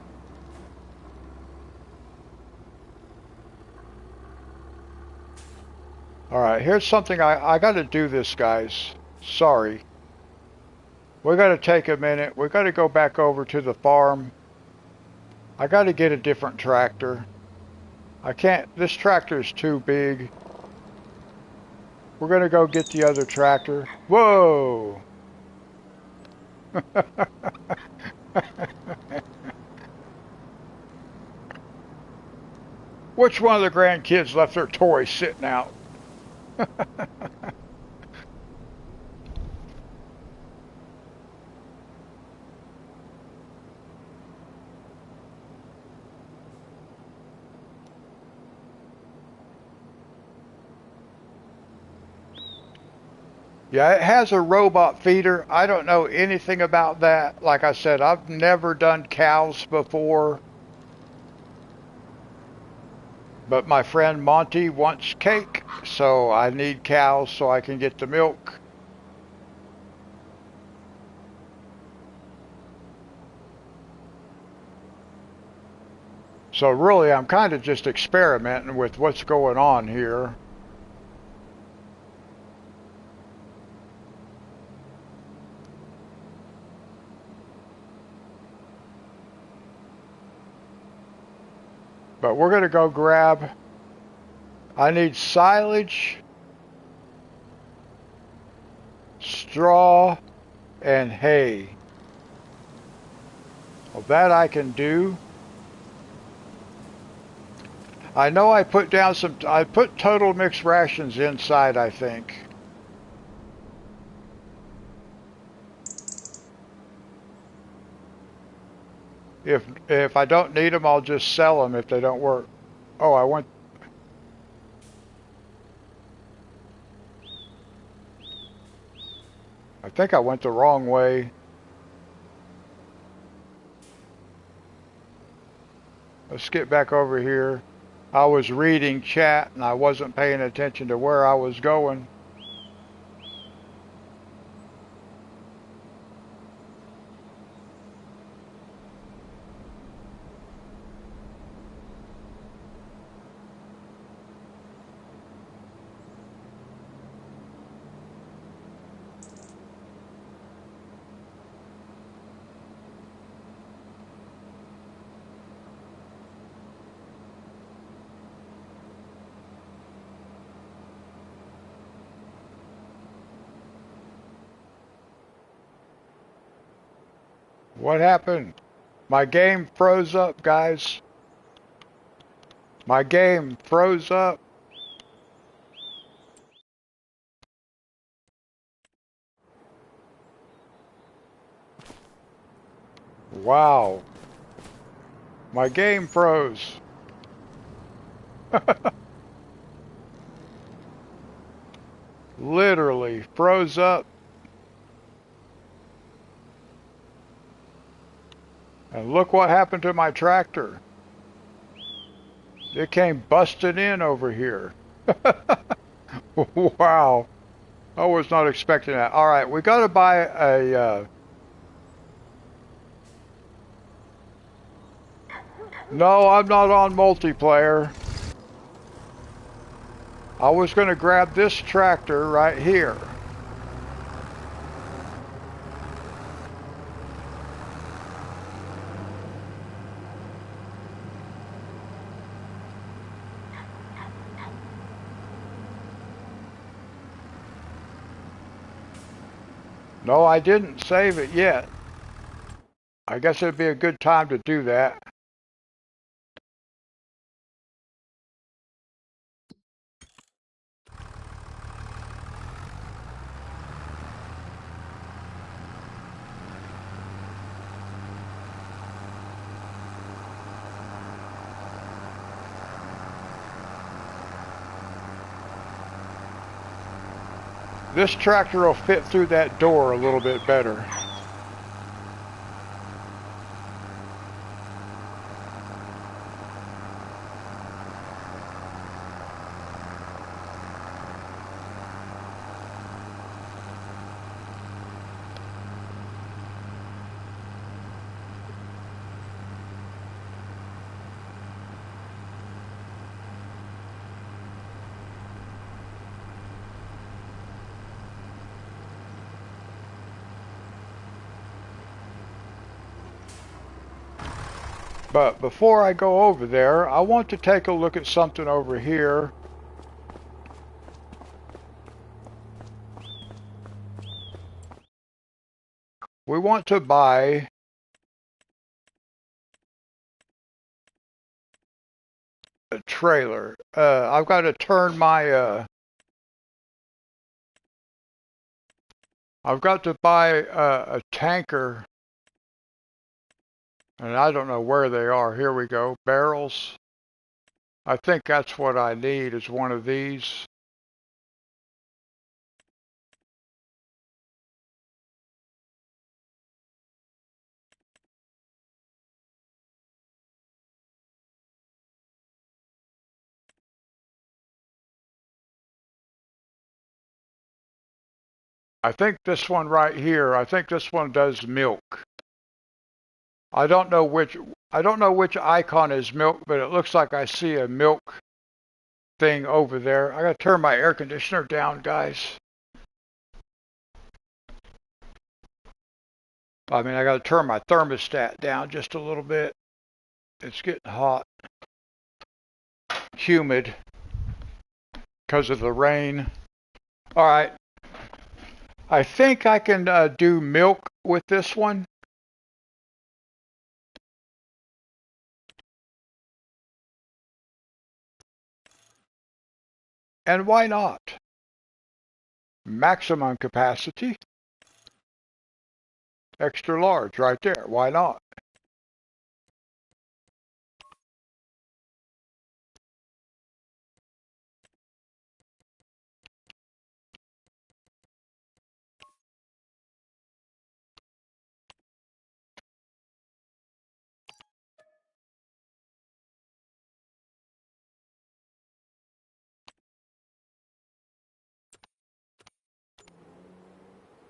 Alright, here's something I gotta do this, guys. Sorry. We gotta take a minute. We gotta go back over to the farm. I gotta get a different tractor. I can't, this tractor is too big. We're gonna go get the other tractor. Whoa! Which one of the grandkids left their toys sitting out? Yeah, it has a robot feeder. I don't know anything about that. Like I said, I've never done cows before. But my friend Monty wants cake, so I need cows so I can get the milk. So really, I'm kind of just experimenting with what's going on here. But we're going to go grab, I need silage, straw, and hay. Well, that I can do. I know I put down I put total mixed rations inside, I think. If I don't need them, I'll just sell them if they don't work. Oh, I think I went the wrong way. Let's get back over here. I was reading chat and I wasn't paying attention to where I was going. What happened? My game froze up, guys. My game froze up. Wow. My game froze. Literally froze up. And look what happened to my tractor. It came busting in over here. Wow. I was not expecting that. All right, we got to buy a... No, I'm not on multiplayer. I was going to grab this tractor right here. No, I didn't save it yet. I guess it'd be a good time to do that. This tractor will fit through that door a little bit better. But before I go over there, I want to take a look at something over here. We want to buy a trailer. I've got to turn my, I've got to buy a tanker, and I don't know where they are. Here we go. Barrels. I think that's what I need is one of these. I think this one right here, I think this one does milk. I don't know which icon is milk, but it looks like I see a milk thing over there. I gotta turn my air conditioner down, guys. I mean, I gotta turn my thermostat down just a little bit. It's getting hot, humid because of the rain. All right, I think I can do milk with this one. And why not? Maximum capacity, extra large right there. Why not?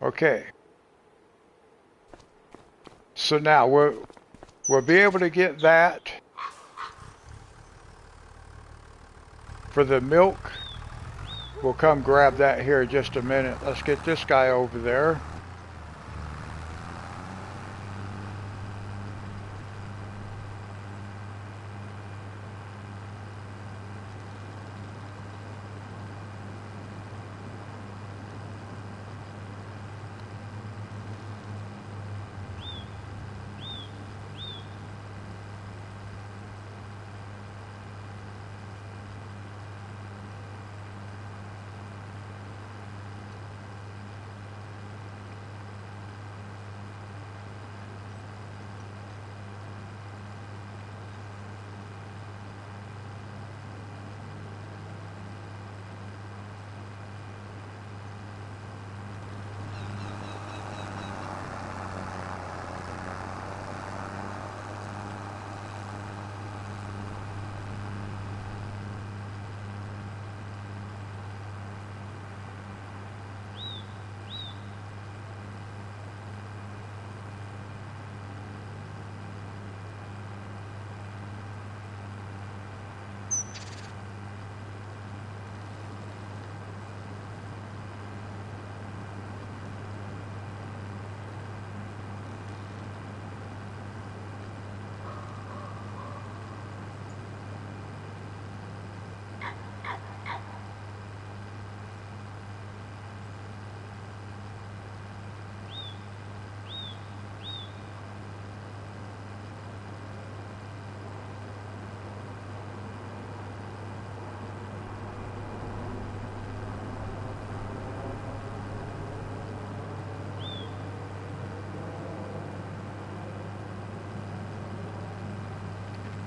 Okay. So now we'll be able to get that for the milk. We'll come grab that here in just a minute. Let's get this guy over there.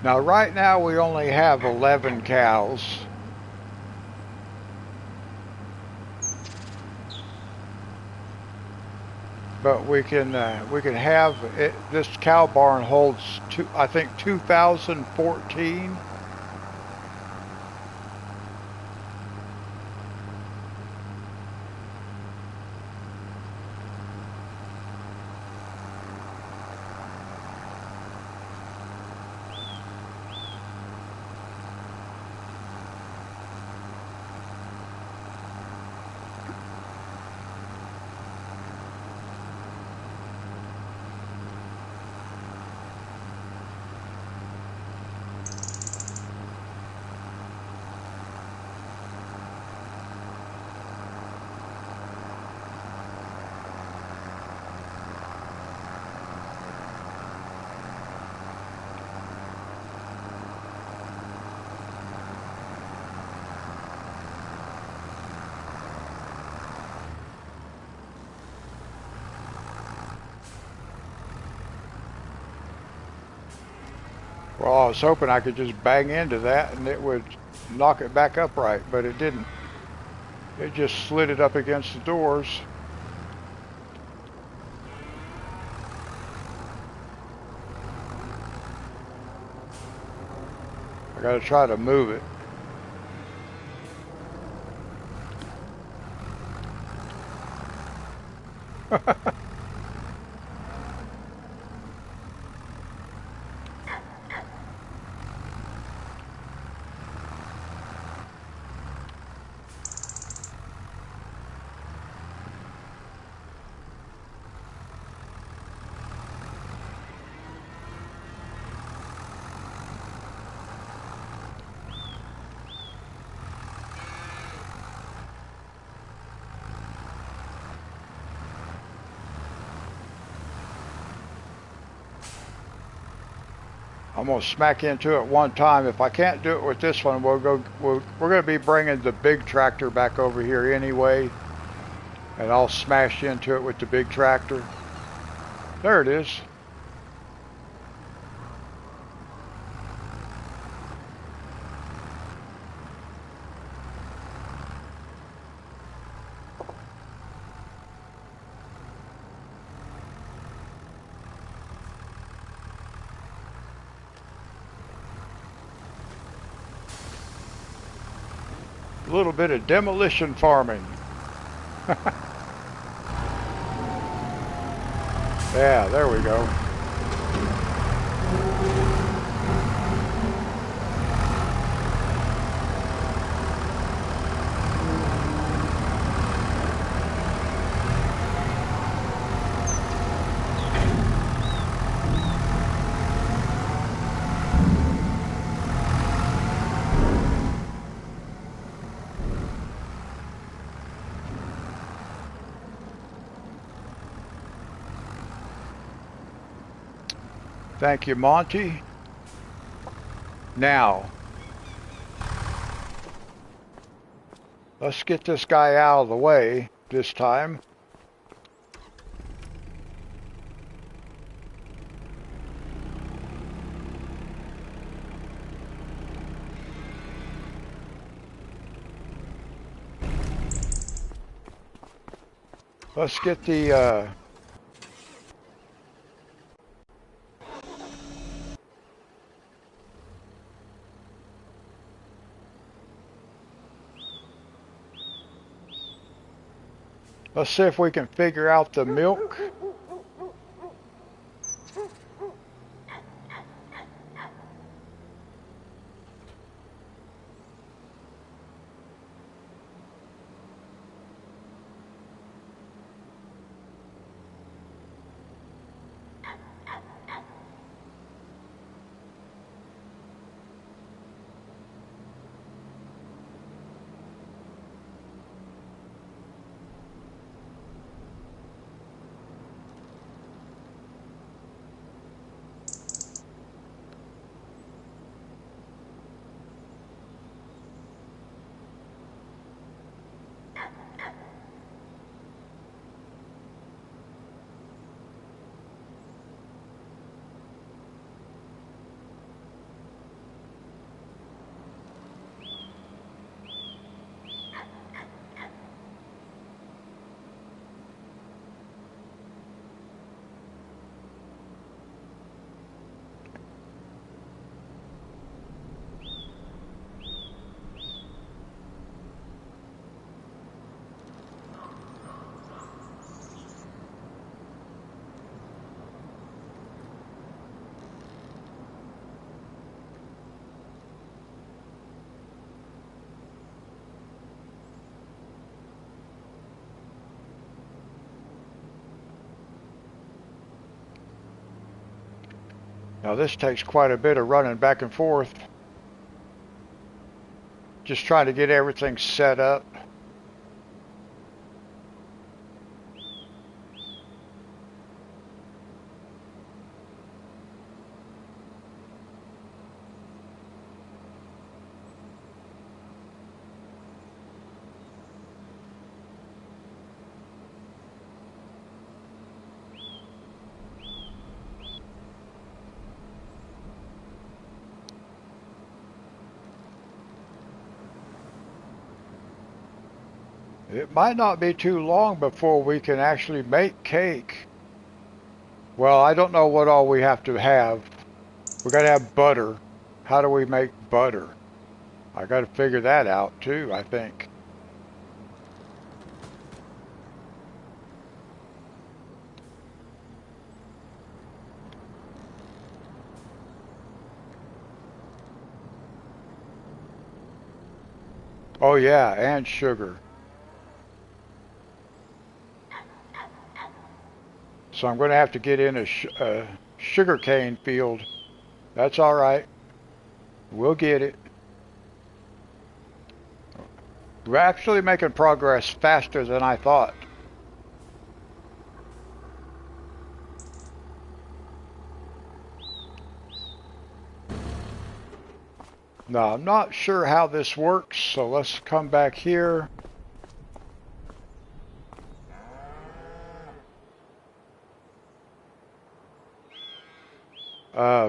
Now, right now we only have 11 cows. But we can have it. This cow barn holds I think 2014. Well, I was hoping I could just bang into that and it would knock it back upright, but it didn't. It just slid it up against the doors. I gotta try to move it. I'm gonna smack into it one time. If I can't do it with this one, we're gonna be bringing the big tractor back over here anyway, and I'll smash into it with the big tractor. There it is. A little bit of demolition farming. Yeah, there we go. Thank you, Monty. Now, let's get this guy out of the way this time. Let's get the let's see if we can figure out the milk. Now this takes quite a bit of running back and forth. Just trying to get everything set up. It might not be too long before we can actually make cake. Well, I don't know what all we have to have. We gotta have butter. How do we make butter? I gotta figure that out too, I think. Oh yeah, and sugar. So I'm going to have to get in a sugarcane field. That's all right. We'll get it. We're actually making progress faster than I thought. Now, I'm not sure how this works, so let's come back here.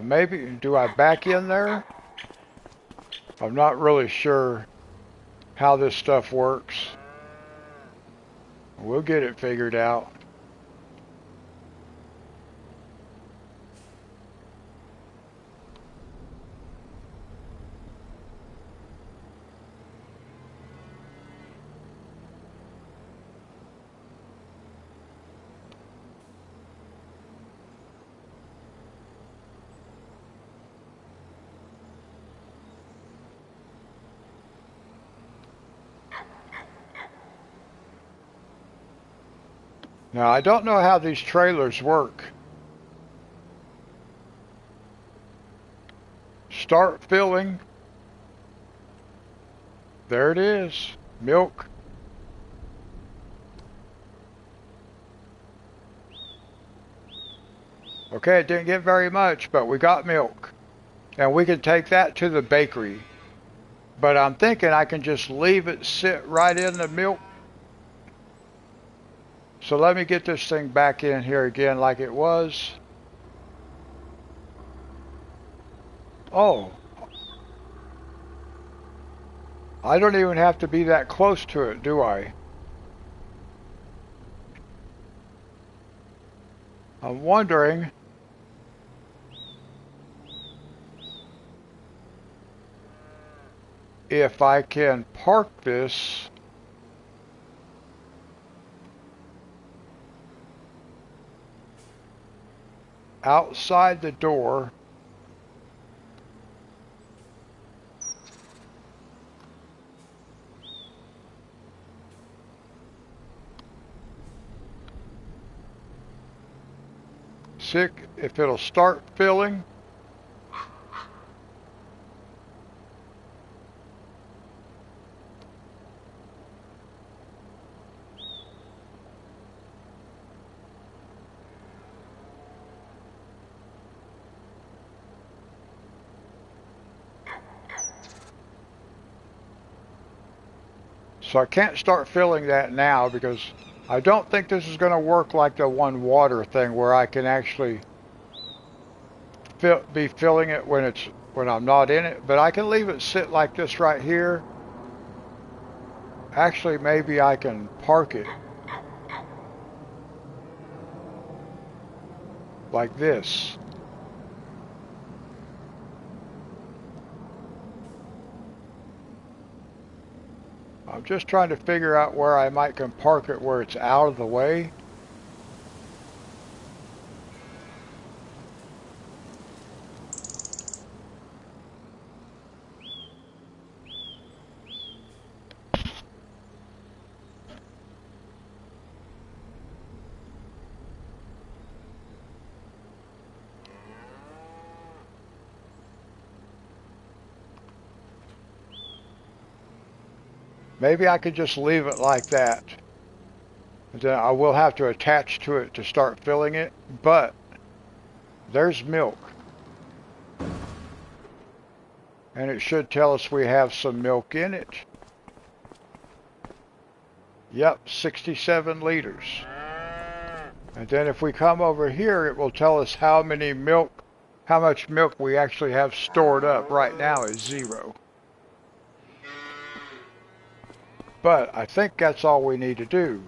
Maybe, do I back in there? I'm not really sure how this stuff works. We'll get it figured out. Now, I don't know how these trailers work. Start filling. There it is. Milk. Okay, it didn't get very much, but we got milk. And we can take that to the bakery. But I'm thinking I can just leave it sit right in the milk. So let me get this thing back in here again like it was. Oh. I don't even have to be that close to it, do I? I'm wondering if I can park this outside the door. See if it'll start filling. So I can't start filling that now because I don't think this is going to work like the one water thing where I can actually be filling it when I'm not in it. But I can leave it sit like this right here. Actually, maybe I can park it like this. I'm just trying to figure out where I might can park it where it's out of the way. Maybe I could just leave it like that. Then I will have to attach to it to start filling it, but there's milk. And it should tell us we have some milk in it. Yep, 67 liters. And then if we come over here, it will tell us how much milk we actually have stored up. Right now is 0. But I think that's all we need to do.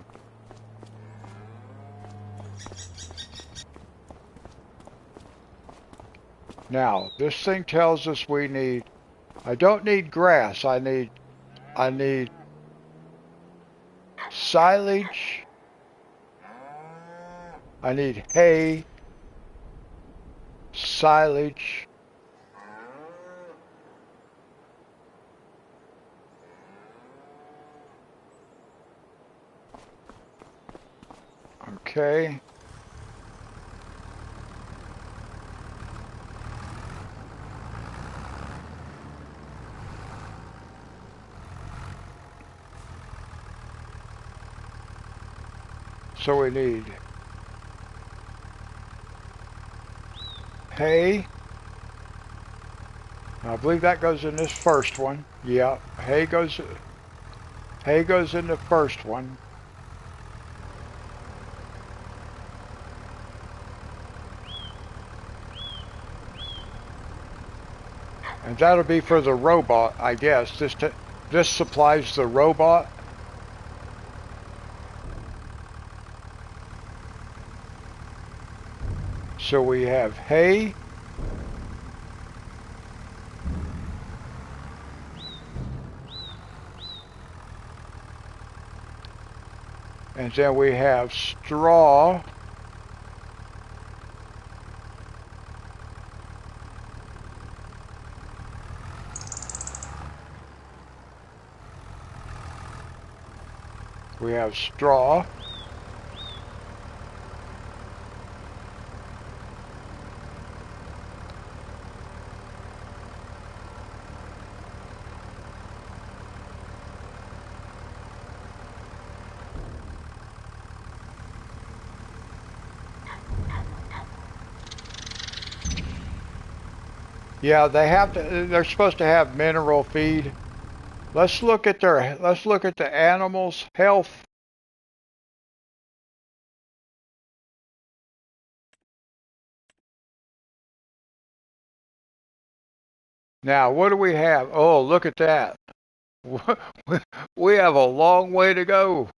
Now, this thing tells us we need, I don't need grass, I need silage, I need hay, silage, okay. So we need hay. I believe that goes in this first one. Yeah, hay goes in the first one. And that'll be for the robot, I guess. This supplies the robot. So we have hay. And then we have straw. We have straw. Yeah, they're supposed to have mineral feed. Let's look at the animals' health. Now, what do we have? Oh, look at that. We have a long way to go.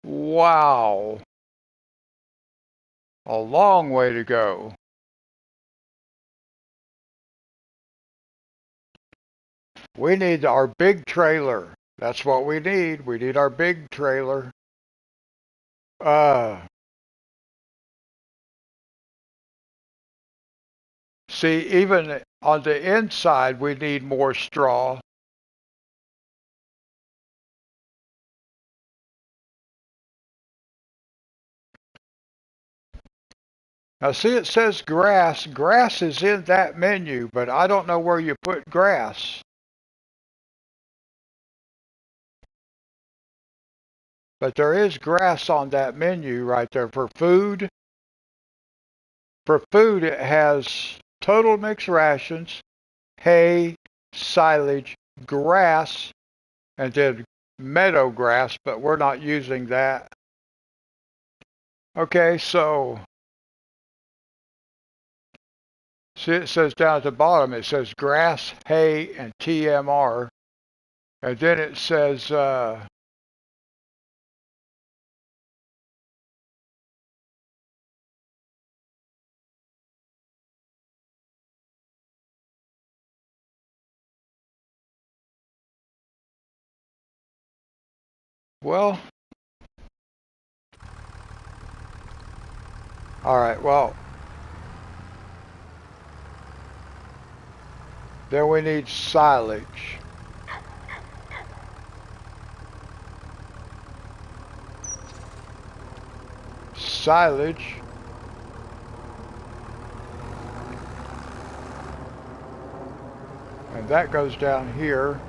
Wow. A long way to go. We need our big trailer. That's what we need. We need our big trailer. Uh, See, even on the inside, we need more straw. Now, see, it says grass. Grass is in that menu, but I don't know where you put grass. But there is grass on that menu right there for food. For food, it has total mixed rations, hay, silage, grass, and then meadow grass, but we're not using that. Okay, so see, it says down at the bottom, it says grass, hay, and TMR. And then it says, well, all right, well, then we need silage. Silage. And that goes down here.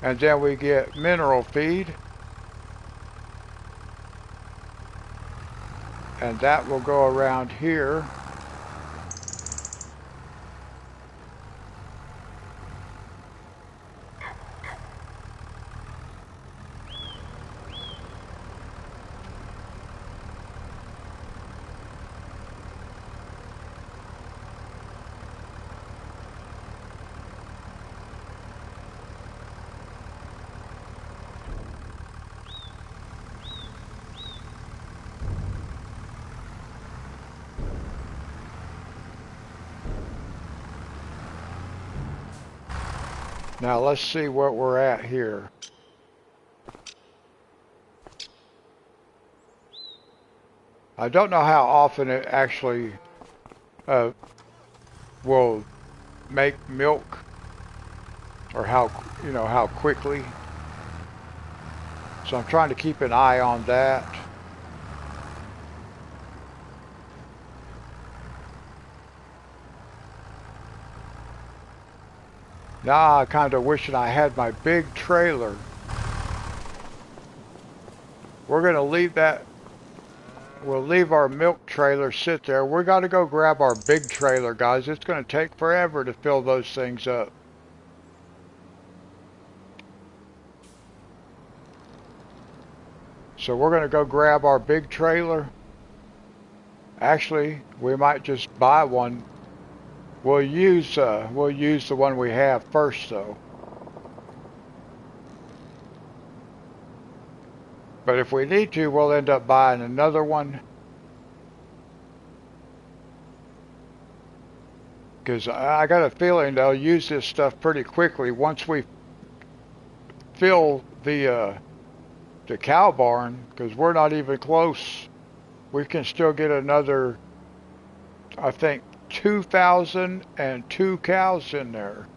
And then we get mineral feed. And that will go around here. Now let's see what we're at here. I don't know how often it actually will make milk, or how, how quickly. So I'm trying to keep an eye on that. Now I kind of wishing I had my big trailer. We're going to leave that. We'll leave our milk trailer sit there. We got to go grab our big trailer, guys. It's going to take forever to fill those things up. So we're going to go grab our big trailer. Actually, we might just buy one. We'll use the one we have first, though. But if we need to, we'll end up buying another one. Because I got a feeling they'll use this stuff pretty quickly once we fill the cow barn. Because we're not even close. We can still get another, I think, 2,002 cows in there.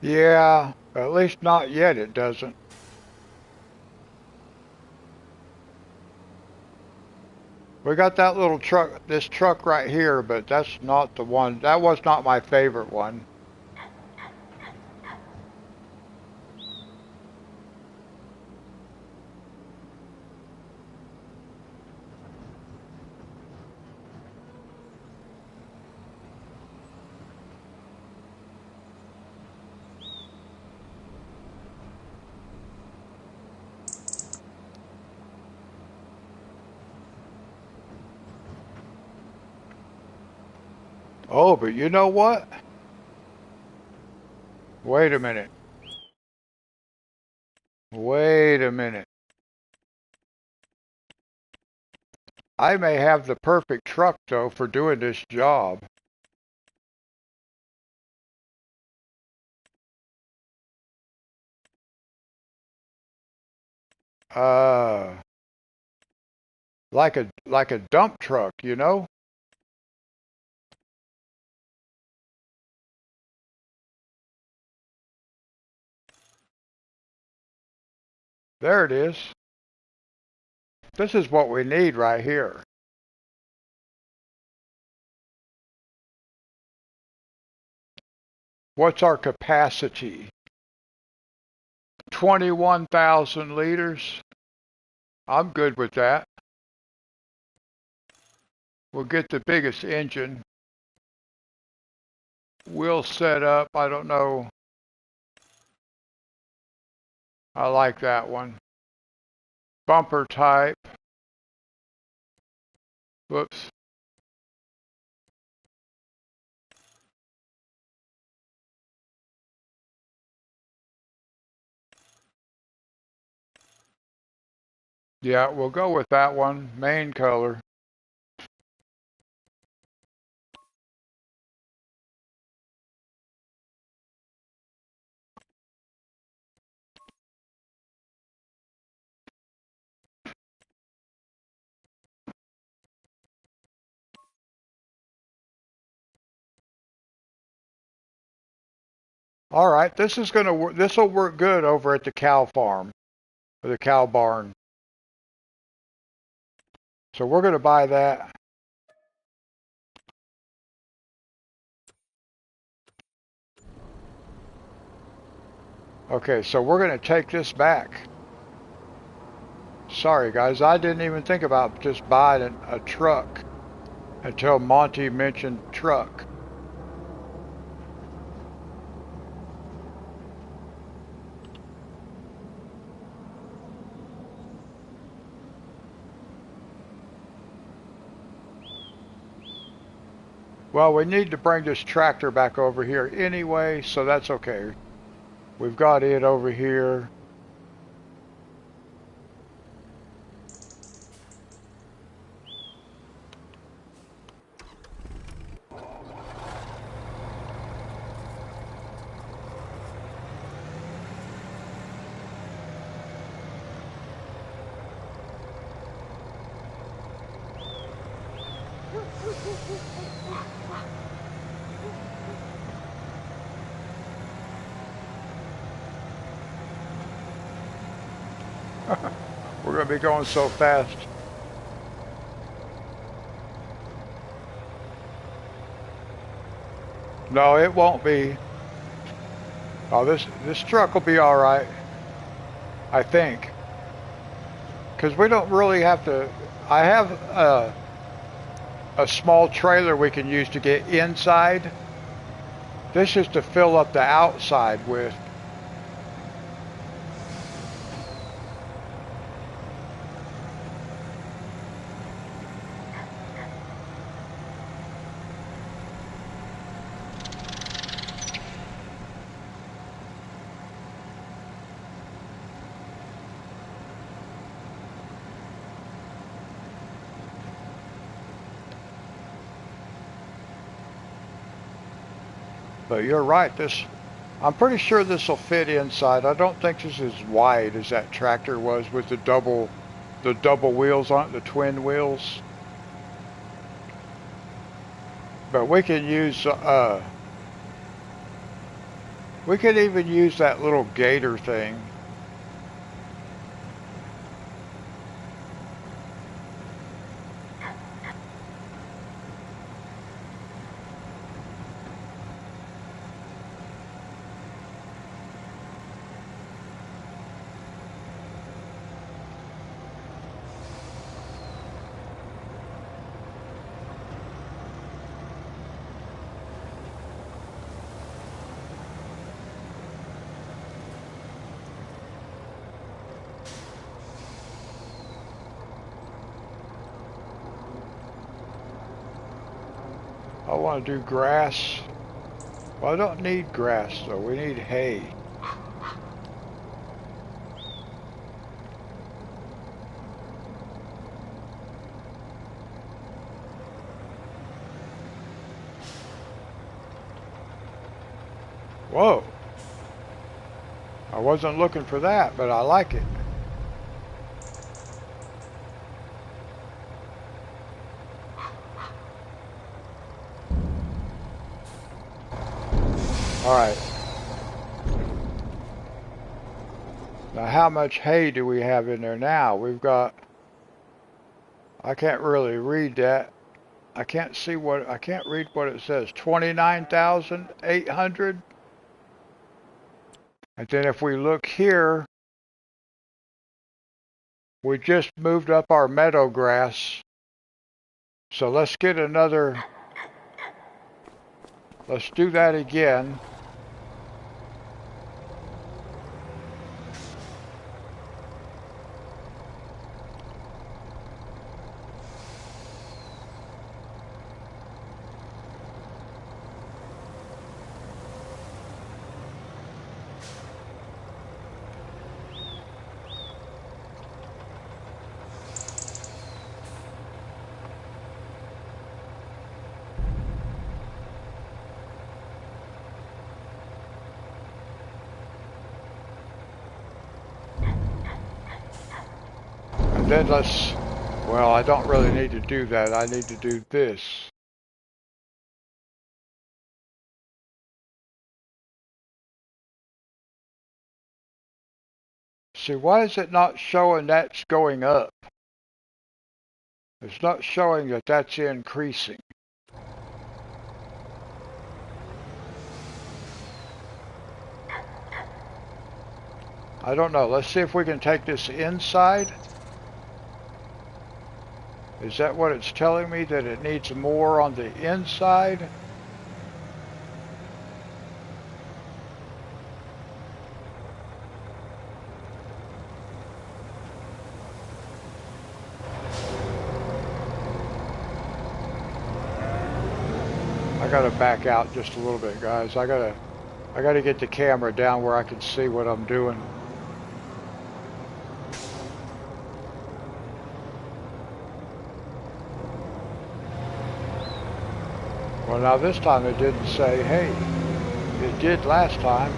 Yeah, at least not yet it doesn't. We got that little truck, this truck right here, but that's not the one. That was not my favorite one. Oh, but you know what? Wait a minute. Wait a minute. I may have the perfect truck, though, for doing this job. Uh, like a dump truck, you know? There it is. This is what we need right here. What's our capacity? 21,000 liters. I'm good with that. We'll get the biggest engine. We'll set up, I don't know. I like that one. Bumper type. Whoops. Yeah, we'll go with that one. Main color. All right, this is gonna work. This will work good over at the cow farm or the cow barn. So we're gonna buy that. Okay, so we're gonna take this back. Sorry guys, I didn't even think about just buying a truck until Monty mentioned truck. Well, we need to bring this tractor back over here anyway, so that's okay. We've got it over here. We're going to be going so fast. No, it won't be. Oh, this truck will be all right, I think, because we don't really have to. I have a small trailer we can use to get inside. This is to fill up the outside with. But you're right. I'm pretty sure this will fit inside. I don't think this is as wide as that tractor was with the double wheels on it, the twin wheels. But we could even use that little gator thing. want to do grass. Well, I don't need grass though. We need hay. Whoa. I wasn't looking for that, but I like it. All right. Now, how much hay do we have in there now? We've got, I can't really read that. I can't read what it says. 29,800. And then if we look here, we just moved up our meadow grass. So let's get another, let's do that again. Then let's, well, I don't really need to do that. I need to do this. See, why is it not showing that's going up? It's not showing that that's increasing. I don't know. Let's see if we can take this inside. Is that what it's telling me, that it needs more on the inside? I gotta back out just a little bit, guys. I gotta get the camera down where I can see what I'm doing. Well, now this time it didn't say, hey, it did last time.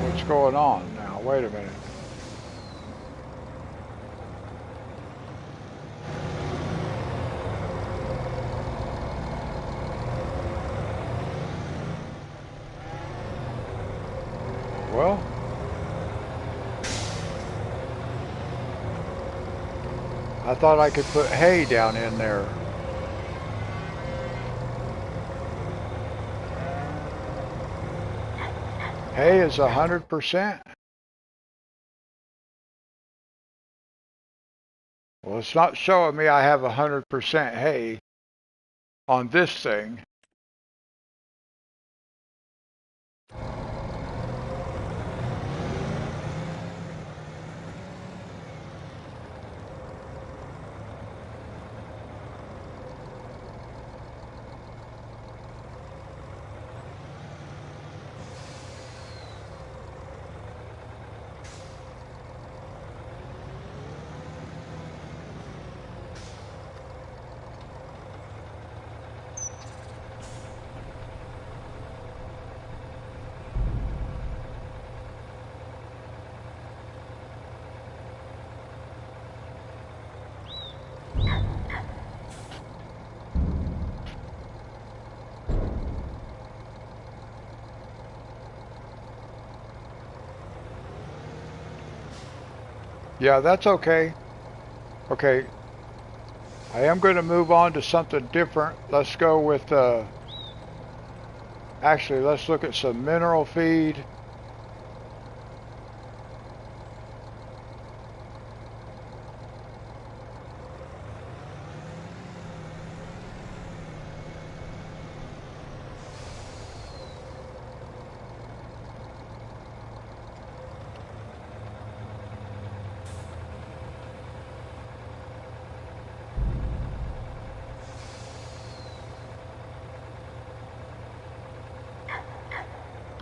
What's going on now? Wait a minute. Well, I thought I could put hay down in there. Hay is 100%. Well, it's not showing me I have 100% hay on this thing. Yeah, that's okay. Okay, I am going to move on to something different. Let's go with, actually, let's look at some mineral feed.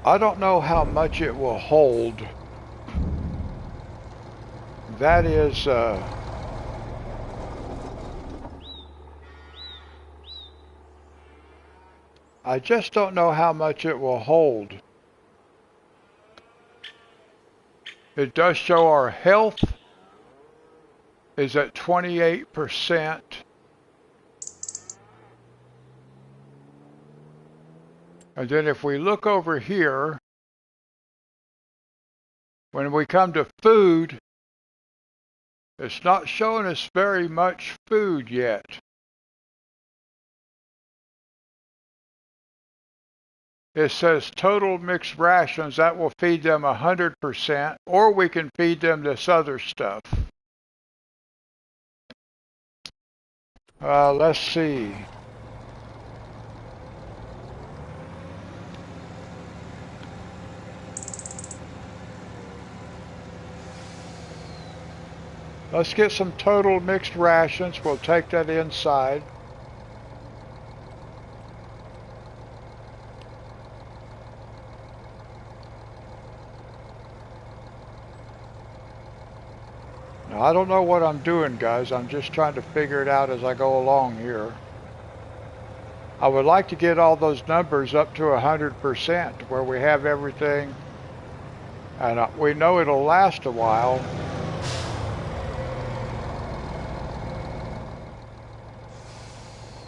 I don't know how much it will hold. That is, I just don't know how much it will hold. It does show our health is at 28%. And then if we look over here, when we come to food, it's not showing us very much food yet. It says total mixed rations, that will feed them 100%, or we can feed them this other stuff. Let's see. Let's get some total mixed rations. We'll take that inside. Now, I don't know what I'm doing, guys. I'm just trying to figure it out as I go along here. I would like to get all those numbers up to 100% where we have everything. And we know it'll last a while.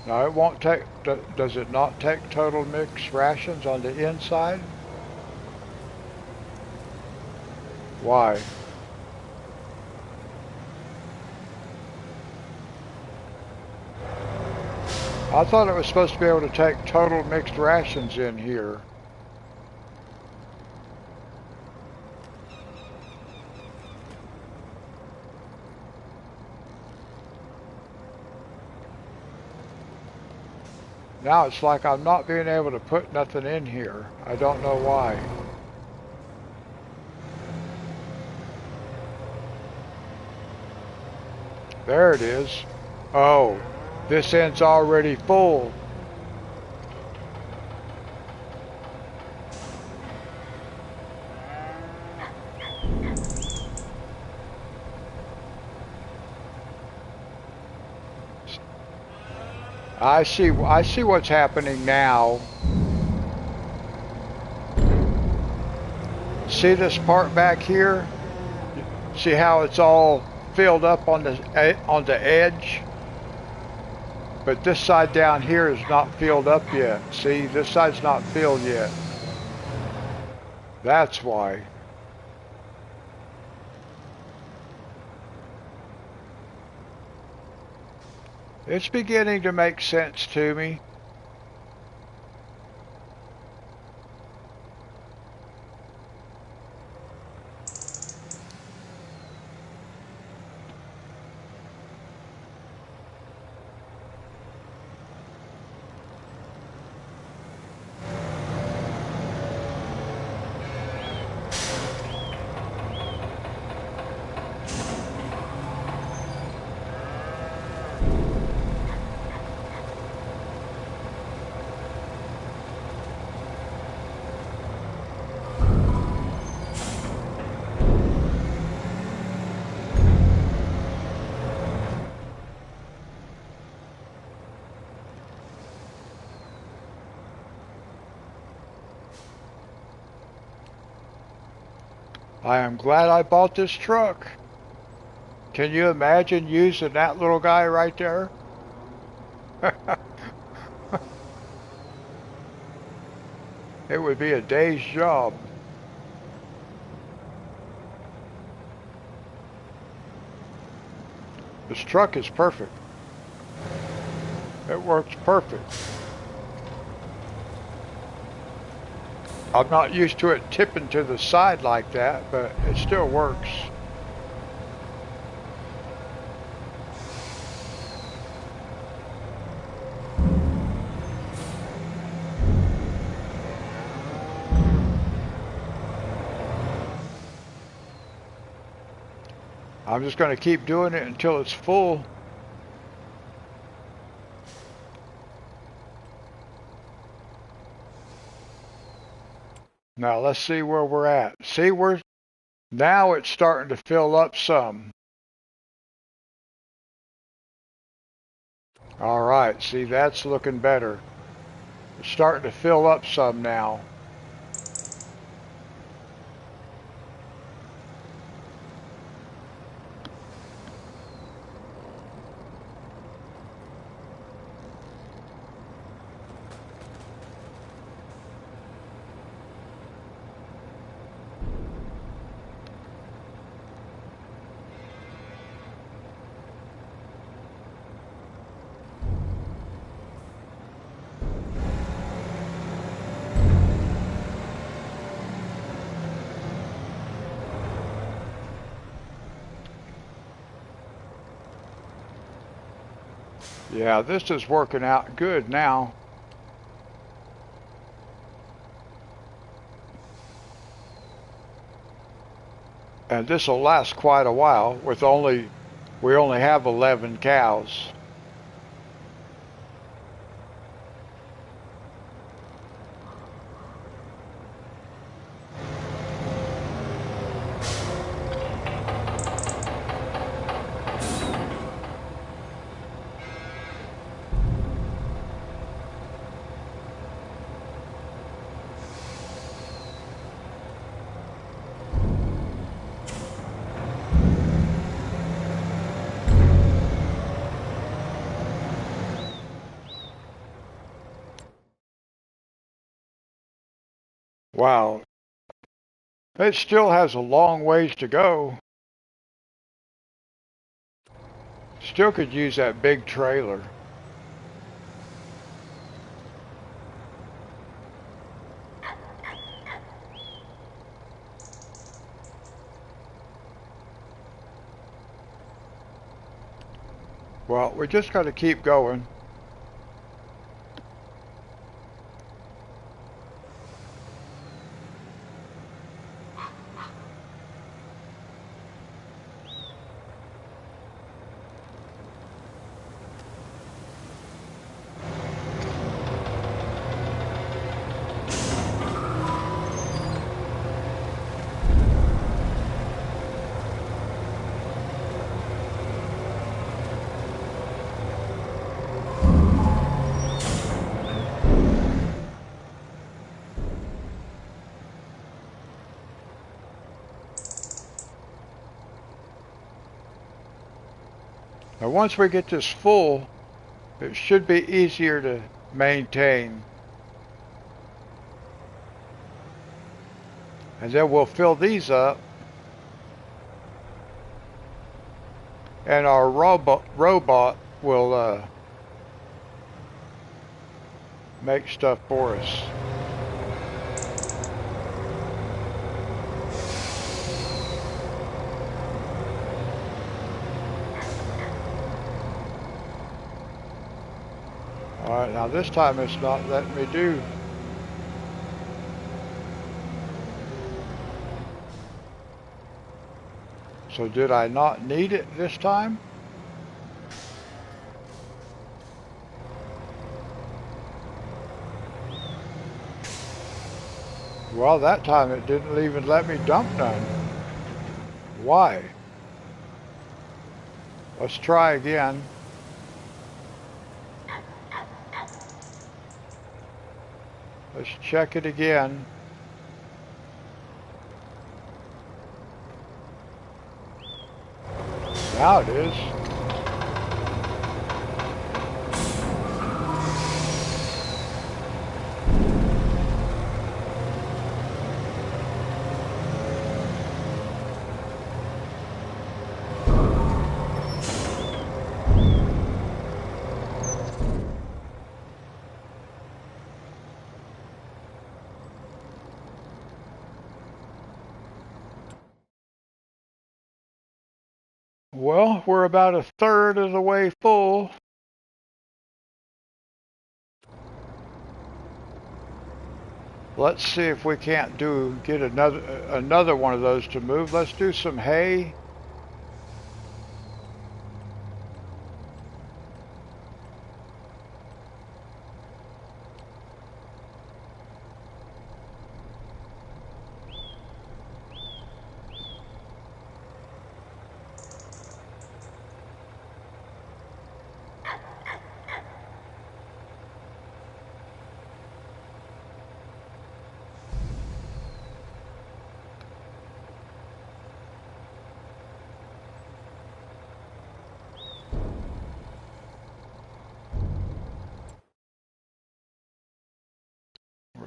No, it won't take, does it not take total mixed rations on the inside? Why? I thought it was supposed to be able to take total mixed rations in here. Now it's like I'm not being able to put nothing in here. I don't know why. There it is. Oh, this end's already full. I see what's happening now. See this part back here? See how it's all filled up on the edge? But this side down here is not filled up yet. See, this side's not filled yet. That's why. It's beginning to make sense to me. I am glad I bought this truck. Can you imagine using that little guy right there? It would be a day's job. This truck is perfect. It works perfect. I'm not used to it tipping to the side like that, but it still works. I'm just going to keep doing it until it's full. Now let's see where we're at. See, now it's starting to fill up some. All right, see, that's looking better. It's starting to fill up some now. Yeah, this is working out good now. And this will last quite a while we only have 11 cows. Wow, it still has a long ways to go. Still could use that big trailer. Well, we just got to keep going. Now, once we get this full, it should be easier to maintain. And then we'll fill these up. And our robot will make stuff for us. Alright, now this time it's not letting me do. So did I not need it this time? Well, that time it didn't even let me dump none. Why? Let's try again. Let's check it again. Now it is. Well, we're about a third of the way full. Let's see if we can't get another one of those to move. Let's do some hay.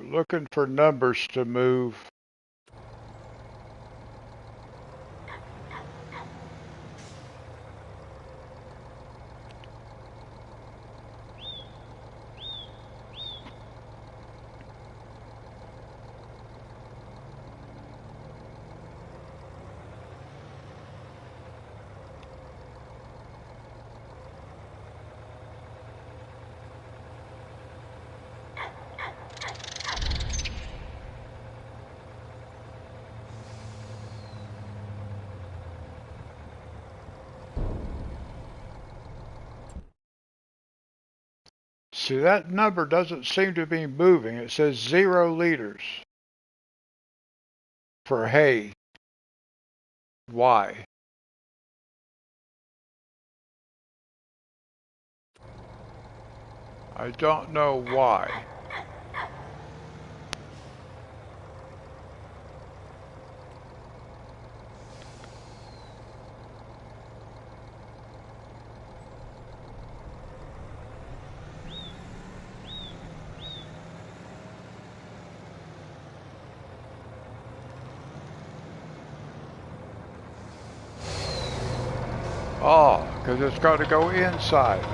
looking for numbers to move. See, that number doesn't seem to be moving. It says 0 liters for hay. Why? I don't know why. Oh, because it's got to go inside.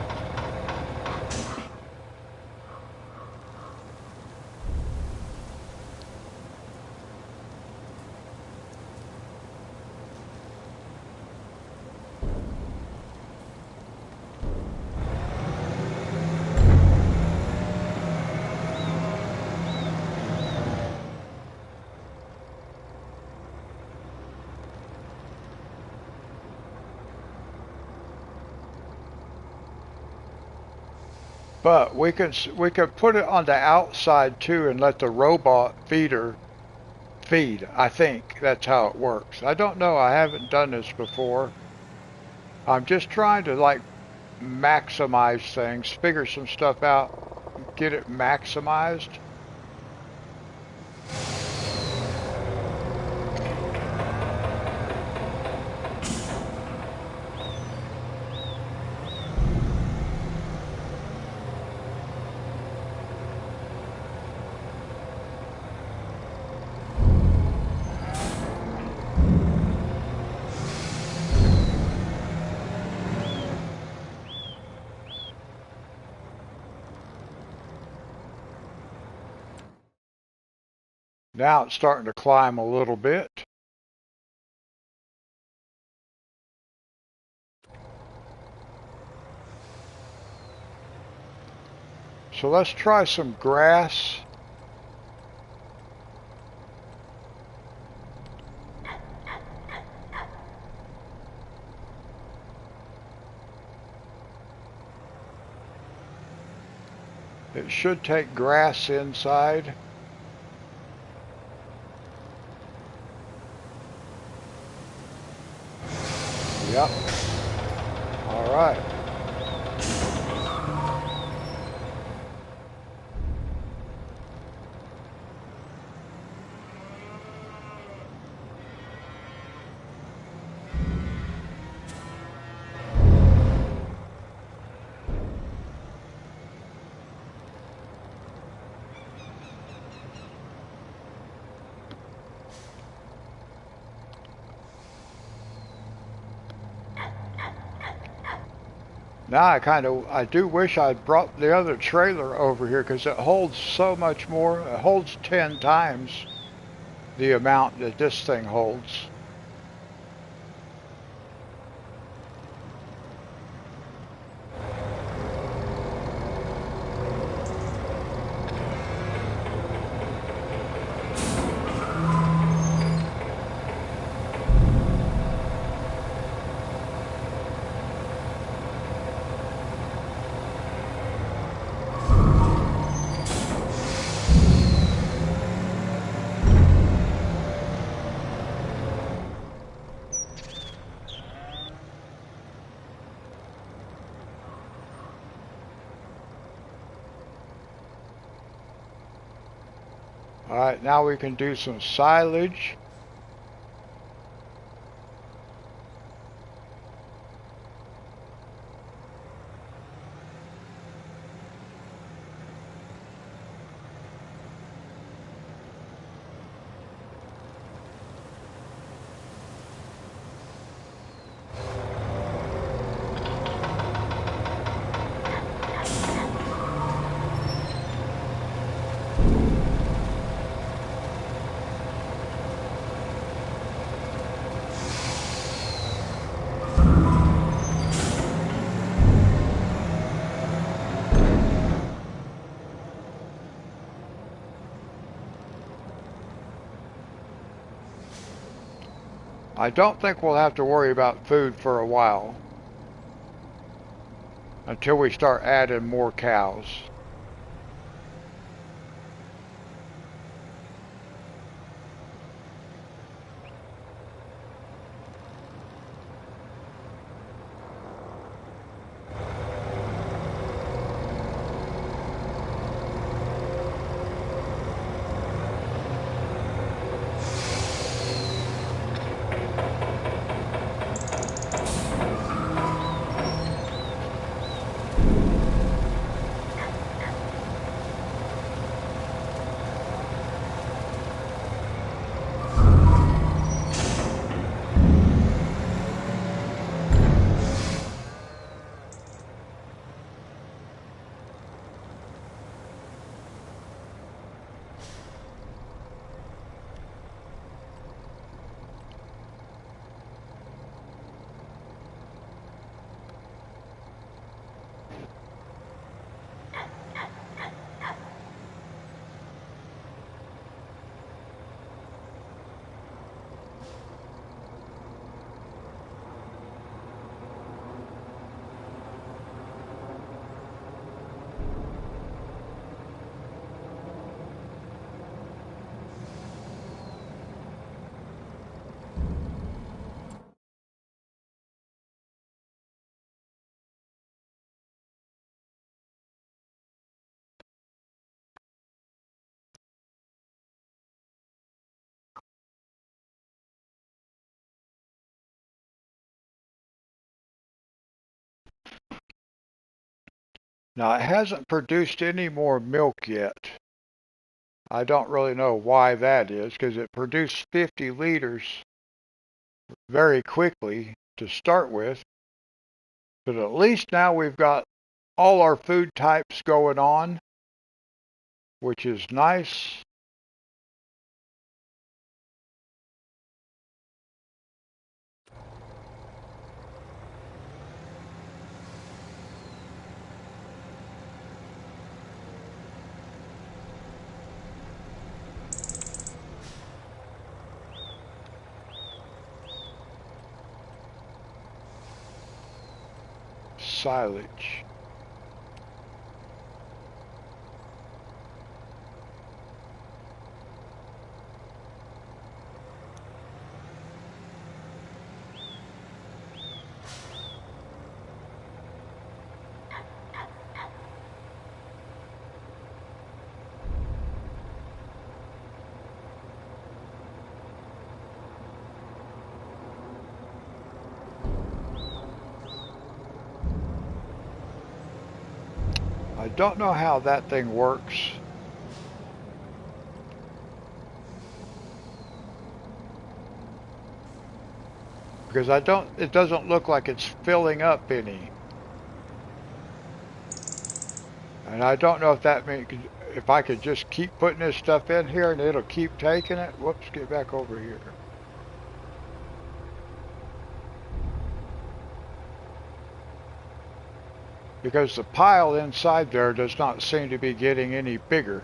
But we could put it on the outside too and let the robot feeder feed. I think that's how it works. I don't know. I haven't done this before. I'm just trying to like maximize things, figure some stuff out, get it maximized. Now it's starting to climb a little bit. So let's try some grass. It should take grass inside. Yep. All right. Now I do wish I'd brought the other trailer over here because it holds so much more. It holds 10 times the amount that this thing holds. All right, now we can do some silage. I don't think we'll have to worry about food for a while until we start adding more cows. Now, it hasn't produced any more milk yet. I don't really know why that is, because it produced 50 liters very quickly to start with. But at least now we've got all our food types going on, which is nice. Silage. I don't know how that thing works. Because it doesn't look like it's filling up any. And I don't know if that means, if I could just keep putting this stuff in here and it'll keep taking it. Whoops, get back over here. Because the pile inside there does not seem to be getting any bigger.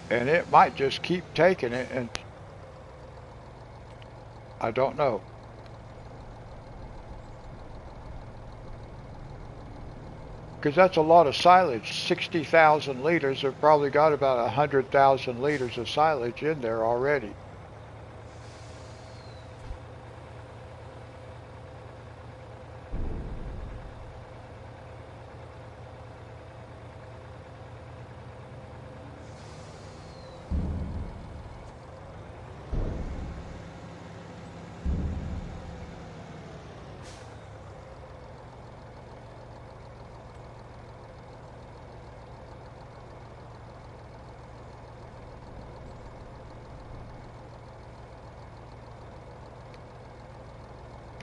And it might just keep taking it, and I don't know. Because that's a lot of silage, 60,000 liters. They've probably got about 100,000 liters of silage in there already.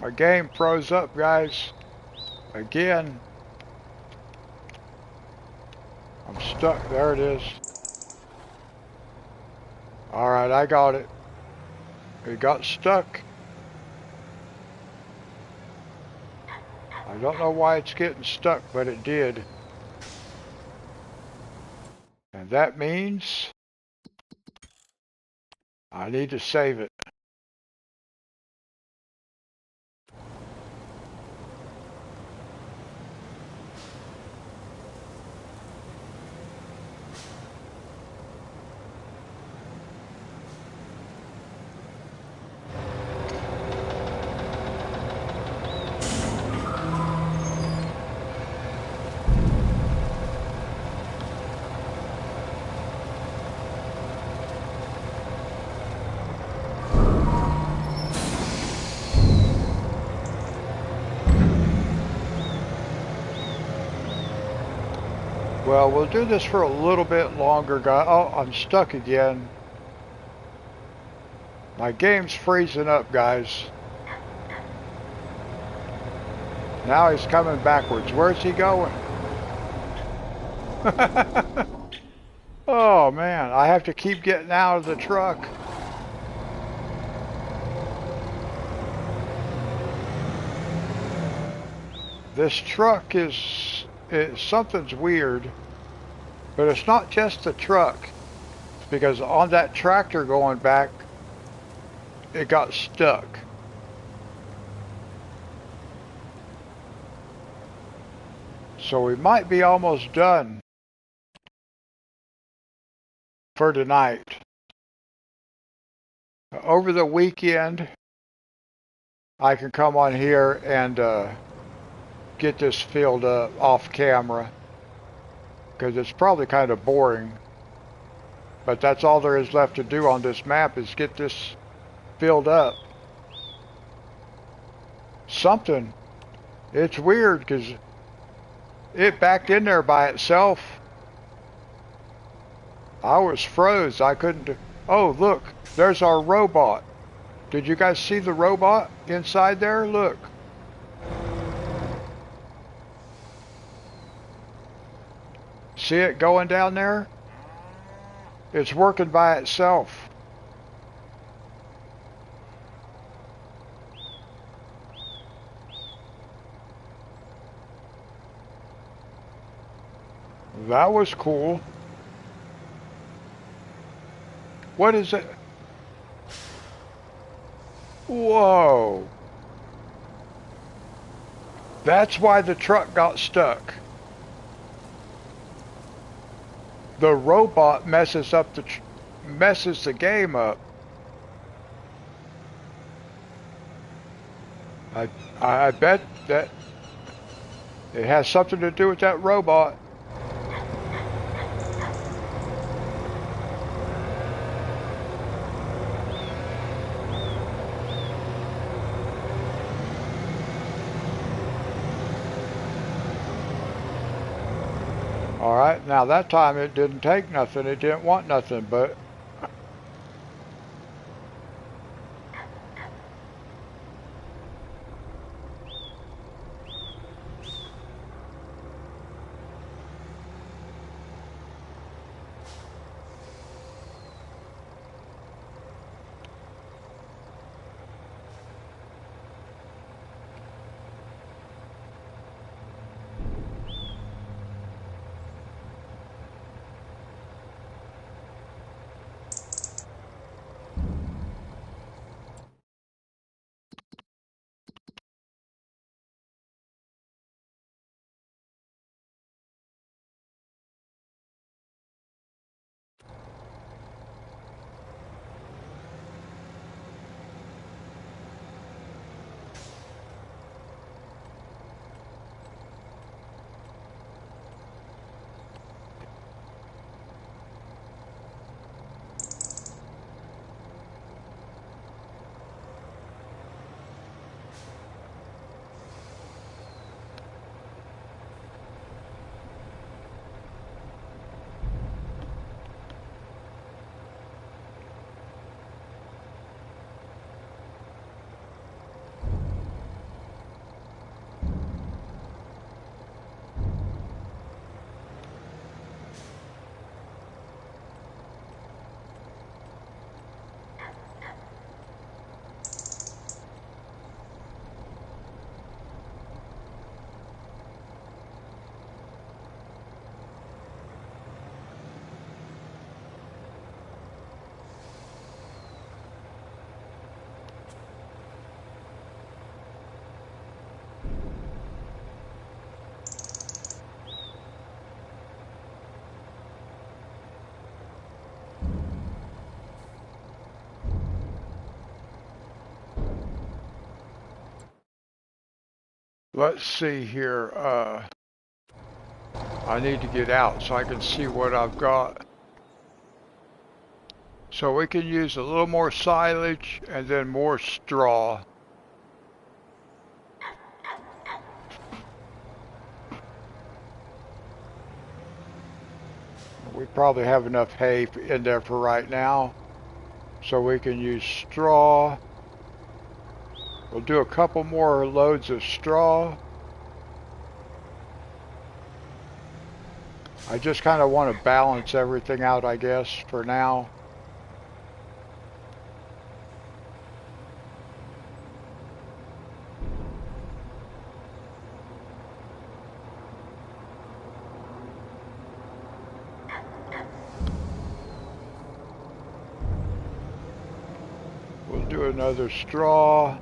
Our game froze up, guys. Again. I'm stuck. There it is. Alright, I got it. It got stuck. I don't know why it's getting stuck, but it did. And that means I need to save it. Well, we'll do this for a little bit longer, guys. Oh, I'm stuck again. My game's freezing up, guys. Now he's coming backwards. Where's he going? Oh, man. I have to keep getting out of the truck. This truck something's weird, but it's not just the truck, because on that tractor going back, it got stuck. So we might be almost done for tonight. Over the weekend, I can come on here and get this filled up off camera, because it's probably kind of boring, but that's all there is left to do on this map is get this filled up. Something, it's weird because it backed in there by itself. I was froze. I couldn't do. Oh, look, there's our robot. Did you guys see the robot inside there? Look. See it going down there? It's working by itself. That was cool. What is it? Whoa. That's why the truck got stuck. The robot messes the game up. I bet that it has something to do with that robot. Alright, now that time it didn't take nothing, it didn't want nothing, but let's see here. I need to get out so I can see what I've got. So we can use a little more silage and then more straw. We probably have enough hay in there for right now. So we can use straw. We'll do a couple more loads of straw. I just kind of want to balance everything out, I guess, for now. We'll do another straw.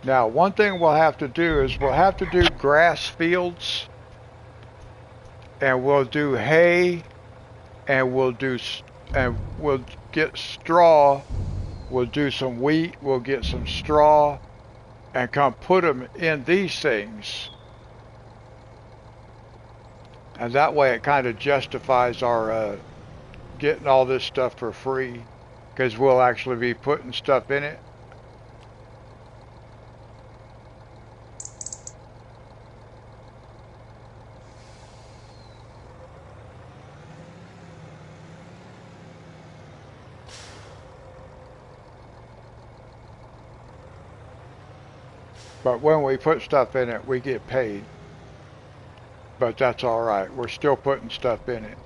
Now, one thing we'll have to do is we'll have to do grass fields, and we'll do hay, and we'll get straw. We'll do some wheat. We'll get some straw, and come put them in these things. And that way, it kind of justifies our getting all this stuff for free, because we'll actually be putting stuff in it. But when we put stuff in it, we get paid. But that's all right. We're still putting stuff in it.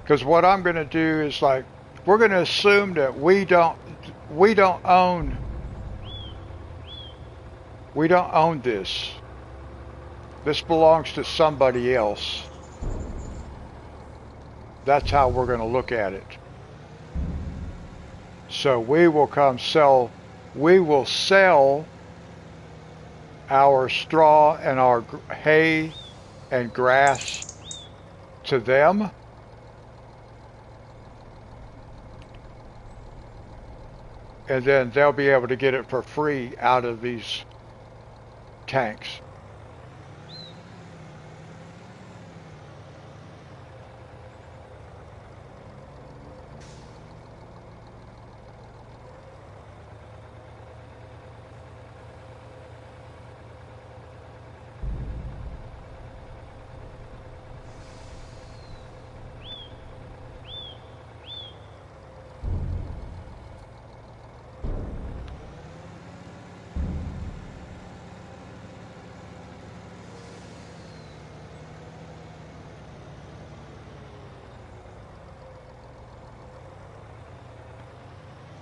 Because what I'm going to do is like, we're going to assume that we don't own this. This belongs to somebody else. That's how we're going to look at it. So we will sell our straw and our hay and grass to them. And then they'll be able to get it for free out of these tanks.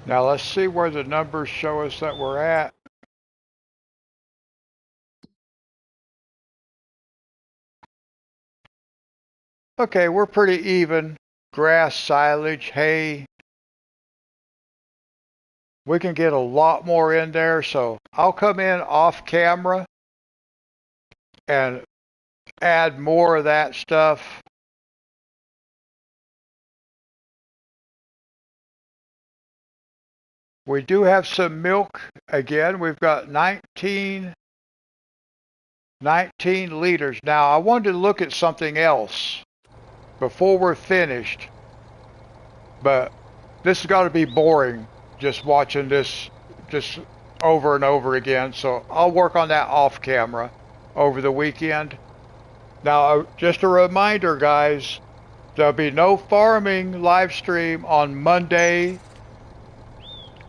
Now let's see where the numbers show us that we're at. Okay, we're pretty even. Grass, silage, hay. We can get a lot more in there, so I'll come in off camera and add more of that stuff. We do have some milk. Again, we've got 19 liters. Now, I wanted to look at something else before we're finished, but this has got to be boring just watching this just over and over again. So I'll work on that off camera over the weekend. Now, just a reminder, guys, there'll be no farming live stream on Monday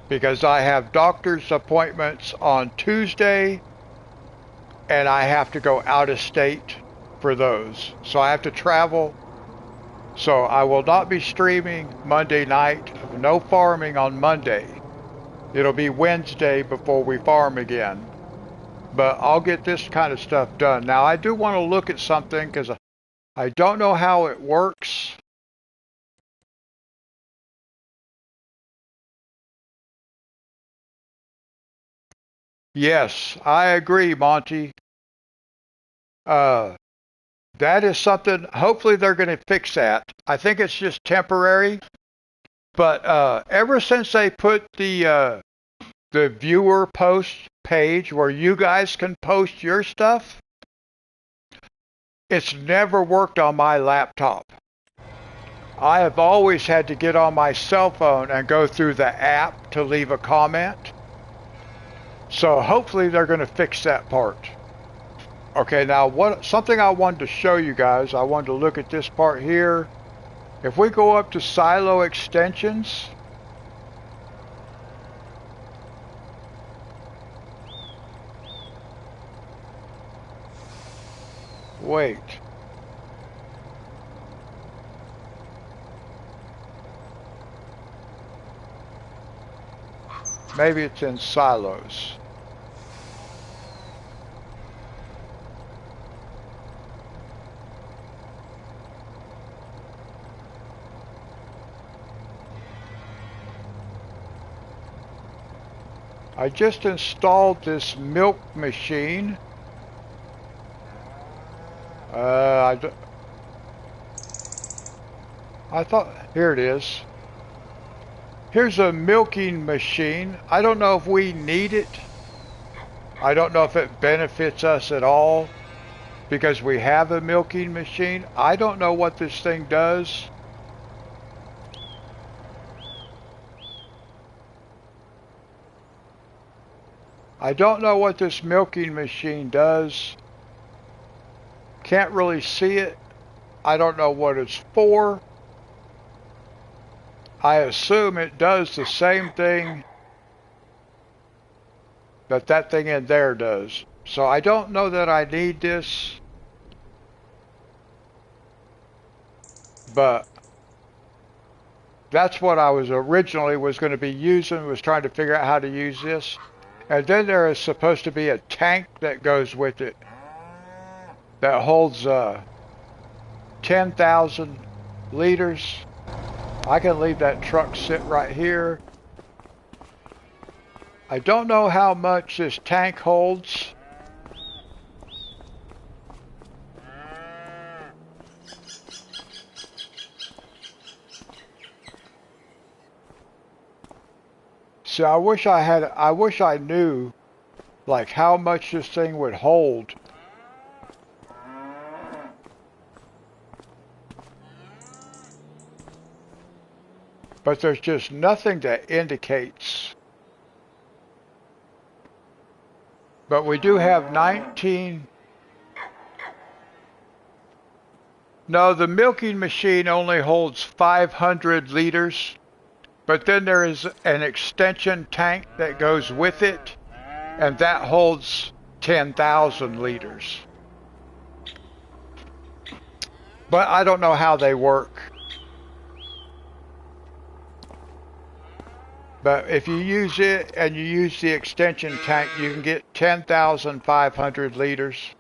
because I have doctor's appointments on Tuesday and I have to go out of state for those. So I have to travel. So I will not be streaming Monday night. No farming on Monday. It'll be Wednesday before we farm again. But I'll get this kind of stuff done. Now I do want to look at something because I don't know how it works. Yes, I agree, Monty. Uh, that is something, hopefully they're going to fix that. I think it's just temporary, but ever since they put the viewer post page where you guys can post your stuff, it's never worked on my laptop. I have always had to get on my cell phone and go through the app to leave a comment. So hopefully they're going to fix that part. Okay, now something I wanted to show you guys, I wanted to look at this part here. If we go up to silo extensions, wait. Maybe it's in silos. I just installed this milk machine. I thought, here it is. Here's a milking machine. I don't know if we need it. I don't know if it benefits us at all because we have a milking machine. I don't know what this thing does. I don't know what this milking machine does. Can't really see it. I don't know what it's for. I assume it does the same thing that thing in there does. So I don't know that I need this. But that's what I was originally going to be using, was trying to figure out how to use this. And then there is supposed to be a tank that goes with it that holds 10,000 liters. I can leave that truck sit right here. I don't know how much this tank holds. So I wish I knew like how much this thing would hold. But there's just nothing that indicates. But we do have 19. No, the milking machine only holds 500 liters. But then there is an extension tank that goes with it, and that holds 10,000 liters. But I don't know how they work. But if you use it and you use the extension tank, you can get 10,500 liters.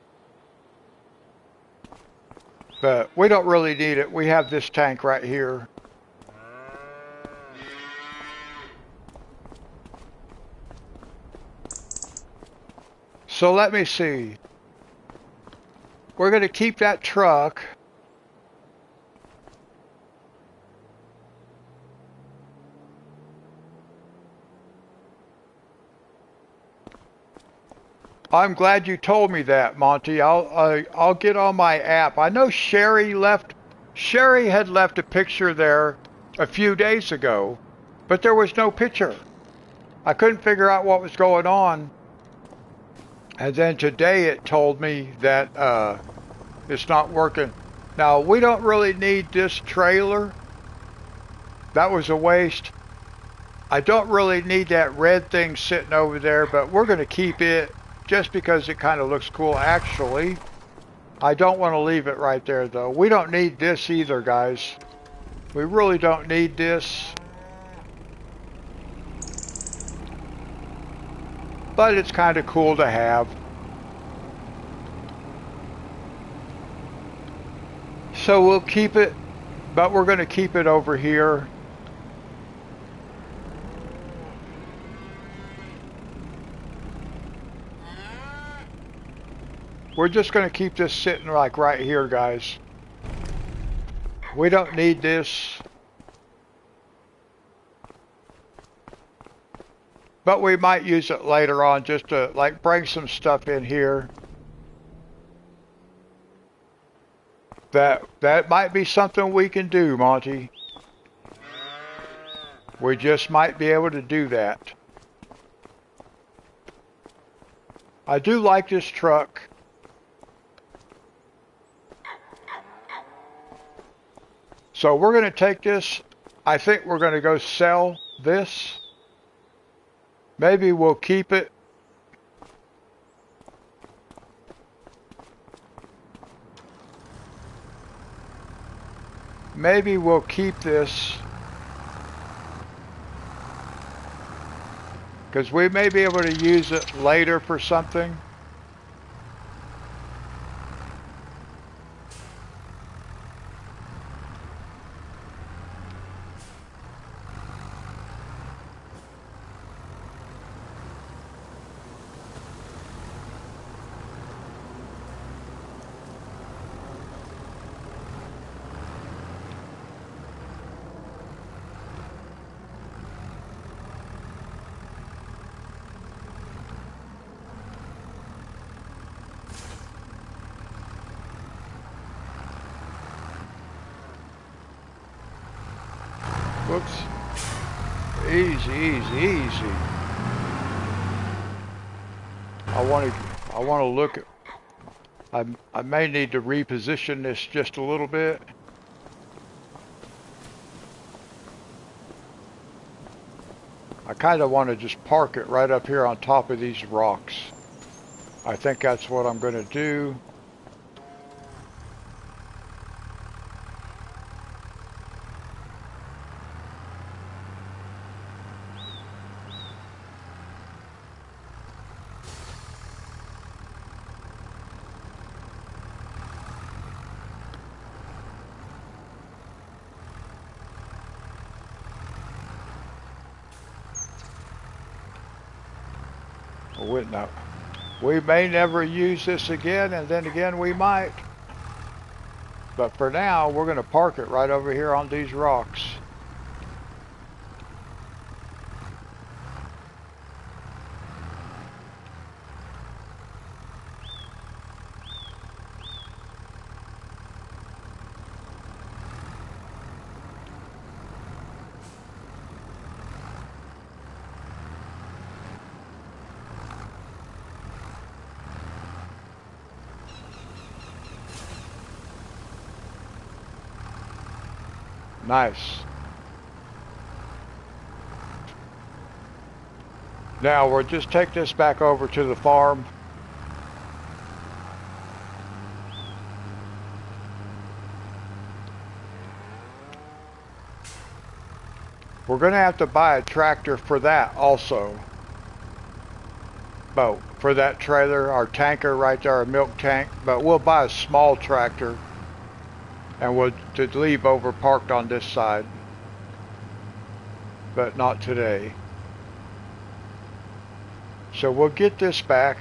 But we don't really need it. We have this tank right here. So let me see. We're going to keep that truck. I'm glad you told me that, Monty. I'll get on my app. I know Sherry had left a picture there a few days ago, but there was no picture. I couldn't figure out what was going on. And then today it told me that it's not working. Now, we don't really need this trailer. That was a waste. I don't really need that red thing sitting over there, but we're going to keep it just because it kind of looks cool. Actually, I don't want to leave it right there, though. We don't need this either, guys. We really don't need this. But it's kind of cool to have. So we'll keep it, but we're going to keep it over here. We're just going to keep this sitting like right here, guys. We don't need this. But we might use it later on just to like bring some stuff in here. That might be something we can do, Monty. We just might be able to do that. I do like this truck. So we're going to take this. I think we're going to go sell this. Maybe we'll keep it. Maybe we'll keep this. Because we may be able to use it later for something. Whoops. Easy, easy, easy. I want to look at. I may need to reposition this just a little bit. I kind of want to just park it right up here on top of these rocks. I think that's what I'm going to do. No. We may never use this again, and then again we might. But for now, we're going to park it right over here on these rocks. Nice. Now we'll just take this back over to the farm. We're going to have to buy a tractor for that also. But for that trailer, our tanker right there, our milk tank. But we'll buy a small tractor. And we'll to leave over parked on this side. But not today. So we'll get this back.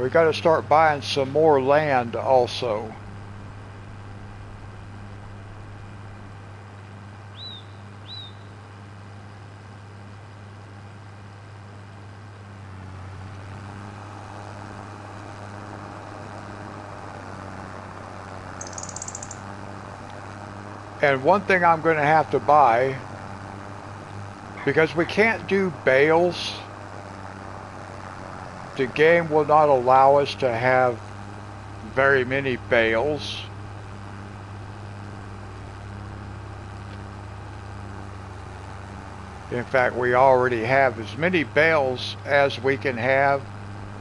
We got to start buying some more land also. And one thing I'm going to have to buy, because we can't do bales, the game will not allow us to have very many bales. In fact, we already have as many bales as we can have,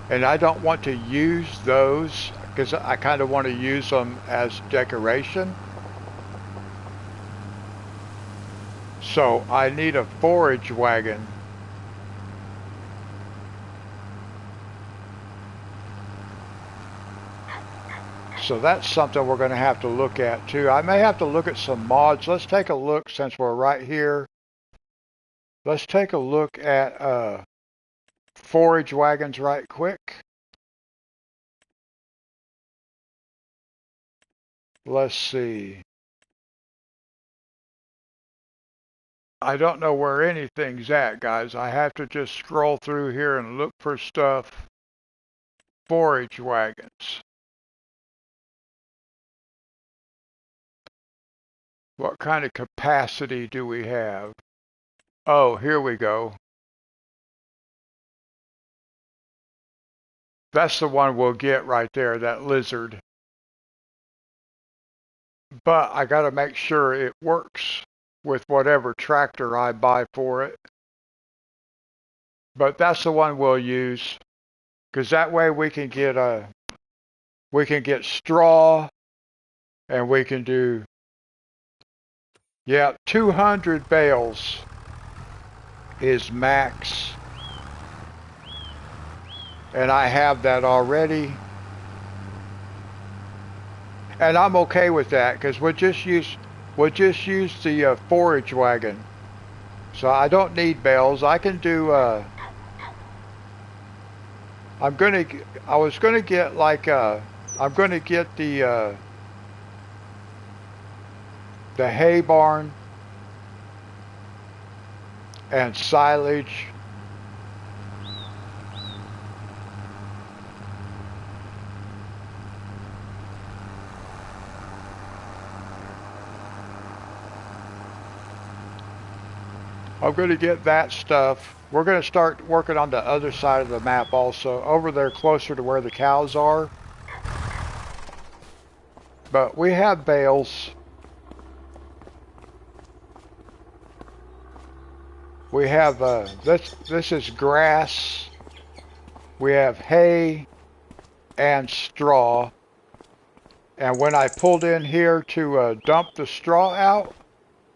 and I don't want to use those because I kind of want to use them as decoration. So I need a forage wagon. So that's something we're going to have to look at too. I may have to look at some mods. Let's take a look since we're right here. Let's take a look at forage wagons right quick. Let's see. I don't know where anything's at, guys. I have to just scroll through here and look for stuff. Forage wagons. What kind of capacity do we have? Oh, here we go. That's the one we'll get right there, that lizard. But I got to make sure it works with whatever tractor I buy for it. But that's the one we'll use, because that way we can get straw, and we can do 200 bales is max, and I have that already, and I'm okay with that because we'll just use the forage wagon. So I don't need bales. I can do. I'm gonna get the hay barn and silage. I'm going to get that stuff. We're going to start working on the other side of the map also, over there closer to where the cows are. But we have bales. We have, this is grass. We have hay and straw. And when I pulled in here to dump the straw out,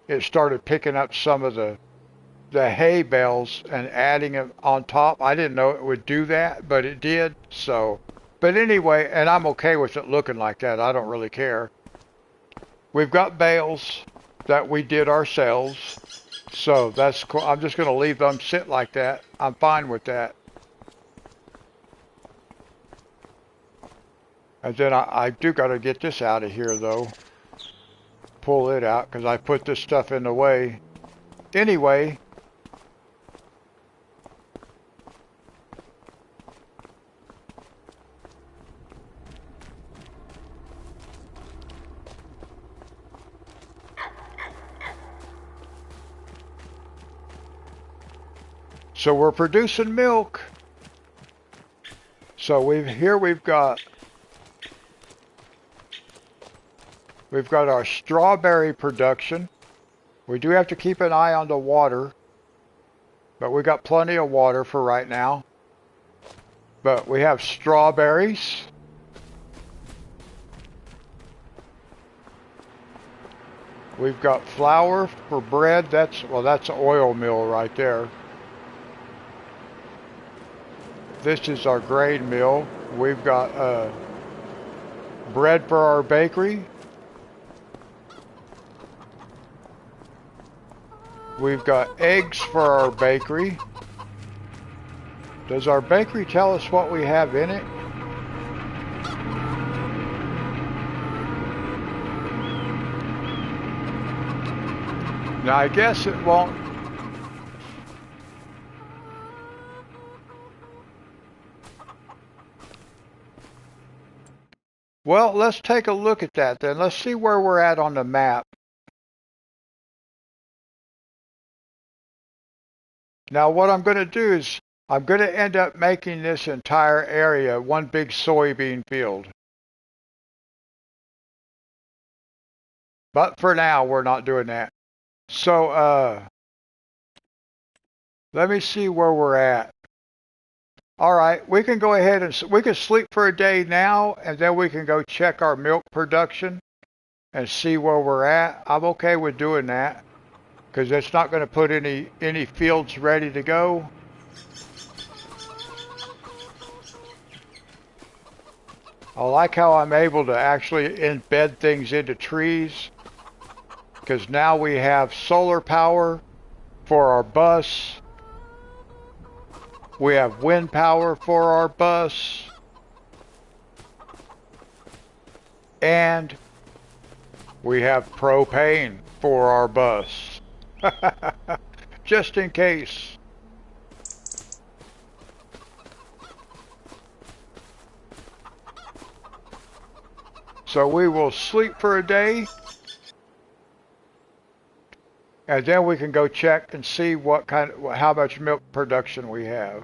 it started picking up some of the hay bales and adding it on top. I didn't know it would do that, but it did. So, but anyway, and I'm okay with it looking like that. I don't really care. We've got bales that we did ourselves. So that's cool. I'm just going to leave them sit like that. I'm fine with that. And then I do got to get this out of here though. Pull it out because I put this stuff in the way. Anyway, so we're producing milk. So we've got our strawberry production. We do have to keep an eye on the water, but we got plenty of water for right now. But we have strawberries. We've got flour for bread. That's an oil mill right there. This is our grain mill. We've got bread for our bakery. We've got eggs for our bakery. Does our bakery tell us what we have in it? Now I guess it won't. Well, let's take a look at that then. Let's see where we're at on the map. Now what I'm going to do is I'm going to end up making this entire area one big soybean field. But for now, we're not doing that. So, let me see where we're at. All right, we can go ahead and we can sleep for a day now, and then we can go check our milk production and see where we're at. I'm okay with doing that because it's not going to put any fields ready to go. I like how I'm able to actually embed things into trees because now we have solar power for our bus. We have wind power for our bus. And we have propane for our bus. Just in case. So we will sleep for a day. And then we can go check and see how much milk production we have.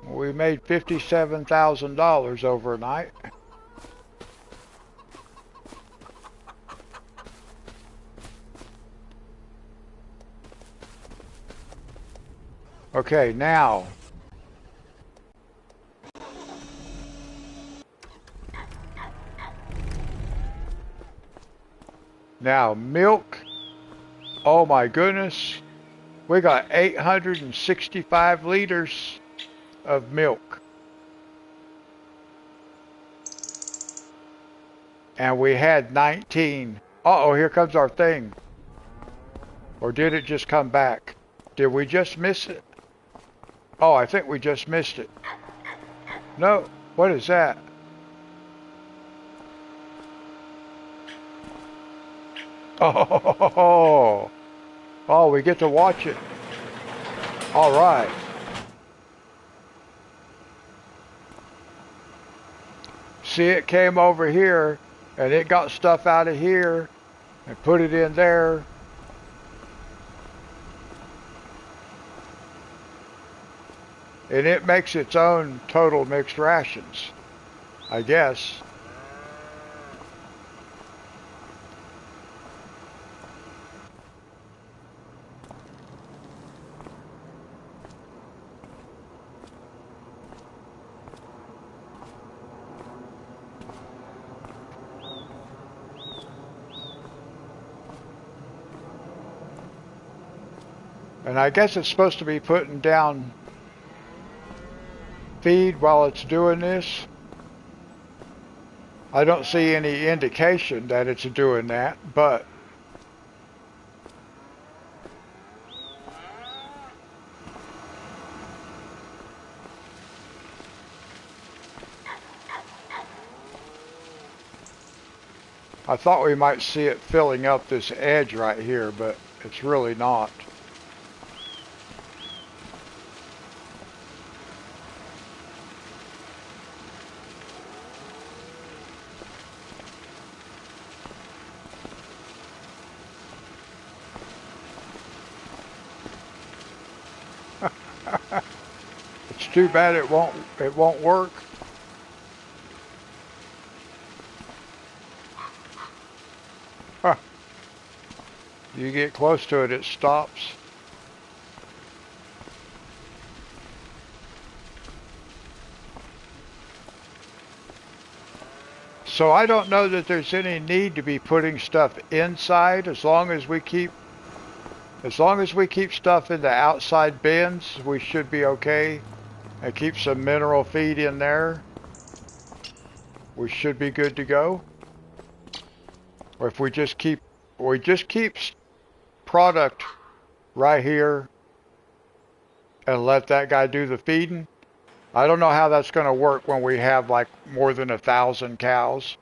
We made $57,000 overnight. Okay, now milk. Oh my goodness. We got 865 liters of milk. And we had 19. Uh-oh, here comes our thing. Or did it just come back? Did we just miss it? Oh, I think we just missed it. No, what is that? Oh, we get to watch it. All right. See, it came over here, and it got stuff out of here, and put it in there. And it makes its own total mixed rations, I guess. And I guess it's supposed to be putting down feed while it's doing this. I don't see any indication that it's doing that, but I thought we might see it filling up this edge right here, but it's really not. It's too bad it won't work. Huh. You get close to it, it stops. So I don't know that there's any need to be putting stuff inside as long as we keep stuff in the outside bins, we should be okay. And keep some mineral feed in there. We should be good to go. Or if we just keep product right here and let that guy do the feeding, I don't know how that's going to work when we have like more than 1,000 cows,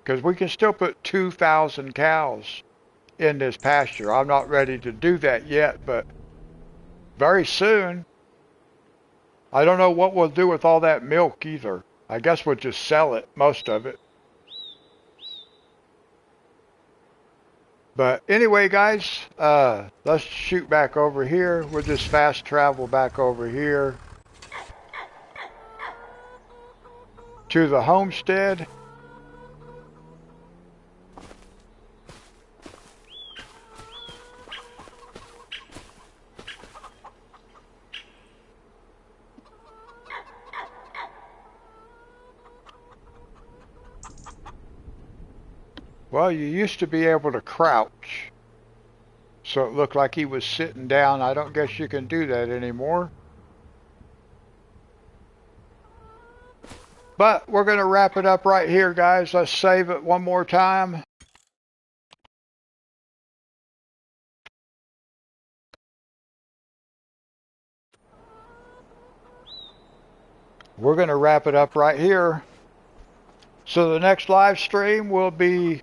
because we can still put 2,000 cows in this pasture. I'm not ready to do that yet, but very soon. I don't know what we'll do with all that milk either. I guess we'll just sell it, most of it. But anyway, guys, let's shoot back over here. We'll just fast travel back over here to the homestead. Well, you used to be able to crouch, so it looked like he was sitting down. I don't guess you can do that anymore. But we're going to wrap it up right here, guys. Let's save it one more time. We're going to wrap it up right here. So the next live stream will be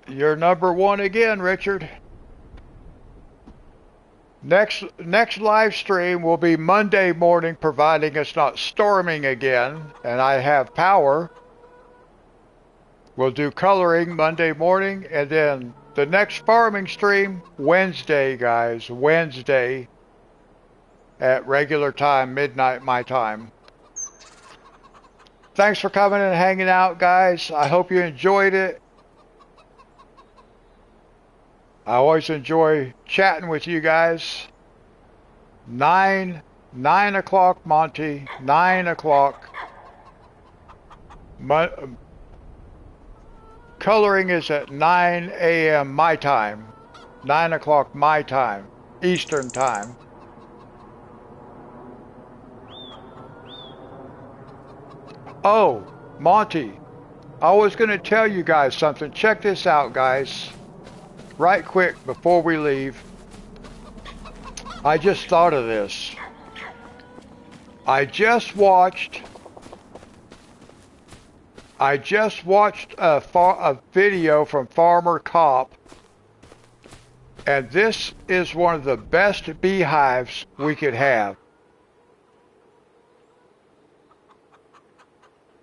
your number one again, Richard. Next live stream will be Monday morning, providing it's not storming again and I have power. We'll do coloring Monday morning, and then the next farming stream Wednesday, guys. Wednesday at regular time, midnight my time. Thanks for coming and hanging out, guys. I hope you enjoyed it. I always enjoy chatting with you guys. 9 o'clock, Monty. 9 o'clock. Coloring is at 9 a.m. my time. 9 o'clock my time. Eastern time. Oh, Monty. I was going to tell you guys something. Check this out, guys. Right quick before we leave. I just thought of this. I just watched a video from Farmer Cop, and this is one of the best beehives we could have.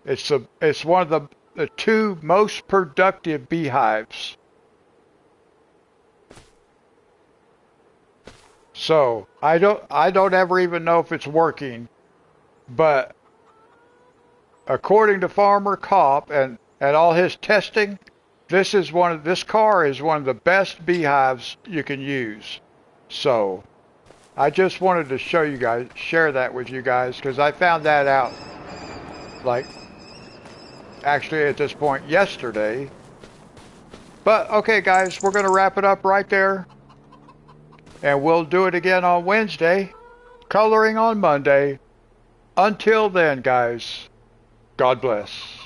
It's one of the two most productive beehives. So I don't ever even know if it's working, but according to Farmer Cop and all his testing, this car is one of the best beehives you can use. So I just wanted to share that with you guys, because I found that out like actually at this point yesterday. But okay, guys, we're going to wrap it up right there. And we'll do it again on Wednesday, coloring on Monday. Until then, guys, God bless.